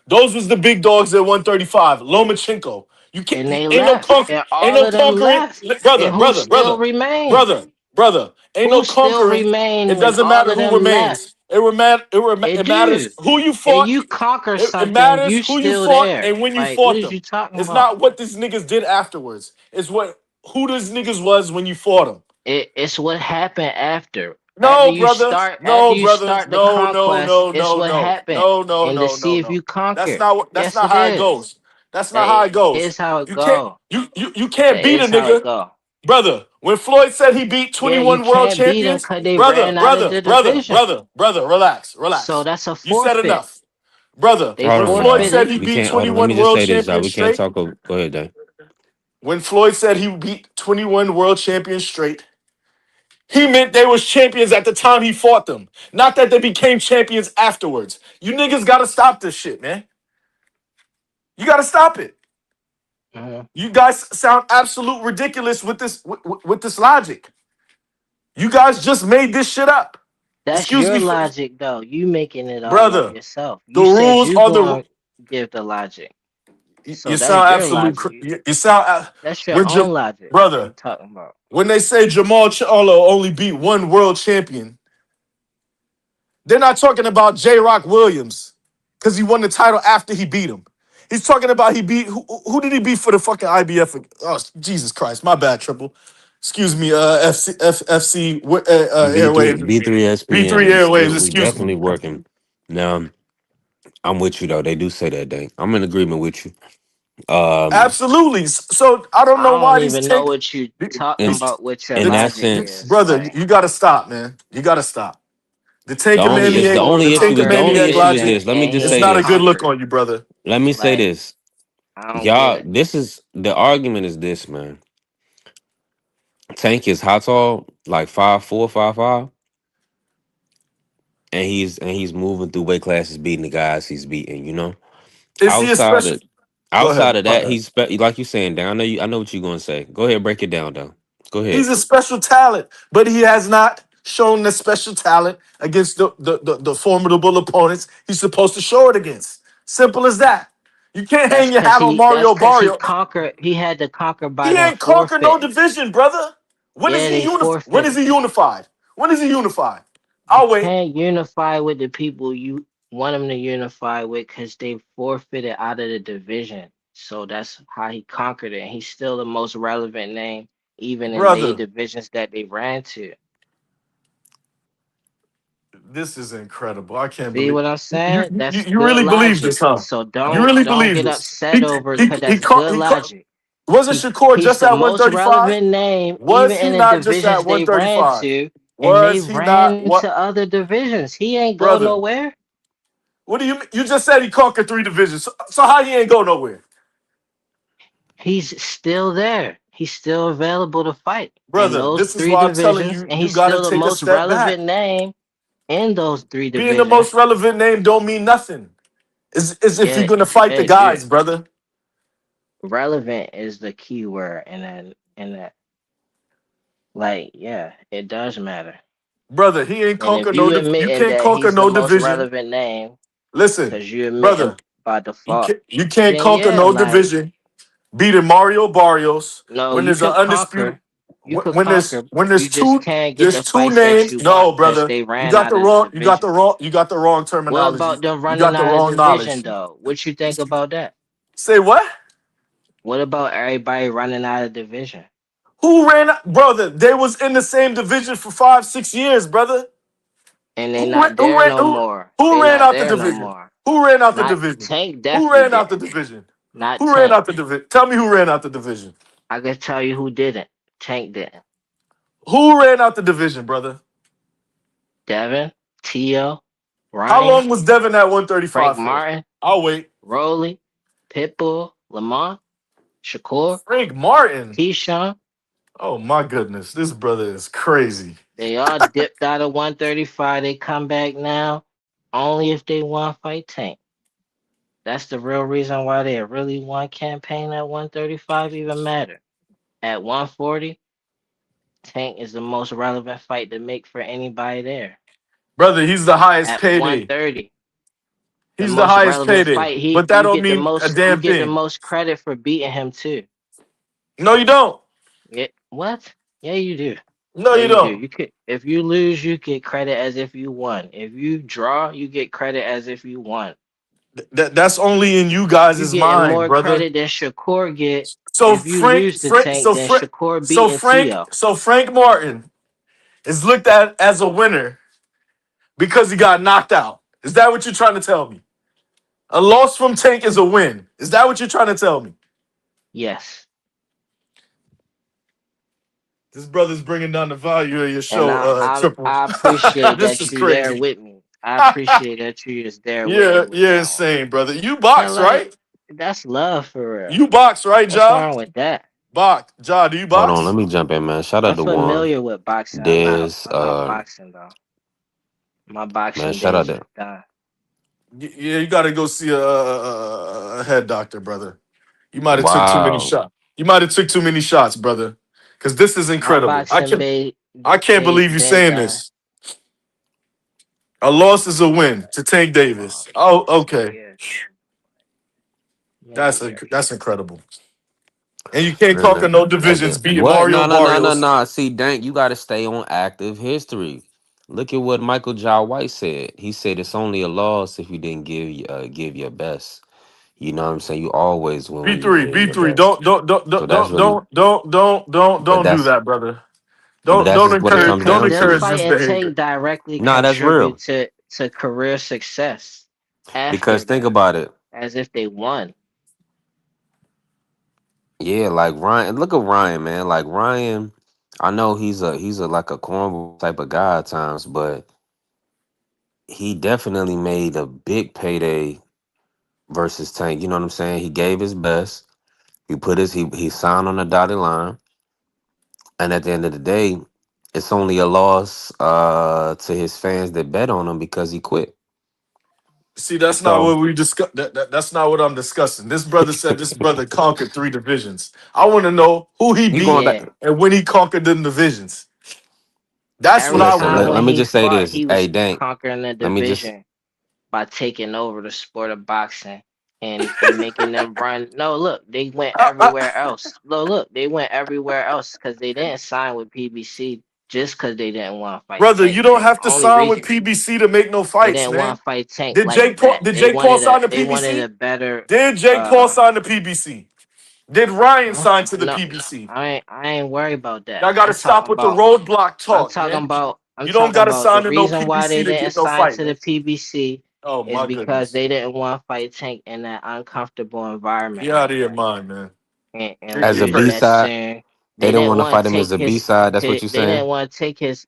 Those was the big dogs at 135. Lomachenko. You can't And they ain't no left. conquer, And ain't all no of them conquering. left. Brother, And who brother, still brother, remain? brother, brother. Ain't no Who still conquering. It remain when doesn't all matter of who them left? remains. It It matters do. who you And fought. you conquer It something, matters you who you still fought there. and when you Like, what fought is them. you talking It's about? not what these niggas did afterwards. It's what who these niggas was when you fought them. It's what happened after. No, brother. After No, you brother. start the No, no, conquest, no, it's no, what no. happened. No, no, And to no, see no, if no. you conquer. That's Yes, not it how it is. goes. That's not That how it goes. is how it You can't go. you can't That beat a is how it nigga. go. Brother, when Floyd said he beat Yeah, you 21 world can't beat them champions, because they ran out of the division. relax, So relax. that's a You said forfeit. enough. Brother, They Hold when on, Floyd y'all. said forfeited. he We beat can't hold on. Let 21 me just world say this, y'all. champions We can't straight, talk. Go ahead, Dave. when Floyd said he beat 21 world champions straight, he meant they was champions at the time he fought them. Not that they became champions afterwards. You niggas gotta stop this shit, man. You gotta stop it. Mhm. You guys sound absolute ridiculous with with this logic. You guys just made this shit up. That's Excuse your me, logic, though. You making it all up brother. yourself. The You said rules you are the. going to give the logic. You So that's sound your absolute. logic. You sound. That's your When own logic you brother, talking about. when they say Jamal Charlo only beat one world champion, they're not talking about J. Rock Williams because he won the title after he beat him. He's talking about he beat who did he beat for the fucking IBF? Oh Jesus Christ, my bad, Triple. excuse me, FC B3 Airways, B3 B3 SPN. Airways. We Excuse me. definitely working. Now I'm with you though. They do say that, Dang. I'm in agreement with you. Um, Absolutely. So I don't know I why don't these even know tank, what you talking in these, about. What your in that logic sense, is, brother, like you got to stop, man. You got to stop. The the only is the Tankamaniac, Shakur the only issue is the conquered a only Tankamaniac issue is division this. logic. Let me and just he It's say ain't not a this. good look conquered. on you, brother. Let me say Like this. I don't get Y'all, it. this is the argument is this, man. Tank is hot tall, like 5'4", 5'5", and he's moving through weight classes, beating the guys he's beating. You know, Is he a outside special? of Go ahead. outside of My that, bad. like you saying, Dan. I know you. I know what you're gonna say. Go ahead, break it down, though. Go ahead. He's a special talent, but he has not shown the special talent against the formidable opponents he's supposed to show it against. Simple as that. You can't hang your hat on That's Mario cause he Barrio. conquered. He had to conquer by He them ain't conquer no forfeiting. division, brother. Yeah, they When is forfeited. he unified? When is he unified? You I'll wait. can't unify with the people you want him to unify with because they forfeited out of the division. So that's how he conquered it. And he's still the most relevant name, even in the Brother, divisions that they ran to. this is incredible. I can't See believe what I'm saying? That's you good really believe logic. this, huh? So You don't really don't believe get this? upset over it because that's good logic. Wasn't He Shakur he's just the at most 135? relevant name, even Was in he the not just divisions at they ran 135? to, and they Was he not ran what to other divisions. He ain't go brother? nowhere. What do you just said he conquered three divisions. So how he ain't go nowhere? He's still there. He's still available to fight in Brother, those this is three why I'm telling divisions, you, and you he's gotta still the take a most step back. relevant name in those three Being the divisions. most relevant name don't mean nothing. Is if you're Yeah, gonna fight yeah, the it do. guys, brother. Relevant is the key word, and that, like, yeah, it does matter. Brother, he ain't And if conquer no you you admitting can't that conquer he's the no most division. relevant name, Listen, because you admitting brother, by default, you can't then conquer yeah, no like, division beating Mario Barrios no, when you there's an could undisputed conquer, you could when conquer. there's You just two can't get the fights that names. you want No, because brother. they ran out of the division. You got the wrong What terminology. about them You running got the out of wrong division knowledge. though? What you think about that? Say what? What about everybody running out of division? Who ran brother? They was in the same division for 5, 6 years, brother. And they not there no more. Who They ran not out the there no division? more. Who ran out the Not division? Tank Who definitely ran out the didn't. division? Not Who ran Tank. out the division? Tell me who ran out the division. I can tell you who didn't. Tank didn't. Who ran out the division, brother? Devin, Tio, How Ryan, long was Devin at Frank 135 for? Martin, I'll wait. Rowley, Pitbull, Lamont, Shakur, Frank Martin. Keyshawn. Oh my goodness, this brother is crazy. They all dipped out of 135. They come back now only if they want to fight Tank. That's the real reason why they really want campaign at 135 even matter. At 140, Tank is the most relevant fight to make for anybody there. Brother, he's the highest At payday. 130, the He's the most highest relevant payday. fight. But that don't mean a You damn get the thing. most credit for beating him too. No, you don't. Yeah, what? Yeah, you do. No, Yeah, you you do. don't. You could if you lose, you get credit as if you won. If you draw, you get credit as if you won. That's only in you You guys' getting mind, more brother. credit than Shakur get So if you Frank, lose the Frank, tank so than Frank, Shakur beating Tio. so Frank Martin is looked at as a winner because he got knocked out. Is that what you're trying to tell me? A loss from Tank is a win. Is that what you're trying to tell me? Yes. This brother's bringing down the value of your And show, Triple. I appreciate This that is you there crazy. with me. I appreciate that you just there with me Yeah, with you're that one. insane, brother. You Yeah, box, like right? that's love for real. You box, right, What's Ja? wrong with that? Box. Ja, do you Hold on, let box? me jump in, man. Shout I'm out to Juan, familiar with boxing. I'm not Dez, I'm not boxing though. My man. boxing Shout out days to is done. Yeah, you got to go see a head doctor, brother. You might have took too many wow. shots. You might have took too many shots, brother. Because this is My incredible. boxing I can't days believe you been saying done. this. A loss is a win to Tank Oh, Davis. Oh, okay. yeah, yeah, That's yeah. that's incredible. And you can't Man, conquer no divisions beating what? Mario No, no, no, no, Barrios. no. See, Dank, you got to stay on active history. Look at what Michael Jai White said. He said it's only a loss if you didn't give your best. You know what I'm saying? You always win B when you three, play B your three. best. Don't So that's really, but do that's that, brother. but that's just what it comes Don't Because down them to. encourage fight this and behavior. Tank directly Nah, that's contribute real. to career success Because after think that, about it. as if they won. Yeah, like Ryan. Look at Ryan, man. Like Ryan, I know he's a like a cornball type of guy at times, but he definitely made a big payday versus Tank. You know what I'm saying? He gave his best. He signed on the dotted line, and at the end of the day, it's only a loss to his fans that bet on him because he quit. See, that's not So what we discuss. That's not what I'm discussing. This brother said this brother conquered 3 divisions. I want to know who he you beat going back? Yeah. and when he conquered the divisions. That's what Every I Listen, want to time let when know. me he just say fought, this. he Hey, was Dank, conquering the let me just. division by taking over the sport of boxing and making them run. No, look, they went everywhere else. No, look, they went everywhere else because they didn't sign with PBC just because they didn't want to fight Brother, you Tank. don't That's have the to only sign with reason. PBC to make no They fights, didn't want man. to fight Tank Did like Jake Paul that. did Jake Paul sign to They wanted PBC? a better Did Jake Paul sign to PBC? Did Ryan sign to the no, PBC? I ain't worried about that. Y'all gotta stop with the roadblock talk, man. I'm You don't talking gotta about the sign to no reason why PBC they to didn't get no sign fight, to the man. PBC Oh is my because goodness. they didn't want to fight Tank in that uncomfortable environment Get out like of your that. mind, man. And As You're a and B crazy. that's side, saying they they don't didn't want to want fight to him as take a B his, side. That's what his you're they saying. didn't want to take his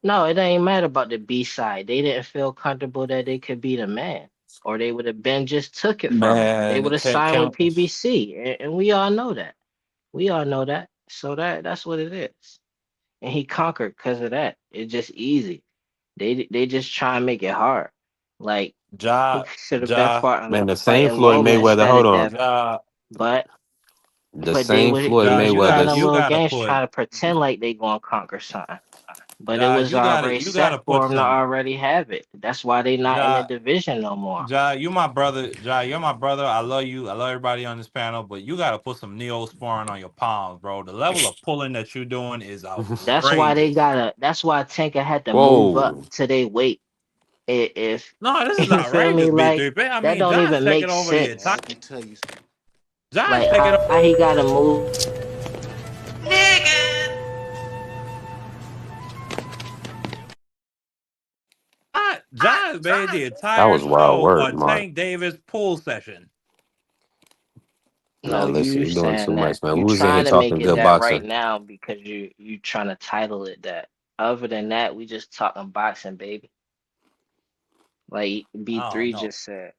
no, it ain't matter about the B side. They didn't feel comfortable that they could be the man. Or they would have been just took it from him. They would Man, have signed with PBC. And we all know that. We all know that. So that's what it is. And he conquered because of that. It's just easy. They just try and make it hard. Like he Ja, should have been Ja, Man, the same fighting Floyd Logan Mayweather. instead Hold of on. Devin. Ja, But The same Floyd Ja. he was Mayweather. playing them You little gotta games put trying to pretend like they gonna conquer something. But it Ja. was already You gotta set put for him to some already have it. That's why they not in the Ja. division no more. Ja, you my brother. Ja, you're my brother. I love you. I love everybody on this panel, but you gotta put some Neosporin on your palms, bro. The level of pulling that you're doing is outrageous. That's why Tanker had to move up Whoa. to their weight. If No, this is you feel outrageous, me, like B3. I that mean, don't Ja's even taking make over the Man, entire. sense. let me tell you something. Ja's Like taking how he gotta move. Ja made the That entire was wild show work, a Mark. Tank Davis pool session. No, Man, listen, you you're doing too saying that. much, man. We You was in here trying to make talking it good that right boxing. now because you trying to title it that. Other than that, we just talking boxing, baby. Like I don't B3 know. just said.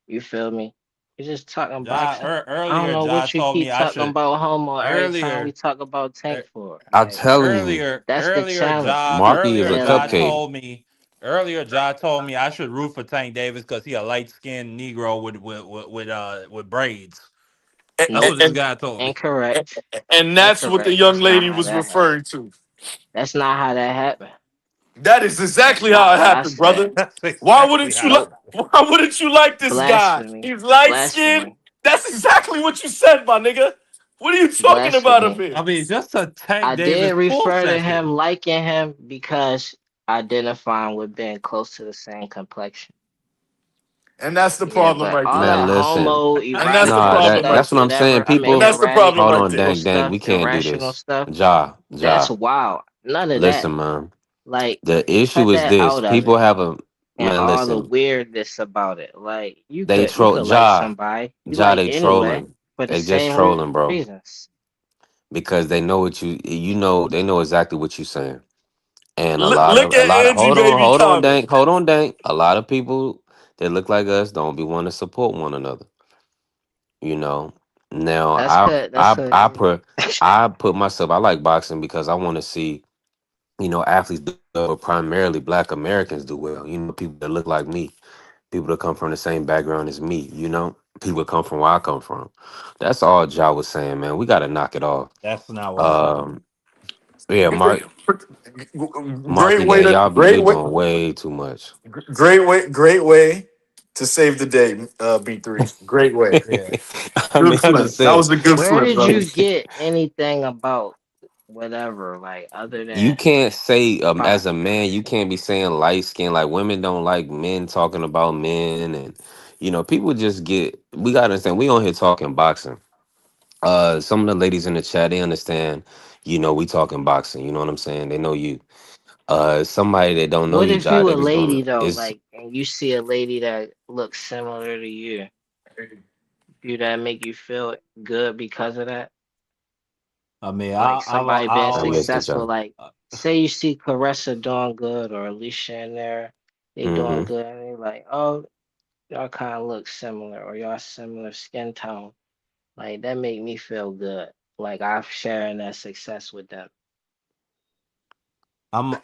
You feel me? We just talking Ja boxing. I don't earlier, know Ja what you told keep me I talking should about homo every time we earlier. talk about Tank er, for. I'm Like telling you, that's the challenge. You Marky is a realize cupcake. earlier Ja told me I should root for Tank Davis because he a light skinned Negro with braids. That's nope. what this guy told me. Incorrect. And that's what the Incorrect. young That's not lady how was that happened. referring to. That's not how that happened. That is That's exactly how not it what I happened, said. brother. That's Why exactly wouldn't you how it like Nope. happened. why wouldn't you like this guy? Blasphemy. He's light skinned. Blasphemy. That's exactly what you said, my nigga. What are you talking about up Blasphemy. here? I mean, just a I Tank did Davis pool refer to him session. liking him because identifying with being close to the same complexion. And that's the Yeah, problem but right all there. man. that Listen, homo And that's the nah, erotical problem right that's stuff, what there. I'm saying. whatever. I mean, And People, that's the problem hold right on, irrational there. dang, dang. stuff, We can't do irrational this. stuff. That's Ja. wild. None of that. Listen, man. Like, The issue cut is that this: out of people it, have a and man. all the Listen, weirdness about it. Like, they you troll could like Ja. somebody you Ja, like they anyway trolling. for the They just same trolling, bro, reasons. because they know what you know. They know exactly what you're saying. And Look a at lot of Angie Baby comment. hold on, Dank. A lot of people that look like us don't be wanting to support one another. You know. Now That's cause that's I put myself. I like boxing because I want to see athletes do well, but primarily Black Americans do well. People that look like me, people that come from the same background as me. People that come from where I come from. That's all Ja was saying, man. We got to knock it off. That's not what I said. Um, yeah, Marky Great way gang, to you're doing way too much. great way to save the day, B3. Great way. Yeah. I mean, Good I'm flip. just That saying. was a good where flip, did brother. you get anything about whatever, like other You than can't say as a boxing? man, you can't be saying light skin. Like women don't like men talking about men, and People just get. We gotta understand. We on here talking boxing. Some of the ladies in the chat, they understand. We talking boxing. You know what I'm saying? They know you. Somebody that don't know What you, if Jai, you they a just gonna lady though, is like, and you see a lady that looks similar to you? Do that make you feel good because of that? I mean, Like somebody I being I missed it, always. Jai. successful, like Uh, say you see Caressa doing good or Alicia in there, they doing Hmm. good, and they like, oh, y'all kind of look similar or y'all similar skin tone. Like that make me feel good. Like I'm sharing that success with them.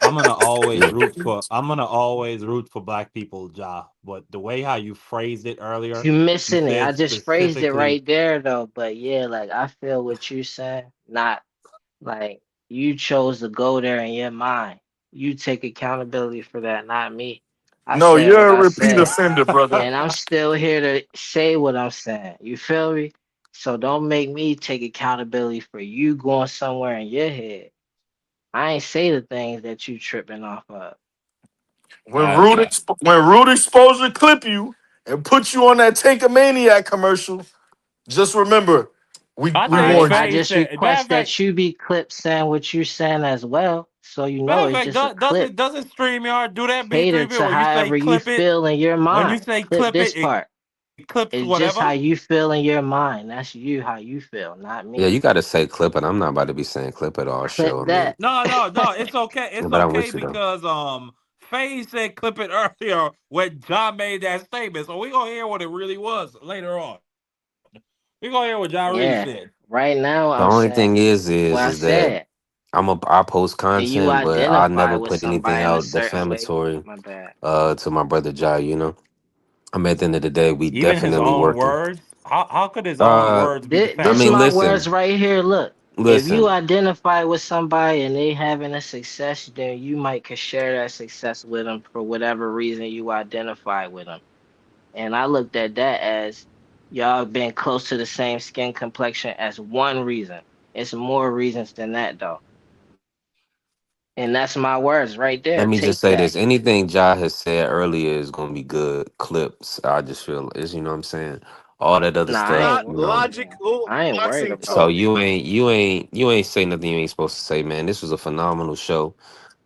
I'm gonna always Yeah. root for. I'm gonna always root for black people, Ja. But the way how you phrased it earlier, You you missing it. I said just phrased it specifically. right there though. But yeah, like I feel what you saying. Not like you chose to go there in your mind. You take accountability for that, not me. I No, said what you're a I repeat said, offender, brother. and I'm still here to say what I'm saying. You feel me? So don't make me take accountability for you going somewhere in your head. I ain't say the things that you tripping off of. Gotcha. When Rude Exposure clip you and put you on that Tankamaniac commercial, just remember, we I we All think right, warned you. I Faye just said. Matter request of fact, that you be clipped saying what you saying as well, so you know matter of it's fact, just a clip doesn't Streamyard do that cater B3 to when you say however you clip it? feel in your When you mind. say Clip clip this it, it part. clips It's just how whatever. you feel in your mind. That's you, how you feel, not Yeah, me. you gotta say clip it. I'm not about to be saying clip it all Clip show. I mean, that. No. It's okay. It's but I'm okay with you though. because Faye said clip it earlier when John made that statement. So we gonna hear what it really was later on. We gonna hear what John really Yeah. said. Right now, The I'm only saying thing is, what is, I is that said. I post Do you content, but I identify never with put anything somebody in a out certain way? defamatory My bad. to my brother Jai. At the end of the day, we Even his definitely own working. words. How could his own Uh, words be I This mean, my defamatory? words listen, right here. Look, if you listen. identify with somebody and they having a success, then you might could share that success with them for whatever reason you identify with them. And I looked at that as y'all being close to the same skin complexion as one reason. It's more reasons than that though. And that's my words right Let there. me just Take say that. this: anything Jai has said earlier is gonna be good clips. I just feel is, what I'm saying. All that other Nah, I stuff, ain't Not wor- yeah. logical I ain't worried boxing about So talk. it. you ain't say nothing you ain't supposed to say, man. This was a phenomenal show.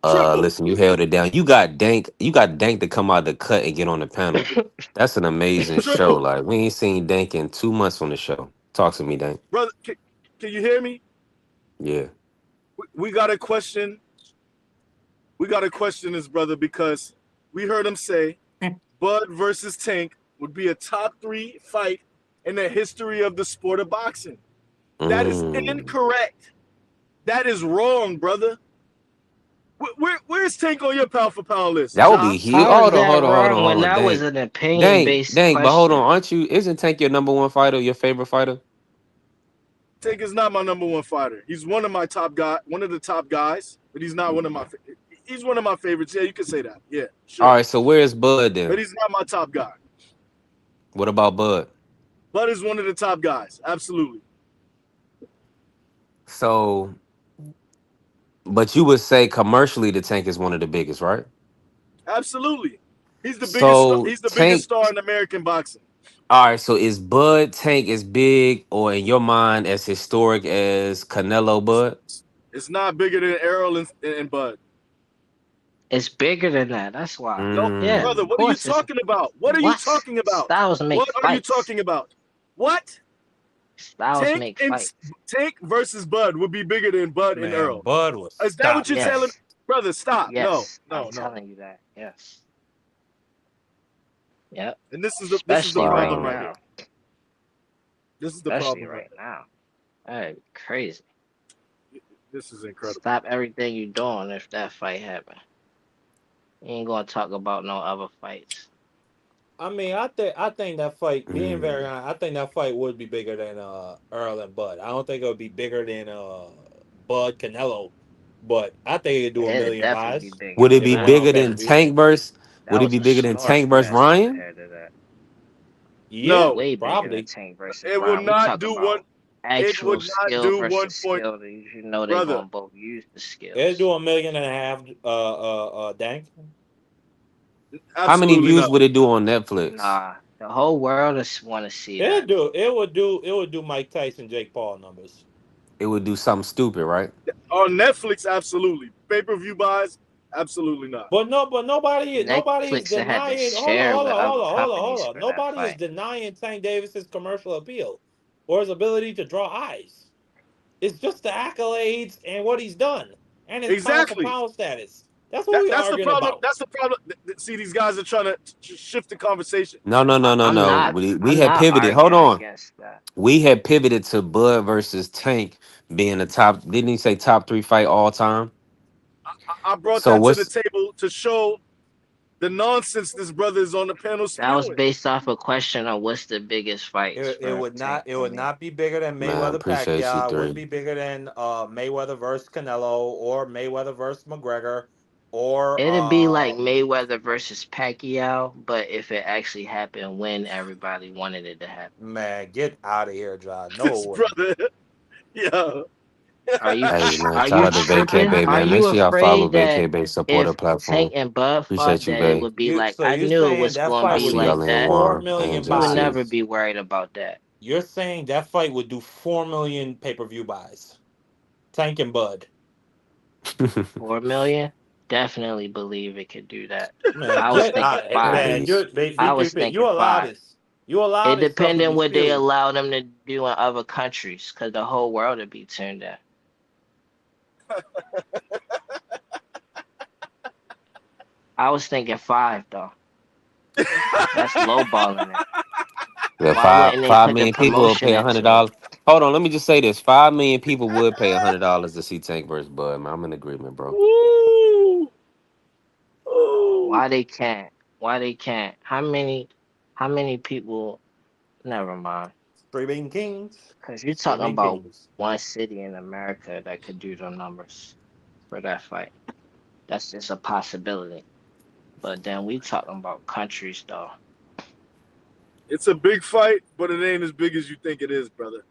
Triple. Listen, you held it down. You got Dank to come out the cut and get on the panel. That's an amazing show. Triple. Like we ain't seen Dank in 2 months on the show. Talk to me, Dank. Brother, can you hear me? Yeah. We got to question. We got to question this brother because we heard him say Bud versus Tank would be a top 3 fight in the history of the sport of boxing. That is Mm. incorrect. That is wrong, brother. Where's Tank on your pound for pound list, That would Ja? be huge. How is Hold on, that hold on, hold on, wrong hold when on, that was Dank. an opinion Dank, based Dank, but hold on, question? aren't you? Isn't Tank your number one fighter, your favorite fighter? Tank is not my number one fighter. He's one of my one of the top guys, but he's not one of my. He's one of my favorites. Yeah, you can say that. Yeah, All sure. right, so where's Bud But then? he's not my top guy. What about Bud? Bud is one of the top guys. Absolutely. So, but you would say commercially, the Tank is one of the biggest, right? Absolutely. He's the biggest. So He's the biggest Tank. star in American boxing. All right, so is Bud Tank as big or in your mind as historic as Canelo Bud? It's not bigger than Errol and Bud. It's bigger than that. That's why. No, Yeah, brother. of Mm. What are you course it's talking about? What are you what? talking about? Styles make What are you fights. talking about? What? Styles Tank make and fights. Tank versus Bud would be bigger than Bud and Man, Earl. Bud was Is that what stop you're that. telling me? Yes. Brother, stop. No, Yes. I'm no, no. telling you that. Yes. Yep. And this is the Especially right problem Wow. right now. here. This is the Especially problem right right now. That'd be crazy. here. This is incredible. Stop everything you're doing if that fight happen. You ain't gonna talk about no other fights. I mean, I think that fight, being very Mm. honest, I think that fight would be bigger than Earl and Bud. I don't think it would be bigger than Bud Canelo, but I think it'd do a It'd million definitely be buys bigger Would it than if be it went that. on bigger pay per than view. Tank versus? That Would it was be a bigger than snore Tank versus fest Ryan? compared to that. Yeah, No, Way bigger than probably. Tank versus it will Ryan. We not talk do one. about It actual would not skill do versus 1 point, skill. You know they brother. gonna both use the It'd skills. do a million and a half. Dank. How many Absolutely views no. would it do on Netflix? Nah, The whole world is want to see that. It would do Mike Tyson, Jake Paul numbers. It would do something stupid, right? On Netflix, absolutely. Pay-per-view buys, absolutely not. But nobody is Netflix had to denying. Hold on, share hold with on, hold other on, hold on, hold companies on. for that Nobody is fight. denying Tank Davis's commercial appeal or his ability to draw eyes. It's just the accolades and what he's done and his pound for Exactly. pound status. That's what we're That's the arguing problem. about. That's the problem. See, these guys are trying to shift the conversation. No, no, no, no, I'm no. not. We I'm had not pivoted. Hold arguing on. against that. We had pivoted to Bud versus Tank being the top. Didn't he say top three fight all time? I brought So that to the what's table to show the nonsense this brother is on the panel That was spewing. based off a question on what's the biggest fights It for would Tank not it for would me. not be bigger than man? Mayweather Appreciate you Pacquiao. It wouldn't three. be bigger than Mayweather versus Canelo or Mayweather versus McGregor or It'd be like Mayweather versus Pacquiao, but if it actually happened when everybody wanted it to happen. man, get out of here, John. No, This it wouldn't. brother, yeah. Hey man, Are shout you out to Vacay tripping? Bay, Are man. Make you sure y'all follow afraid that Vacay Bay supporter if Tank platform. and Bud fought Appreciate you, that it Vay. would be like So I you're knew it saying was that gonna I fight be would see do y'all like in that. four Warren million and You would JC. never buys? be worried about that. You're saying that fight would do 4 million pay-per-view buys. Tank and Bud. 4 million? Definitely believe it could do that. Man, I was get thinking out. five. Man, Peace. I was you thinking allow five. this. You allow It this stuff to depended be what they spewed. allow them to do in other countries, because the whole world would be tuned in. I was thinking five though. That's lowballing it. Yeah, Why wouldn't they five put the million people will promotion pay into it? $100. Hold on, let me just say this: 5 million people would pay $100 to see Tank versus Bud. Man, I'm in agreement, bro. Woo! Oh, Why they can't? Why they can't? How many people? Never mind. Streaming Kings. Because you're talking Streaming about Kings. one city in America that could do the numbers for that fight. That's just a possibility. But then we talking about countries though. it's a big fight, but it ain't as big as you think it is, brother.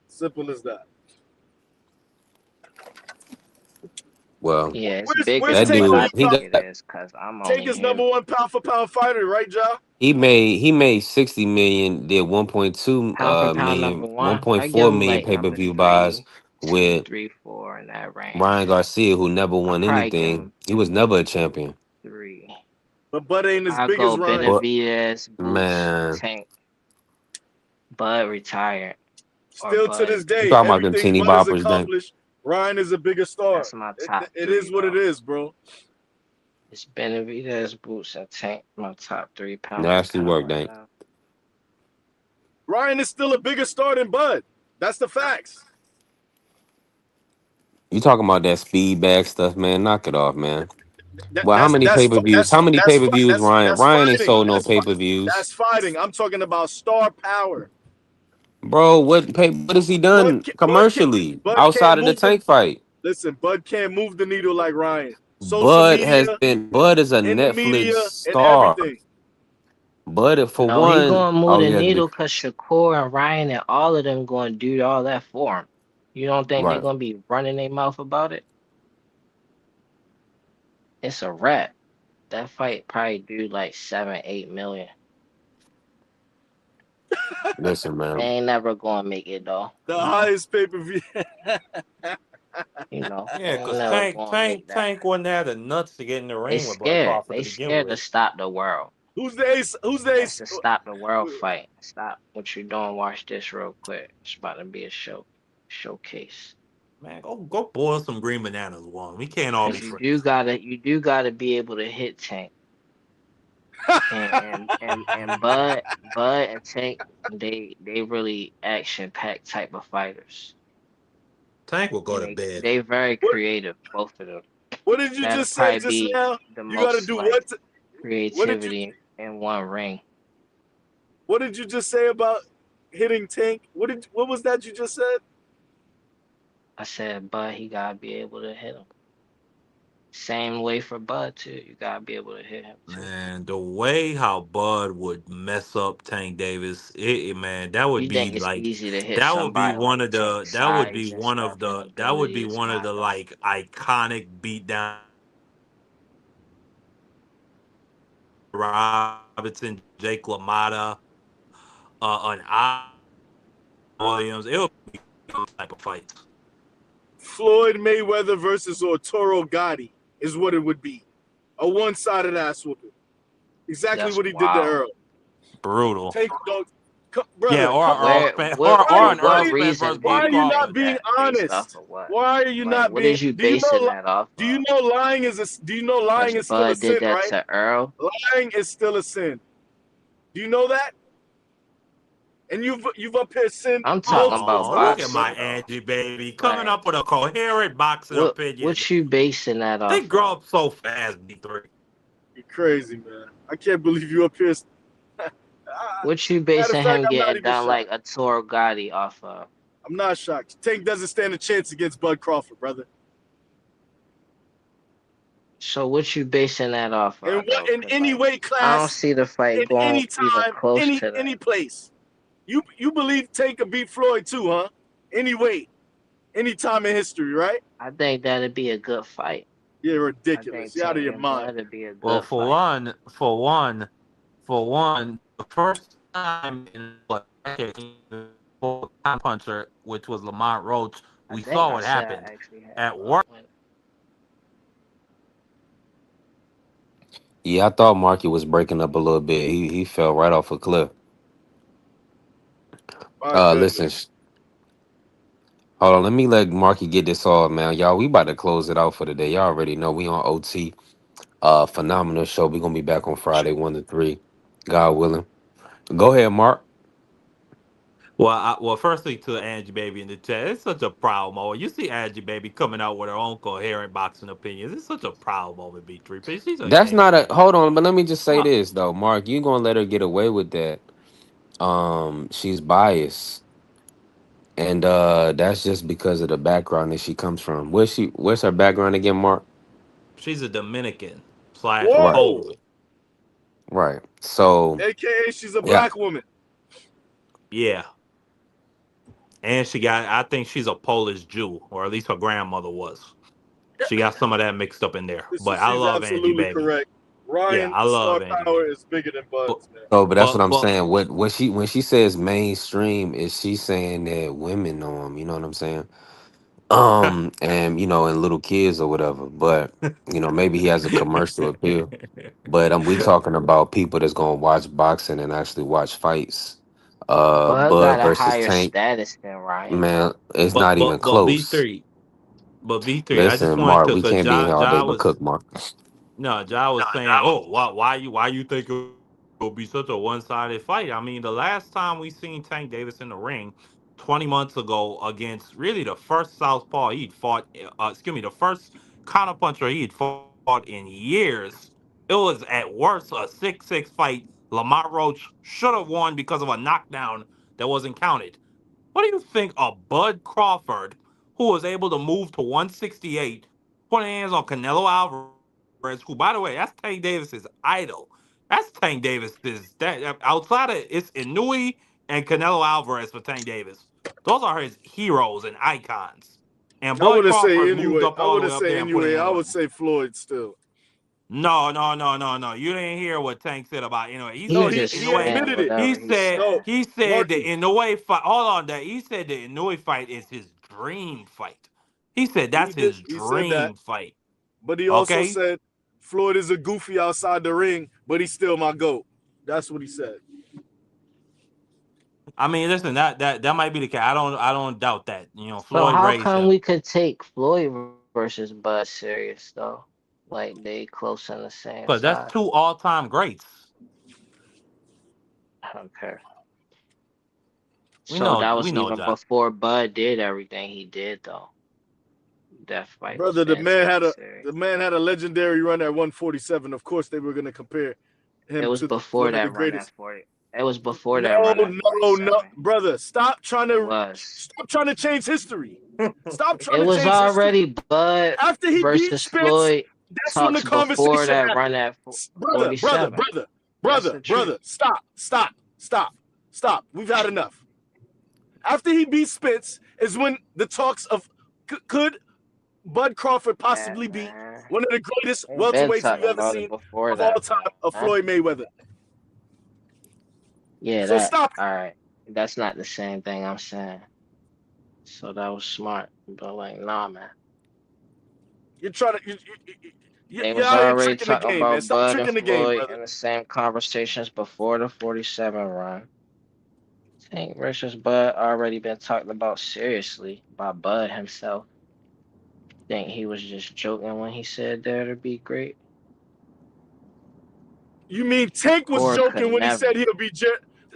Simple as that. Well, Yeah, it's Where's bigger that than Tank what on dude, I the he pound? think got it is because I'm Tank only is number here. one pound for pound fighter, right, Ja? he made 60 million, did 1.2 Pound for pound million, number one. I give 1.4 him million like number pay-per-view buys three, two, with three, four in that Ryan range. Garcia, who never I'll won probably give anything. him He was never a champion. three. But Bud ain't as I'll big as go Ryan. But Benavidez, Boots, man, Tank, Bud retired, or Still to Bud. this you day, talking about them everything teeny Bud has boppers, Jank? accomplished, Ryan is a bigger star. That's my It, top it is three what it though. is, bro. It's Benavidez, Boots, and Tank. My top three pound for Nasty pound work, right Dank. now. Ryan is still a bigger star than Bud. That's the facts. You talking about that speed bag stuff, man? Knock it off, man. That, Well, how that's many that's pay per fi- views? How many pay per views? that's Ryan ain't fighting. sold no pay per views, That's fighting. I'm talking about star power. bro. What has he done Bud can't commercially Bud can't outside of the move the Tank fight? listen. Bud can't move the needle like Ryan. Social media, Bud is a in the Netflix media, and star. everything. Bud, for No, he one, gonna move oh the yeah, needle because Shakur and Ryan and all of them gonna do all that for him. You don't think they're right. gonna be running their mouth about it? It's a wrap. That fight probably do like 7, 8 million. Listen, They man. ain't never gonna make it though. The highest pay per view. They Yeah, ain't because never gonna make that. Tank wouldn't have the nuts to get in the They ring with Bud scared. Crawford They to begin scared to with. stop the world. Who's the ace? Who's the That's ace? to stop the world fight. Stop what you're doing. Watch this real quick. It's about to be a showcase. Man, go boil some green bananas, one. We can't all be Cause friends. you do gotta be able to hit Tank and Bud and Tank. They really action packed type of fighters, Tank will go and to they bed. very What creative. Both of them. What did you That'll just say probably just be now? the You got to most do like what? What did you creativity in one ring. What did you just say about hitting Tank? What was that you just said? I said, Bud, he gotta be able to hit him. Same way for Bud too. You gotta be able to hit him too. Man, the way how Bud would mess up Tank Davis, man, that would You be think it's like easy to hit that would be somebody one like of Tank the that would be size and one stuff? of His the that would ability be is one of not the though. like iconic beatdowns Robinson, Jake LaMotta. an I Williams. It'll be those type of fights. Floyd Mayweather versus Arturo Gotti is what it would be. A one-sided ass whooping. Exactly That's what he did to wild. Earl. Brutal. Take dog, Yeah, brother. or Come on. Earl Where Spence, what or Why? an for Earl what Why? Spence versus reason Why Bud are did you you not do Crawford. being that? Based off honest? of what? Why are you Like not what being? is you Do you know? basing that off Do you of? know lying is a? Do you know Cause lying is still a Bud did sin, that right? to Earl. Lying is still a sin. Do you know that? And you've up here sinned I'm talking multiple about Oh, look at times, my boxing brother. though. Angie baby coming Like up with a coherent boxing opinion. what you basing that They off grow of? up so fast, B3. You're crazy, man. I can't believe you up here. What you Matter of basing fact, him I'm not getting even done like shocked. a Toro Gotti off of? I'm not shocked. Tank doesn't stand a chance against Bud Crawford, brother. So what you basing that off And of though? in Cause any like weight I don't class, see the fight in going any even time, close to any that. place. You believe Tank could beat Floyd too, huh? Any weight, any time in history, right? I think that'd be a good fight. You're I think ridiculous. You're out of Tank your and mind. Bud would be a Well, good fight. for one, the first time in what decade for time puncher, which was Lamont Roach, I we think saw I what said happened. I actually had At Bud work, win. Yeah, I thought Marky was breaking up a little bit. He fell right off a cliff. My goodness. Listen, hold on. Let me let Marky get this off, man. Y'all, we about to close it out for the day. Y'all already know we on OT. Phenomenal show. We gonna be back on Friday, 1 to 3. God willing. Go ahead, Mark. well, firstly to Angie Baby in the chat, it's such a proud moment. You see Angie Baby coming out with her own coherent boxing opinions. It's such a proud moment, B3. She's a That's gangster, not a man. hold on, but let me just say What? this though, Mark. You gonna let her get away with that? She's biased, and that's just because of the background that she comes from. Where's her background again, Mark? She's a Dominican slash Right, Whoa! Pole. right. So AKA she's a yeah, black woman. Yeah. And she got, I think she's a Polish Jew, or at least her grandmother was. She got some of that mixed up in there. But I She's love Angie absolutely Baby. correct. Yeah, Ryan I star love Angie power Baby. is bigger than But Bud's, man. so but that's what but I'm but saying. What she when she says mainstream, is she saying that women know them? You know what I'm saying? And and little kids or whatever. But maybe he has a commercial appeal. But we talking about people that's gonna watch boxing and actually watch fights. Bud Bud got a versus higher Tank, status than Ryan man, though. it's but not even but but close. B3. But B3, I just Listen, wanted Mark, to, we cause can't be in here all day Ja but was, cook, Mark. no, Ja was saying, "Oh, why you think it'll be such a one-sided fight?" I mean, the last time we seen Tank Davis in the ring, 20 months ago, against really the first southpaw he'd fought. Excuse me, the first counterpuncher he'd fought in years. It was at worst a 6-6 fight. Lamont Roach should have won because of a knockdown that wasn't counted. What do you think of Bud Crawford, who was able to move to 168, put hands on Canelo Alvarez, who, by the way, that's Tank Davis's idol. That's Tank Davis's that outside of it's Inui and Canelo Alvarez for Tank Davis. Those are his heroes and icons. And I Bud wouldn't say Crawford moved anyway. up all the way up there and put I hands on would him. say Floyd still. No. You didn't hear what Tank said about Inoue. He No, He said he that just he Inoue. saying admitted it. He whatever he's said No, saying. he said the Marky, Inoue fight. Hold on, that he said the Inoue fight is his dream fight. He said he that's did. his He said that, dream fight. but he also Okay. said Floyd is a goofy outside the ring, but he's still my goat. That's what he said. I mean, listen, that might be the case. I don't doubt that. So Floyd how raised come him. we could take Floyd versus Bud serious though? Like they close on the same Cause that's size. two all-time greats. Okay. We So know that we was know even John. before Bud did everything he did though. That fight was Brother, fantastic series. the man had a legendary run at 147. Of course, they were going to compare It him was to one before of the that run at greatest. 40. It was before that No, run at no, 47. brother. It was. Stop trying to change history. Stop trying It to was change history. already Bud After he beat versus Spence, Floyd that's when the talks before conversation that run happened. at Brother, 47. That's the truth. stop. We've had enough. After he beat Spence is when the talks of could Bud Crawford Yeah, possibly be man. one of the greatest They've been welterweights we've talking ever about seen it before of all that time fight, of man. Floyd Mayweather. Yeah, So that. stop it. All right. That's not the same thing I'm saying. So that was smart, but like, nah, man. You're trying to They you're was out here already tricking the talking game, man. about Stop Bud and tricking the game, Floyd brother. in the same conversations before the 47 run. Tank versus Bud already been talked about seriously by Bud himself. Think he was just joking when he said Dare to be great. You mean Tank was Shakur could joking when he never. said he'll be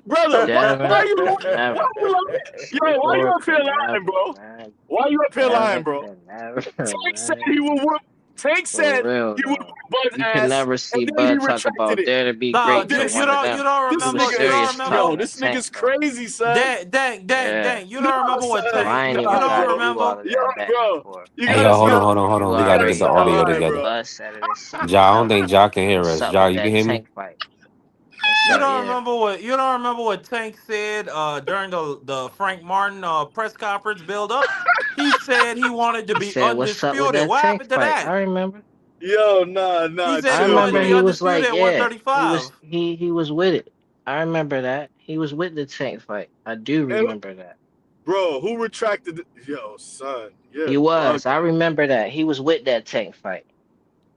brother? Why Devin are you could why never. are you lying? Yo, why you Shakur up here could lying, never, bro? man. Why you up here lying, Devin bro? could never, Tank said man. he would whoop. Tank For said real he would though. whoop Bud's You could ass, never and see then he Bud talk retracted about it. Dare to be No, great to This you one of don't them. He this was you nigga is don't serious remember yo. talking to This Tank nigga's though. crazy, son. Yeah. You No, don't remember what son. So I Tank ain't you even Nah, don't gotta bro. do all remember of Yo, that back and bro. forth. You Hey, gotta yo, hold on, stop. hold on, hold You on. We You got to gotta get already the stop know audio lying, because together. bro. Bud said it himself. Ja, I don't think Ja can hear What's us. up Ja, with you can that hear me? Tank fight? What's you up? don't Yeah. remember what Tank said during the Frank Martin press conference build up? He said he wanted to He be said, "What's up with undisputed. that What Tank happened to fight?" I that? remember. Yo, nah, He nah. said I he Chill, wanted to remember be yo. he was undisputed like, at yeah, he was 135. he was with it. I remember that. He was with the Tank fight. I do And, remember that. bro, who retracted? Yo, son, He you're was. I bugging. remember that. He was with that Tank fight.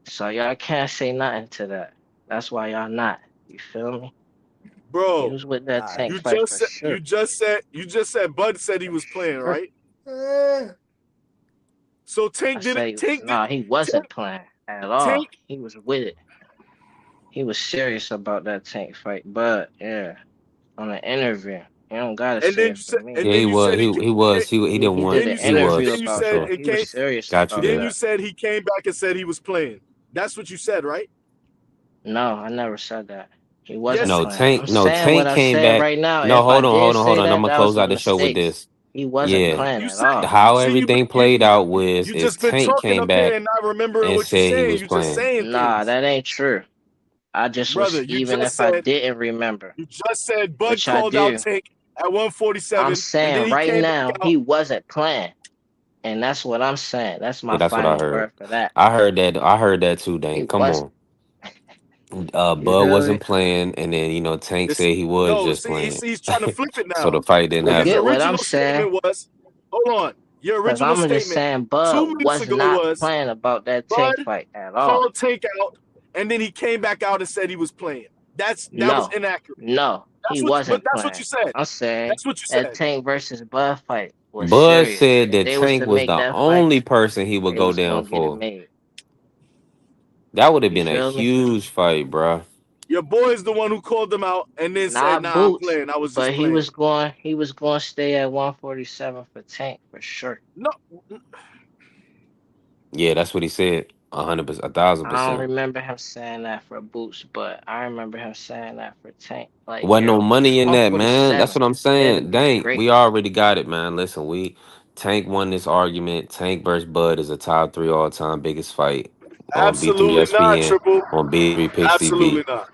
So y'all can't say nothing to that. That's why y'all not. You feel me? He Bro, was with that All right. Tank fight for sure. you just said Bud said he was playing, Sure. right? So I say nah, he wasn't Tank playing at Tank all. He was with it. He was serious about that Tank fight. But yeah, on the interview, you don't gotta and say then it for me. Yeah, he you was. said He was. He He didn't he did want. then an you He said interview was then you for about said sure. that. it He was came serious Got you about then there. you that. said he came back and said he was playing. That's what you said, right? No, I never said that. He Yes, wasn't No playing. I'm Tank. No saying what Tank I came said back. right now. No, If I hold on, did hold on, hold say on. I'm that, gonna that close was a out the show with mistake. this. He wasn't Yeah, playing you at said all. how see everything played out was you is just been Tank talking came up here back and not remembering and what you're said he saying. was You just playing. saying Nah, things. that ain't true. I just Brother, was, even if I didn't remember, you just said Bud which I called out do, Tank at I'm 147 and then saying he right came back now out. he wasn't playing. And that's what I'm saying. That's Yeah, my that's what I final heard. word for that. I heard that. I heard that too. He Dang, come was. on. You Bud feel me? wasn't playing, and then Tank This said he was no, just see, playing, he's trying to flip it so now. the fight didn't When his happen. Forget what I'm original saying. statement was, hold on, your Because original I'm just statement saying 2 minutes Bud ago was not was playing about that Bud Tank fight at all. called Tank out and then he came back out and said he was playing. That was No, inaccurate. no, he wasn't That's what you playing. said. I'm saying That's what you that said. Tank versus Bud fight was Bud serious. said If that they was Tank to was make the that fight, only person he would they go was down gonna get it for. made. That would have You been a feel me? huge fight, bruh. Your boy is the one who called them out and then said, Not "Nah, I'm Boots, playing. I was just but playing." he was going to stay at 147 for Tank for sure. No, Yeah, that's what he said. 100%, a I don't 1000%. remember him saying that for Boots, but I remember him saying that for Tank. Like, Wasn't no yo, money in that, man. That's 147, what I'm dare to saying. be Dang, great. we already got it, man. Listen, Tank won this argument. Tank versus Bud is a top three all time biggest fight on absolutely not, B3SPN Triple. on B3 Picks Absolutely TV. not.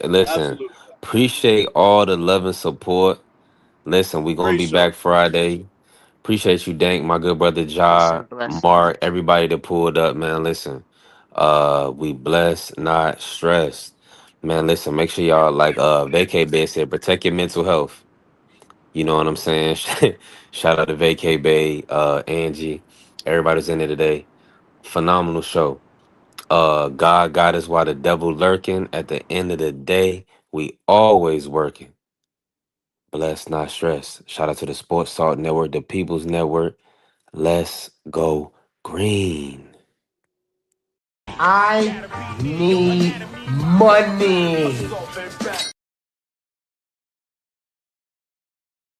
Listen, Absolutely not. appreciate all the love and support. Listen, we gonna Great be show. back Friday. Appreciate you, Dank, my good brother Peace Ja, and blessings. Mark, everybody that pulled up, man. Listen, we blessed, not stressed. Man, listen, make sure y'all like Vacay Bay said, protect your mental health. You know what I'm saying? Shout out to Vacay Bay, Angie, everybody's in there today. Phenomenal show. God is why the devil lurking. At the end of the day, we always working. Blessed, not stressed. Shout out to the Sports Salt Network, the People's Network. Let's go green. I need money.